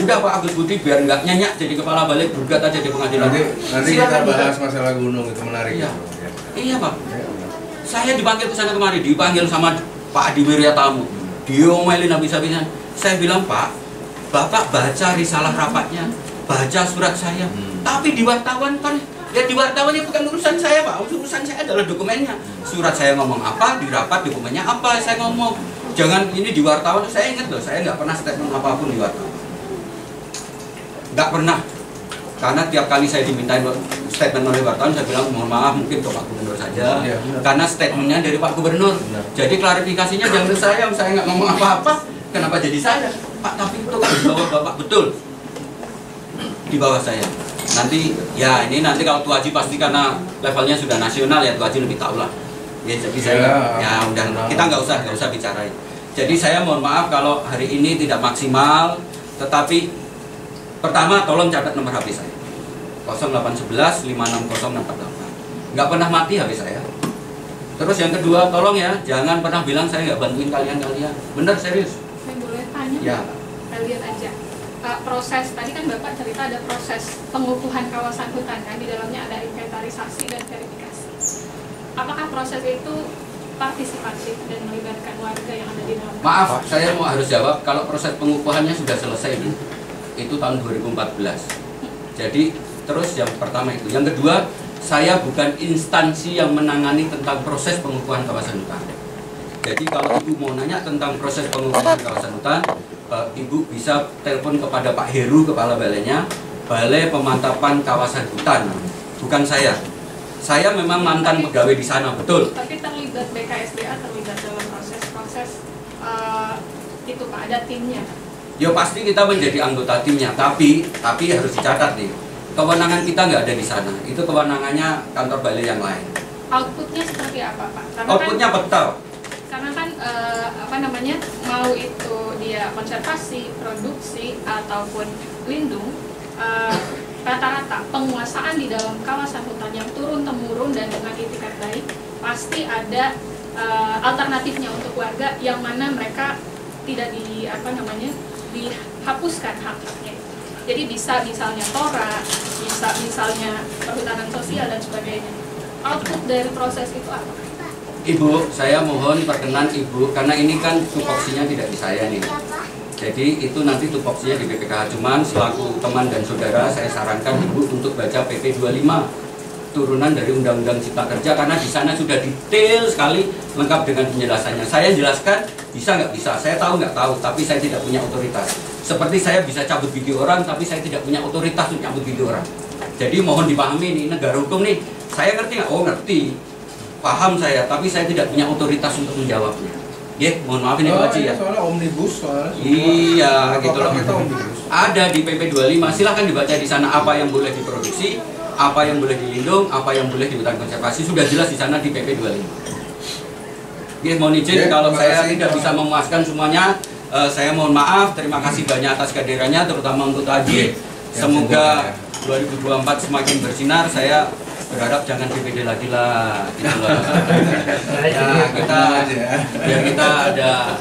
Udah Pak Agus Budi biar nggak nyenyak jadi kepala balik, gugat aja di pengadilan. Nanti kita bahas masalah gunung, itu menarik. Iya Pak. Saya dipanggil ke sana kemari, dipanggil sama Pak Adi Wiryatamu. Diomelin habis-habisan. Saya bilang Pak, Bapak baca risalah rapatnya, baca surat saya. Tapi di wartawan kan, ya di wartawan itu bukan urusan saya Pak. Urusan saya adalah dokumennya. Surat saya ngomong apa, di rapat dokumennya apa saya ngomong. Jangan ini di wartawan, saya ingat loh, saya nggak pernah statement apapun di wartawan. Nggak pernah, karena tiap kali saya dimintain statement oleh wartawan saya bilang mohon maaf mungkin ke Pak Gubernur saja, karena statementnya dari Pak Gubernur. Jadi klarifikasinya jangan saya nggak ngomong apa-apa, kenapa jadi saya Pak? Tapi itu kan di bawah Bapak, betul di bawah saya. Nanti ya ini nanti kalau Tuh Haji pasti karena levelnya sudah nasional ya Tuh Haji lebih tahu lah. Ya jadi saya ya udah kita nggak usah bicarain. Jadi saya mohon maaf kalau hari ini tidak maksimal, tetapi pertama, tolong catat nomor HP saya 0811 560648. Nggak pernah mati HP saya. Terus yang kedua, tolong ya, jangan pernah bilang saya nggak bantuin kalian. Bener, serius. Saya boleh tanya? Ya. Kalian aja. Proses, tadi kan Bapak cerita ada proses pengukuhan kawasan hutan kan, di dalamnya ada inventarisasi dan verifikasi. Apakah proses itu partisipatif dan melibatkan warga yang ada di dalam? Maaf, saya harus jawab, kalau proses pengukuhannya sudah selesai nih. Itu tahun 2014. Jadi terus yang pertama itu. Yang kedua, saya bukan instansi yang menangani tentang proses pengukuhan kawasan hutan. Jadi kalau Ibu mau nanya tentang proses pengukuhan kawasan hutan, Ibu bisa telepon kepada Pak Heru, kepala balainya, Balai Pemantapan Kawasan Hutan. Bukan saya. Saya memang mantan pegawai di sana, betul. Tapi terlibat BKSDA, terlibat dalam proses itu Pak, ada timnya. Ya pasti kita menjadi anggota timnya, tapi harus dicatat nih, kewenangan kita nggak ada di sana. Itu kewenangannya kantor balai yang lain. Outputnya seperti apa Pak? Karena outputnya kan, betul. Karena kan mau itu dia konservasi, produksi ataupun lindung, rata-rata penguasaan di dalam kawasan hutan yang turun temurun dan dengan itikat baik pasti ada alternatifnya untuk warga yang mana mereka tidak dihapuskan hak-haknya. Jadi bisa misalnya TORA, bisa misalnya perhutanan sosial dan sebagainya. Output dari proses itu apa? Ibu, saya mohon perkenan Ibu, karena ini kan tupoksinya tidak di saya nih. Jadi itu nanti tupoksinya di BPKH. Cuman selaku teman dan saudara, saya sarankan Ibu untuk baca PP 25 turunan dari Undang-Undang Cipta Kerja, karena di sana sudah detail sekali lengkap dengan penjelasannya. Saya jelaskan bisa nggak bisa, saya tahu nggak tahu, tapi saya tidak punya otoritas. Seperti saya bisa cabut gigi orang, tapi saya tidak punya otoritas untuk cabut gigi orang. Jadi mohon dipahami nih, negara hukum nih, saya ngerti nggak? Oh ngerti, paham saya, tapi saya tidak punya otoritas untuk menjawabnya. Ya, mohon maaf ini Pak Haji ya. Soalnya omnibus soalnya. Iya, gitu loh. Ada di PP 25, silahkan dibaca di sana apa yang boleh diproduksi, apa yang boleh dilindung, apa yang boleh di hutan konservasi, sudah jelas di sana di PP 25. Ya, mohon izin kalau saya tidak bisa memuaskan semuanya, saya mohon maaf, terima kasih banyak atas kehadirannya, terutama untuk Haji. Semoga 2024 semakin bersinar. Saya berharap jangan DPD lagi lah, gitu loh. Ya, biar kita ada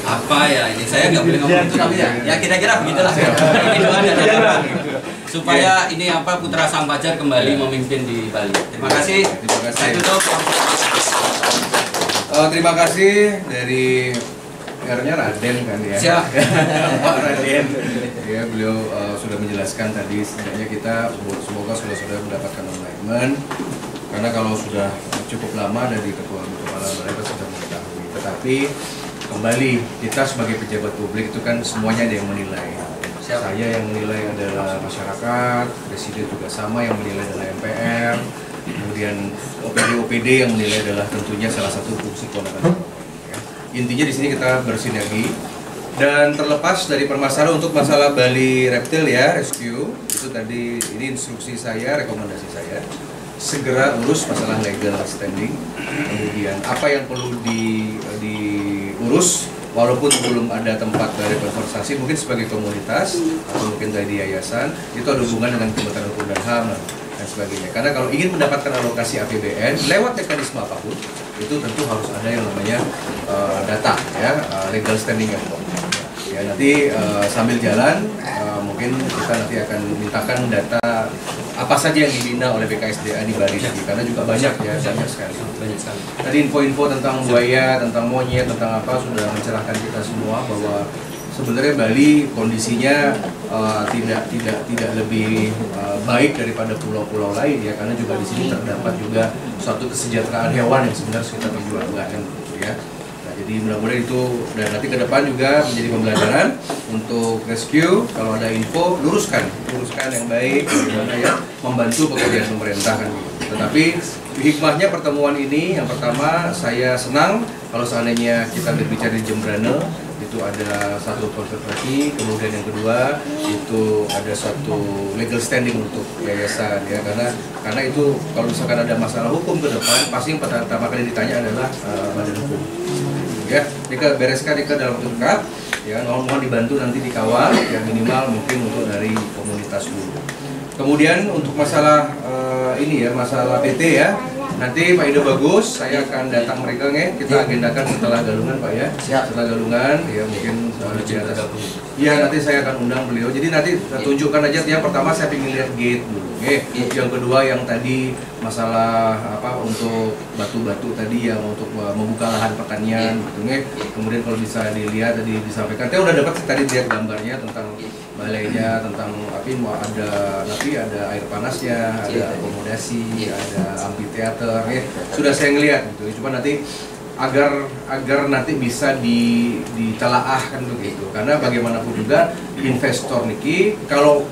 apa ya, ini saya nggak boleh ngomong itu tapi ya kira-kira begitulah. Ini doa dan harapan supaya ini apa putra Sang Fajar kembali memimpin di Bali. Terima kasih. Saya tutup. Terima kasih dari R-nya Raden kan ya. Siap. Pak Raden. Ya, beliau sudah menjelaskan tadi, setidaknya kita semoga sudah mendapatkan alignment, karena kalau sudah cukup lama dari ketua kepala mereka sudah mengetahui. Tetapi kembali kita sebagai pejabat publik itu kan semuanya ada yang menilai. Saya yang menilai adalah masyarakat, presiden juga sama yang menilai adalah MPR, kemudian OPD yang menilai adalah tentunya salah satu fungsi kewenangan. Intinya di sini kita bersinergi. Dan terlepas dari permasalahan untuk masalah Bali Reptil ya, rescue, itu tadi ini instruksi saya, rekomendasi saya, segera urus masalah legal standing. Kemudian apa yang perlu diurus, walaupun belum ada tempat dari konversasi, mungkin sebagai komunitas atau mungkin dari yayasan, itu ada hubungan dengan Kementerian Hukum dan HAM dan sebagainya. Karena kalau ingin mendapatkan alokasi APBN lewat mekanisme apapun, itu tentu harus ada yang namanya data ya, legal standing yang ya, nanti sambil jalan mungkin kita nanti akan mintakan data apa saja yang dibina oleh BKSDA di Bali karena juga banyak ya, banyak sekali. Tadi info-info tentang buaya, tentang monyet, tentang apa sudah mencerahkan kita semua bahwa sebenarnya Bali kondisinya tidak lebih baik daripada pulau-pulau lain ya, karena juga di sini terdapat juga suatu kesejahteraan hewan yang sebenarnya kita perjuangkan gitu ya. Jadi mudah-mudahan itu, dan nanti ke depan juga menjadi pembelajaran untuk rescue. Kalau ada info, luruskan yang baik, bagaimana ya membantu pekerjaan pemerintah kan. Tetapi hikmahnya pertemuan ini, yang pertama saya senang kalau seandainya kita berbicara di Jembrane itu ada satu konservasi, kemudian yang kedua itu ada satu legal standing untuk yayasan ya, karena itu kalau misalkan ada masalah hukum ke depan pasti yang pertama kali ditanya adalah badan hukum. Ya, Dika bereskan Dika dalam waktu dekat ya, mohon dibantu nanti dikawal yang minimal mungkin untuk dari komunitas dulu. Kemudian untuk masalah ini ya, masalah PT ya, nanti Pak Ido bagus, saya akan datang mereka kita agendakan setelah Galungan Pak ya. Setelah Galungan ya mungkin iya nanti saya akan undang beliau. Jadi nanti tunjukkan aja ya, pertama saya ingin lihat gate dulu. Yang kedua yang tadi masalah apa untuk batu-batu tadi yang untuk membuka lahan pertanian gitu Kemudian kalau bisa dilihat tadi disampaikan, saya udah dapat tadi lihat gambarnya tentang balainya, tentang ada air panasnya, ada akomodasi, ada amphitheater sudah saya ngelihat gitu. Cuma nanti agar nanti bisa ditelaah kan begitu, karena bagaimanapun juga investor niki kalau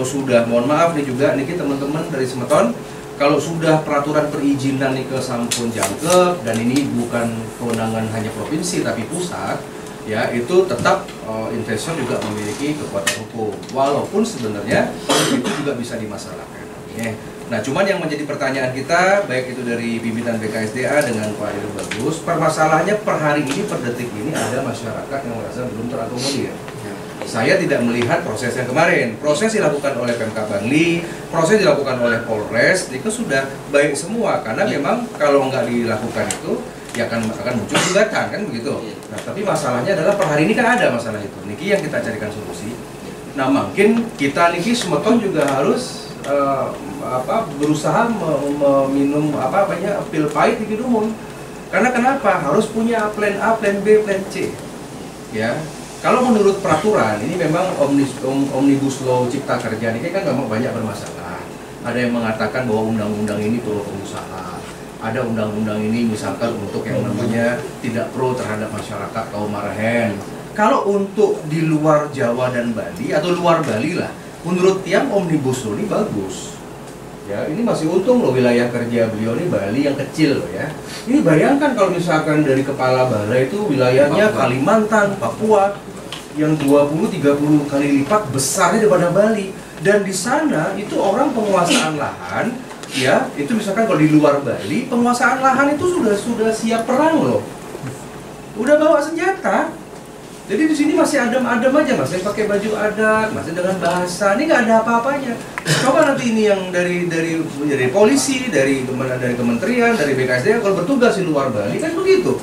sudah mohon maaf nih juga niki teman-teman dari Semeton, kalau sudah peraturan perizinan nih ke sampun jangkep dan ini bukan kewenangan hanya provinsi tapi pusat ya, itu tetap investor juga memiliki kekuatan hukum walaupun sebenarnya itu juga bisa dimasalahkan ya. Nah, cuman yang menjadi pertanyaan kita, baik itu dari pimpinan BKSDA dengan Pak Ido Bagus, permasalahannya per hari ini, per detik ini ada masyarakat yang merasa belum terakomodir. Saya tidak melihat proses yang kemarin. Proses dilakukan oleh Pemkab Bangli, proses dilakukan oleh Polres, itu sudah baik semua. Karena memang kalau nggak dilakukan itu, ya akan muncul gugatan, kan begitu. Nah, tapi masalahnya adalah per hari ini kan ada masalah itu. Niki yang kita carikan solusi. Nah, mungkin kita niki Semeton juga harus berusaha meminum pil pahit di Kidumul. Karena kenapa? Harus punya plan A, plan B, plan C. Ya. Kalau menurut peraturan ini memang Omnibus Law Cipta Kerja ini kan memang banyak bermasalah. Ada yang mengatakan bahwa undang-undang ini pro pengusaha. Ada undang-undang ini misalkan untuk yang namanya tidak pro terhadap masyarakat kaum marhen. Kalau untuk di luar Jawa dan Bali atau luar Bali lah, menurut tiang Omnibus Law ini bagus. Ya, ini masih untung loh wilayah kerja beliau ini Bali yang kecil loh ya. Ini bayangkan kalau misalkan dari kepala balai itu wilayahnya Kalimantan, Papua yang 20-30 kali lipat besarnya daripada Bali. Dan di sana itu orang penguasaan lahan ya, itu misalkan kalau di luar Bali penguasaan lahan itu sudah siap perang loh. Udah bawa senjata. Jadi di sini masih adem-adem aja, masih pakai baju adat, masih dengan bahasa, ini nggak ada apa-apanya. Coba nanti ini yang dari polisi, dari kementerian, dari BKSDA kalau bertugas di luar Bali kan begitu.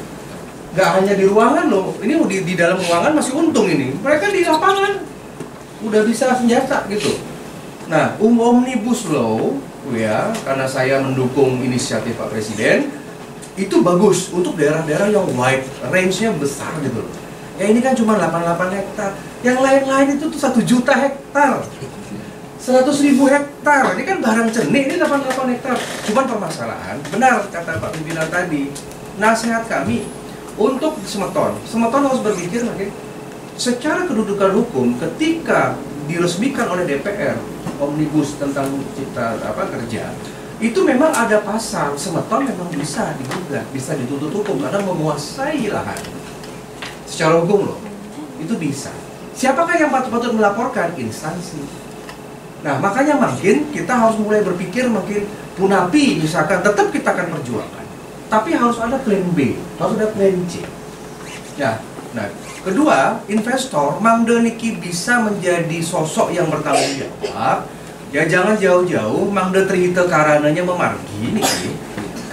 Nggak hanya di ruangan loh, ini di dalam ruangan masih untung ini. Mereka di lapangan udah bisa senjata gitu. Nah, Omnibus Law ya, karena saya mendukung inisiatif Pak Presiden, itu bagus untuk daerah-daerah yang wide, range-nya besar gitu loh. Ya ini kan cuma 88 hektar, yang lain-lain itu tuh 1 juta hektar, 100.000 hektar, ini kan barang cenik, ini 88 hektar. Cuman permasalahan, benar kata Pak pimpinan tadi, nasihat kami untuk Semeton harus berpikir lagi, secara kedudukan hukum ketika diresmikan oleh DPR, Omnibus tentang cipta kerja, itu memang ada pasal Semeton memang bisa digugat, bisa dituntut hukum karena menguasai lahan. Secara hukum loh, itu bisa. Siapakah yang patut melaporkan? Instansi. Nah, makanya makin kita harus mulai berpikir makin punapi misalkan, tetap kita akan perjuangkan. Tapi harus ada plan B, harus ada plan C. Ya, nah, kedua, investor Mangde niki bisa menjadi sosok yang bertanggung jawab. Ya jangan jauh-jauh Mangde terhita karananya memargi niki.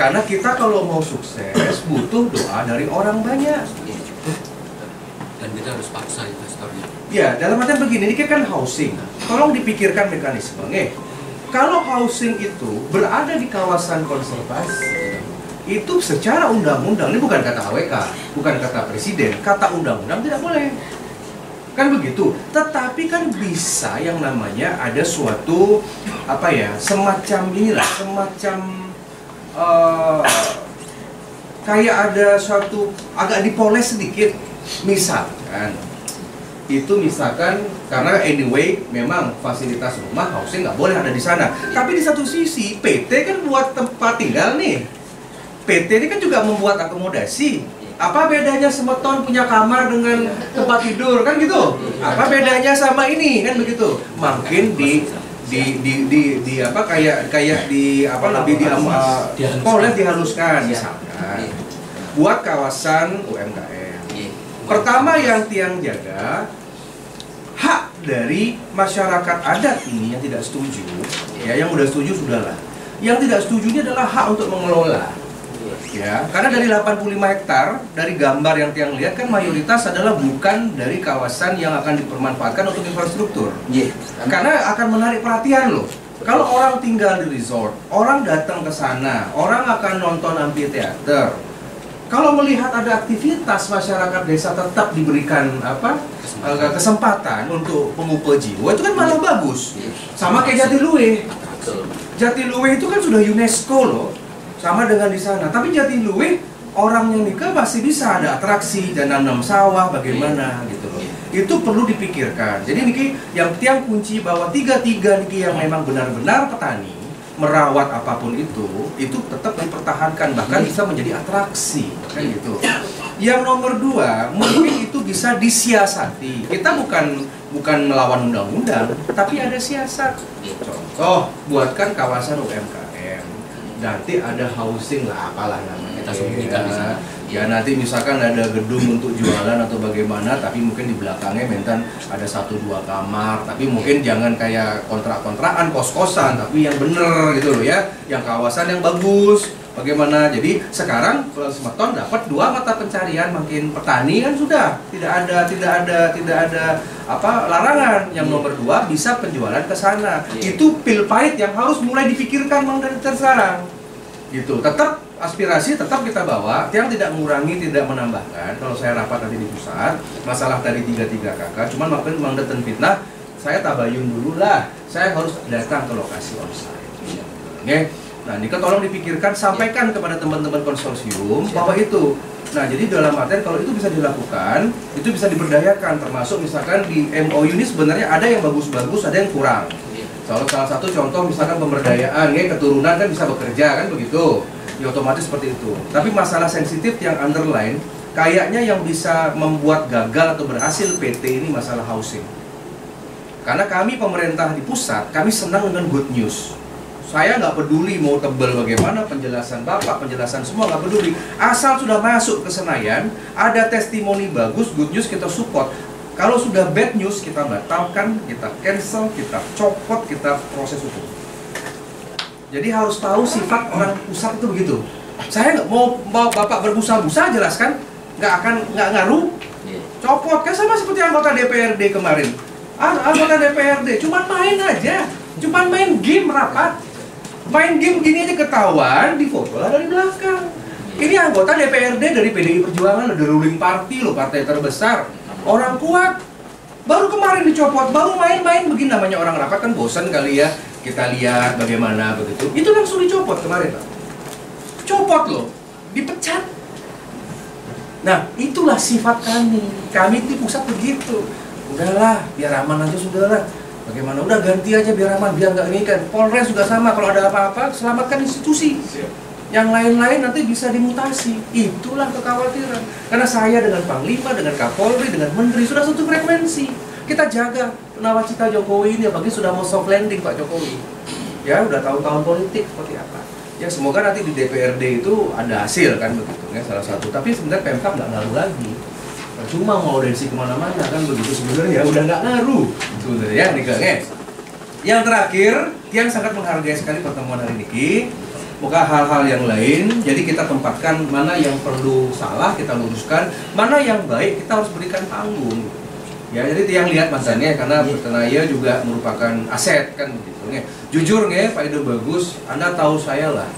Karena kita kalau mau sukses butuh doa dari orang banyak. Dan kita harus paksa investornya. Ya, dalam artian begini, ini kan housing. Tolong dipikirkan mekanisme. Kalau housing itu berada di kawasan konservasi, itu secara undang-undang, ini bukan kata AWK, bukan kata presiden, kata undang-undang tidak boleh. Kan begitu. Tetapi kan bisa yang namanya ada suatu semacam inilah, semacam kayak ada suatu agak dipoles sedikit. Misalkan karena anyway memang fasilitas rumah housing nggak boleh ada di sana. Tapi di satu sisi PT kan buat tempat tinggal nih. PT ini kan juga membuat akomodasi. Apa bedanya Semeton punya kamar dengan tempat tidur kan gitu? Apa bedanya sama ini kan begitu? Makin dihaluskan misalkan buat kawasan UMKM. Pertama yang tiang jaga hak dari masyarakat adat ini yang tidak setuju, ya yang udah setuju sudahlah. Yang tidak setuju ini adalah hak untuk mengelola. Ya, karena dari 85 hektar dari gambar yang tiang lihat kan mayoritas adalah bukan dari kawasan yang akan dipermanfaatkan untuk infrastruktur. Karena akan menarik perhatian loh. Kalau orang tinggal di resort, orang datang ke sana, orang akan nonton amphitheater. Kalau melihat ada aktivitas masyarakat desa tetap diberikan kesempatan untuk pengupah jiwa, itu kan malah bagus. Sama kayak Jatiluwe. Jatiluwe itu kan sudah UNESCO loh, sama dengan di sana. Tapi Jatiluwe orang yang nikah masih bisa ada atraksi dan nanam sawah bagaimana gitu loh. Itu perlu dipikirkan. Jadi niki yang tiang kunci bahwa tiga niki yang memang benar-benar petani merawat apapun itu tetap dipertahankan, bahkan bisa menjadi atraksi kan gitu. Yang nomor 2 mungkin itu bisa disiasati. Kita bukan melawan undang-undang, tapi ada siasat. Contoh, buatkan kawasan UMKM, nanti ada housing lah, apalah namanya. Kita sembunyikan di sana. Ya nanti misalkan ada gedung untuk jualan atau bagaimana, tapi mungkin di belakangnya mentan ada 1-2 kamar, tapi mungkin jangan kayak kontrak-kontrakan, kos-kosan, tapi yang bener gitu loh ya, yang kawasan yang bagus, bagaimana. Jadi sekarang kalau Semeton dapat 2 mata pencarian, makin petani kan sudah tidak ada larangan. Yang nomor 2 bisa penjualan ke sana. Itu pil pahit yang harus mulai dipikirkan dari sekarang. Gitu. Tetap aspirasi tetap kita bawa, yang tidak mengurangi, tidak menambahkan. Kalau saya rapat nanti di pusat, masalah tadi 3 kakak, cuman makin mangdeten fitnah, saya tabayun dulu lah, saya harus datang ke lokasi onsite. Oke? Nah, ini kan tolong dipikirkan, sampaikan kepada teman-teman konsorsium bahwa itu. Nah, jadi dalam artian kalau itu bisa dilakukan, itu bisa diberdayakan, termasuk misalkan di MOU ini sebenarnya ada yang bagus-bagus, ada yang kurang. Salah satu contoh misalkan pemberdayaan, keturunan kan bisa bekerja kan begitu. Ya otomatis seperti itu. Tapi masalah sensitif yang underline, kayaknya yang bisa membuat gagal atau berhasil PT ini masalah housing. Karena kami pemerintah di pusat, kami senang dengan good news. Saya nggak peduli mau tebel bagaimana, penjelasan Bapak, penjelasan semua nggak peduli. Asal sudah masuk ke Senayan, ada testimoni bagus, good news kita support. Kalau sudah bad news kita batalkan, kita cancel, kita copot, kita proses hukum. Jadi harus tahu sifat orang pusat itu begitu. Saya nggak mau Bapak berbusa-busa jelaskan, nggak ngaruh. Copot kan sama seperti anggota DPRD kemarin. Anggota DPRD cuman main aja, cuman main game rapat. Main game gini aja ketahuan, difoto lah dari belakang. Ini anggota DPRD dari PDI Perjuangan, dari ruling party loh, partai terbesar. Orang kuat. Baru kemarin dicopot, baru main-main begini, namanya orang rapat kan bosan kali ya. Kita lihat bagaimana begitu. Itu langsung dicopot kemarin, Pak. Copot loh, dipecat. Nah, itulah sifat kami. Kami di pusat begitu. Udahlah, biar aman aja sudahlah. Bagaimana? Udah ganti aja biar aman, biar nggak ini kan. Polres juga sama, kalau ada apa-apa selamatkan institusi. Yang lain-lain nanti bisa dimutasi. Itulah kekhawatiran. Karena saya dengan Panglima, dengan Kapolri, dengan Menteri sudah satu frekuensi. Kita jaga nawacita Jokowi ini, apalagi sudah mau soft landing Pak Jokowi. Ya, udah tahun-tahun politik seperti apa. Ya, semoga nanti di DPRD itu ada hasil kan begitu ya, salah satu. Tapi sebenarnya Pemkab nggak ngaruh lagi. Cuma mau audiensi kemana-mana kan begitu sebenarnya udah nggak ngaruh sebenarnya ya nih guys. Yang terakhir, yang sangat menghargai sekali pertemuan hari ini. Moga hal-hal yang lain, jadi kita tempatkan mana yang perlu salah kita luruskan, mana yang baik kita harus berikan panggung. Ya, jadi yang lihat masanya karena Bertenaya juga merupakan aset kan begitu. Jujur nge, Pak Edo bagus, Anda tahu saya lah.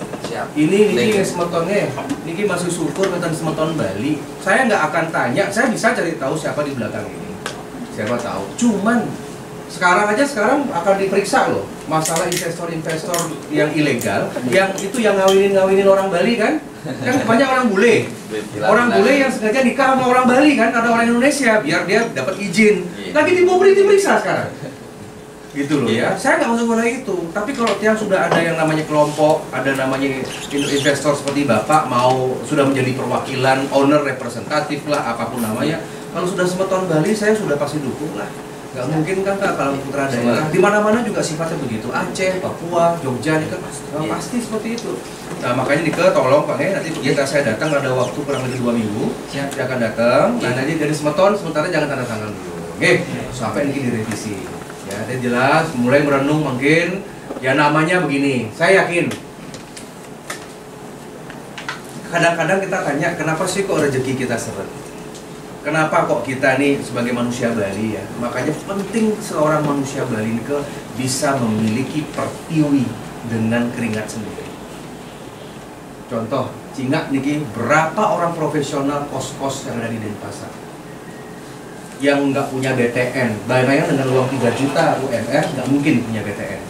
Ini niki semetonnya, niki masih syukur ngeten semeton Bali. Saya nggak akan tanya, saya bisa cari tahu siapa di belakang ini. Siapa tahu. Cuman sekarang akan diperiksa loh masalah investor-investor yang ilegal, yang itu yang ngawinin orang Bali kan banyak orang bule. Orang bule yang sengaja nikah sama orang Bali kan, ada orang Indonesia biar dia dapat izin. Lagi diperiksa sekarang. Gitu loh ya. Saya nggak masuk pada itu. Tapi kalau yang sudah ada yang namanya kelompok, ada namanya investor seperti Bapak mau sudah menjadi perwakilan, owner, representatif lah, apapun namanya. Kalau sudah semeton Bali, saya sudah pasti dukung lah. Nggak mungkin kan kalau putra daerah. Di mana-mana juga sifatnya begitu. Aceh, Papua, Jogja, ini kan pasti seperti itu. Nah makanya nih tolong Pak nanti kita saya datang ada waktu kurang lebih 2 minggu. Saya akan datang. Nah nanti dari semeton sementara jangan tanda tangan dulu. Oke, sampai ini direvisi. Ya, dia jelas, mulai merenung mungkin. Ya namanya begini, saya yakin. Kadang-kadang kita tanya, kenapa sih kok rezeki kita seret? Kenapa kok kita nih sebagai manusia Bali ya? Makanya penting seorang manusia Bali ini bisa memiliki pertiwi dengan keringat sendiri. Contoh, Cingak niki berapa orang profesional kos-kos yang ada di Denpasar yang nggak punya BTN, bayangkan dengan uang 3 juta UMR nggak mungkin punya BTN.